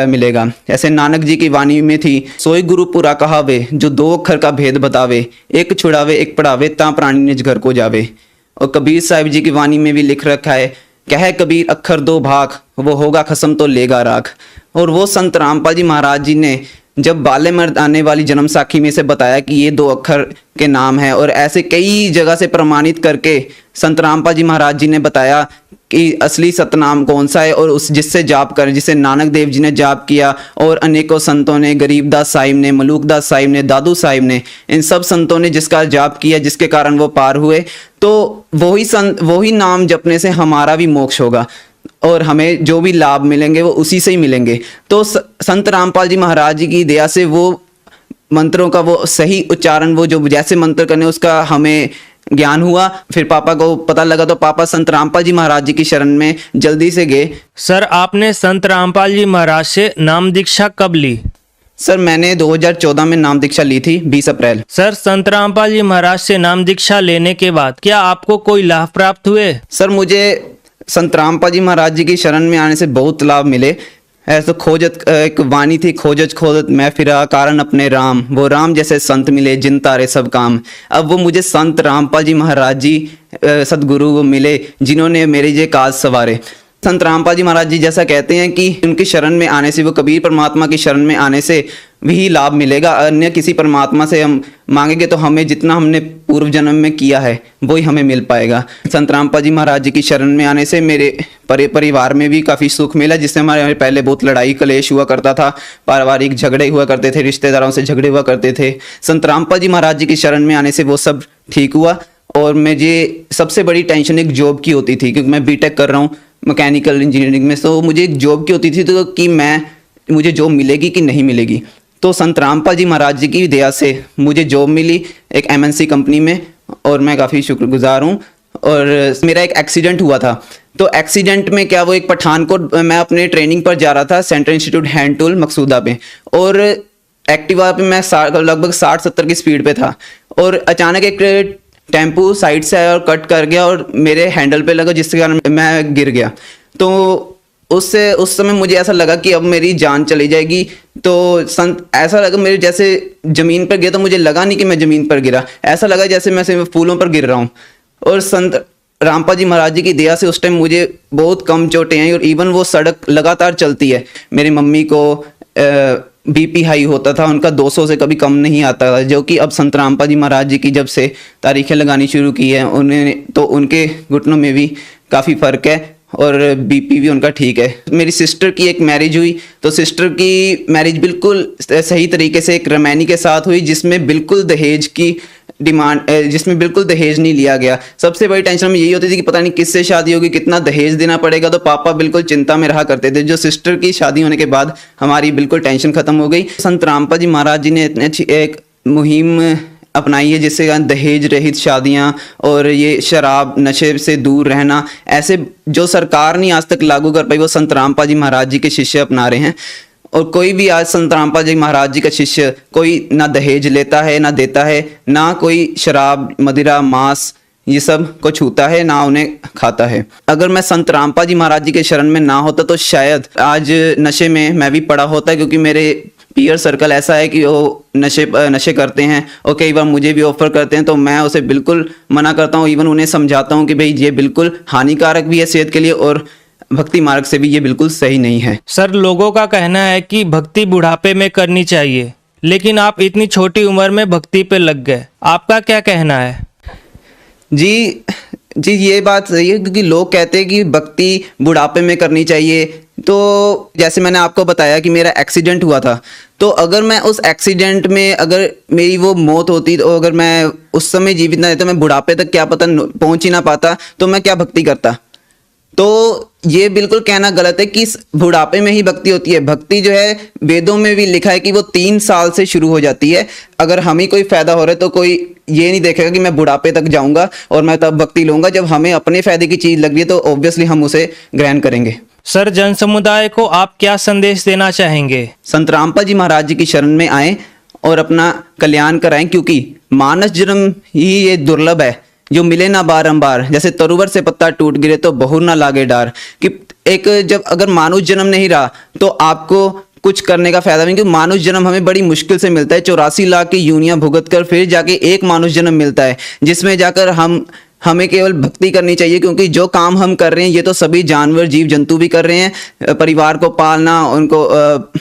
मिलेगा। ऐसे नानक जी की वाणी में थी, सोई गुरु पुरा कहावे, जो 2 अक्षर का भेद बतावे, एक छुड़ावे एक पढ़ावे, ता प्राणी निज घर को जावे। और कबीर साहिब जी की वाणी में भी लिख रखा है, कह कबीर अक्षर 2 भाग, वो होगा खसम तो लेगा राख। और वो संत रामपाल जी महाराज जी ने जब बाले मर्दाने वाली जन्म साखी में से बताया कि ये 2 अक्षर के नाम है, और ऐसे कई जगह से प्रमाणित करके संत रामपाल जी महाराज जी ने बताया कि असली सतनाम कौन सा है, और उस जिससे जाप कर, जिसे नानक देव जी ने जाप किया, और अनेकों संतों ने, गरीबदास साहिब ने, मलूकदास साहिब ने, दादू साहिब ने, इन सब संतों ने जिसका जाप किया, जिसके कारण वो पार हुए, तो वही नाम जपने से हमारा भी मोक्ष होगा और हमें जो भी लाभ मिलेंगे वो उसी से ही मिलेंगे। तो संत रामपाल जी महाराज जी की दया से वो मंत्रों का वो सही उच्चारण, वो जो जैसे मंत्र करने उसका हमें ज्ञान हुआ। फिर पापा को पता लगा तो पापा संत रामपाल जी महाराज जी की शरण में जल्दी से गए। सर, आपने संत रामपाल जी महाराज से नाम दीक्षा कब ली? सर, मैंने 2014 में नाम दीक्षा ली थी, 20 अप्रैल। सर, संत रामपाल जी महाराज से नाम दीक्षा लेने के बाद क्या आपको कोई लाभ प्राप्त हुए? सर, मुझे संत रामपाल जी महाराज जी की शरण में आने से बहुत लाभ मिले। ऐसे खोजत एक वाणी थी, खोजत खोजत मैं फिरा कारण अपने राम, वो राम जैसे संत मिले जिन तारे सब काम। अब वो मुझे संत रामपाल जी महाराज जी सदगुरु वो मिले जिन्होंने मेरे ये काज सवारे। संत रामपाल जी महाराज जी जैसा कहते हैं कि उनकी शरण में आने से, वो कबीर परमात्मा की शरण में आने से भी लाभ मिलेगा। अन्य किसी परमात्मा से हम मांगेंगे तो हमें जितना हमने पूर्व जन्म में किया है वही हमें मिल पाएगा। संत रामपाल जी महाराज जी की शरण में आने से मेरे परिवार में भी काफ़ी सुख मिला, जिससे हमारे पहले बहुत लड़ाई कलेश हुआ करता था, पारिवारिक झगड़े हुआ करते थे, रिश्तेदारों से झगड़े हुआ करते थे। संत रामपाल जी महाराज जी की शरण में आने से वो सब ठीक हुआ। और मुझे सबसे बड़ी टेंशन एक जॉब की होती थी, क्योंकि मैं बीटेक कर रहा हूँ मैकेनिकल इंजीनियरिंग में, तो मुझे एक जॉब की होती थी तो कि मुझे जॉब मिलेगी कि नहीं मिलेगी। तो संत रामपाल जी महाराज जी की दया से मुझे जॉब मिली एक MNC कंपनी में, और मैं काफ़ी शुक्रगुजार हूँ। और मेरा एक एक्सीडेंट हुआ था, तो एक्सीडेंट में क्या, वो एक पठानकोट मैं अपने ट्रेनिंग पर जा रहा था, central institute hand tool Maqsooda पे, और एक्टिवा पे मैं लगभग 60-70 की स्पीड पे था, और अचानक एक टेम्पू साइड से आया और कट कर गया और मेरे हैंडल पे लगा, जिसके कारण मैं गिर गया। तो उस समय मुझे ऐसा लगा कि अब मेरी जान चली जाएगी। तो ऐसा लगा मेरे जैसे ज़मीन पर गिरा, तो मुझे लगा नहीं कि मैं ज़मीन पर गिरा, ऐसा लगा जैसे मैं फूलों पर गिर रहा हूँ। और संत रामपाल जी महाराज जी की दया से उस टाइम मुझे बहुत कम चोटें आई, और इवन वो सड़क लगातार चलती है। मेरी मम्मी को BP हाई होता था, उनका 200 से कभी कम नहीं आता था, जो कि अब संत रामपाल जी महाराज जी की जब से तारीखें लगानी शुरू की है तो उनके घुटनों में भी काफ़ी फ़र्क है, और BP भी उनका ठीक है। मेरी सिस्टर की एक मैरिज हुई, तो सिस्टर की मैरिज बिल्कुल सही तरीके से एक रमैनी के साथ हुई, जिसमें बिल्कुल दहेज की जिसमें बिल्कुल दहेज नहीं लिया गया। सबसे बड़ी टेंशन में यही होती थी कि पता नहीं किससे शादी होगी, कितना दहेज देना पड़ेगा, तो पापा बिल्कुल चिंता में रहा करते थे। जो सिस्टर की शादी होने के बाद हमारी बिल्कुल टेंशन खत्म हो गई। संत रामपाल जी महाराज जी ने इतनी अच्छी एक मुहिम अपनाई है, जिससे दहेज रहित शादियां और ये शराब नशे से दूर रहना, ऐसे जो सरकार नहीं आज तक लागू कर पाई, वो संत रामपाल जी महाराज जी के शिष्य अपना रहे हैं। और कोई भी आज संत रामपाल जी महाराज जी का शिष्य कोई ना दहेज लेता है, ना देता है, ना कोई शराब मदिरा मांस ये सब को छूता है, ना उन्हें खाता है। अगर मैं संत रामपाल जी महाराज जी के शरण में ना होता तो शायद आज नशे में मैं भी पड़ा होता, क्योंकि मेरे पीयर सर्कल ऐसा है कि वो नशे करते हैं, और कई बार मुझे भी ऑफर करते हैं, तो मैं उसे बिल्कुल मना करता हूँ। इवन उन्हें समझाता हूँ कि भाई ये बिल्कुल हानिकारक भी है सेहत के लिए, और भक्ति मार्ग से भी ये बिल्कुल सही नहीं है। सर, लोगों का कहना है कि भक्ति बुढ़ापे में करनी चाहिए, लेकिन आप इतनी छोटी उम्र में भक्ति पे लग गए, आपका क्या कहना है? जी ये बात सही है, क्योंकि लोग कहते हैं कि भक्ति बुढ़ापे में करनी चाहिए। तो जैसे मैंने आपको बताया कि मेरा एक्सीडेंट हुआ था, तो अगर मैं उस एक्सीडेंट में अगर मेरी वो मौत होती, तो अगर मैं उस समय जीवित ना रहता, मैं बुढ़ापे तक क्या पता पहुंच ही ना पाता, तो मैं क्या भक्ति करता। तो ये बिल्कुल कहना गलत है कि बुढ़ापे में ही भक्ति होती है। भक्ति जो है वेदों में भी लिखा है कि वो 3 साल से शुरू हो जाती है। अगर हमें कोई फायदा हो रहा है तो कोई ये नहीं देखेगा कि मैं बुढ़ापे तक जाऊंगा और मैं तब भक्ति लूंगा। जब हमें अपने फायदे की चीज लग रही है तो ऑब्वियसली हम उसे ग्रहण करेंगे। सर, जन समुदाय को आप क्या संदेश देना चाहेंगे? संत रामपाल जी महाराज जी की शरण में आए और अपना कल्याण कराएं, क्योंकि मानस जन्म ही ये दुर्लभ है जो मिले ना बारंबार। जैसे तरुवर से पत्ता टूट गिरे तो बहुर ना लागे डार, कि एक जब अगर मानुष जन्म नहीं रहा तो आपको कुछ करने का फायदा नहीं, क्योंकि मानुष जन्म हमें बड़ी मुश्किल से मिलता है। 84 लाख की यूनियां भुगत कर फिर जाके एक मानुष जन्म मिलता है, जिसमें जाकर हमें केवल भक्ति करनी चाहिए, क्योंकि जो काम हम कर रहे हैं ये तो सभी जानवर जीव जंतु भी कर रहे हैं। परिवार को पालना, उनको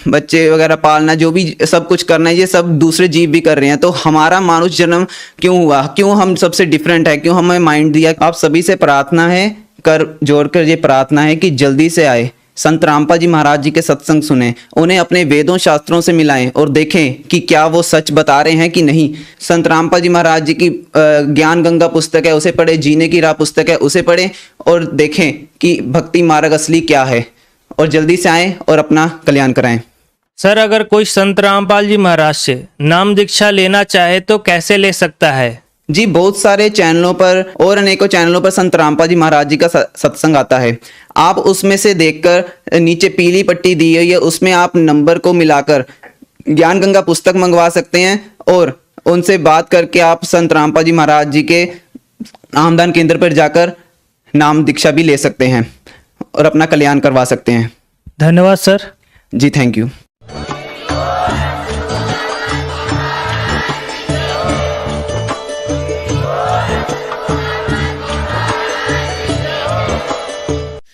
बच्चे वगैरह पालना, जो भी सब कुछ करना है ये सब दूसरे जीव भी कर रहे हैं। तो हमारा मानुष जन्म क्यों हुआ, क्यों हम सबसे डिफरेंट है, क्यों हमें माइंड दिया। आप सभी से प्रार्थना है, कर जोड़कर ये प्रार्थना है कि जल्दी से आए, संत रामपाल जी महाराज जी के सत्संग सुने, उन्हें अपने वेदों शास्त्रों से मिलाएं और देखें कि क्या वो सच बता रहे हैं कि नहीं। संत रामपाल जी महाराज जी की ज्ञान गंगा पुस्तक है, उसे पढ़े। जीने की राह पुस्तक है, उसे पढ़ें और देखें कि भक्ति मार्ग असली क्या है, और जल्दी से आएं और अपना कल्याण कराएं। सर, अगर कोई संत रामपाल जी महाराज से नाम दीक्षा लेना चाहे तो कैसे ले सकता है? जी, बहुत सारे चैनलों पर और अनेकों चैनलों पर संत रामपाल जी महाराज जी का सत्संग आता है। आप उसमें से देखकर नीचे पीली पट्टी दी हुई है, उसमें आप नंबर को मिलाकर ज्ञान गंगा पुस्तक मंगवा सकते हैं और उनसे बात करके आप संत रामपाल जी महाराज जी के नामदान केंद्र पर जाकर नाम दीक्षा भी ले सकते हैं और अपना कल्याण करवा सकते हैं। धन्यवाद सर। Ji, thank you.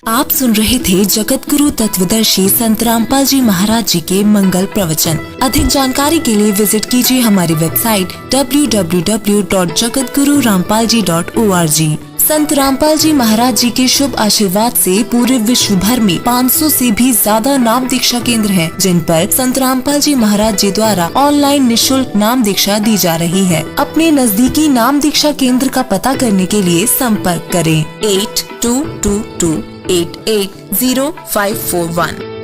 आप सुन रहे थे जगत गुरु तत्वदर्शी संत रामपाल जी महाराज जी के मंगल प्रवचन। अधिक जानकारी के लिए विजिट कीजिए हमारी वेबसाइट www.jagatgururampalji.org। संत रामपाल जी महाराज जी के शुभ आशीर्वाद से पूरे विश्व भर में 500 से भी ज्यादा नाम दीक्षा केंद्र हैं, जिन पर संत रामपाल जी महाराज जी द्वारा ऑनलाइन निशुल्क नाम दीक्षा दी जा रही है। अपने नजदीकी नाम दीक्षा केंद्र का पता करने के लिए संपर्क करें 8222880541।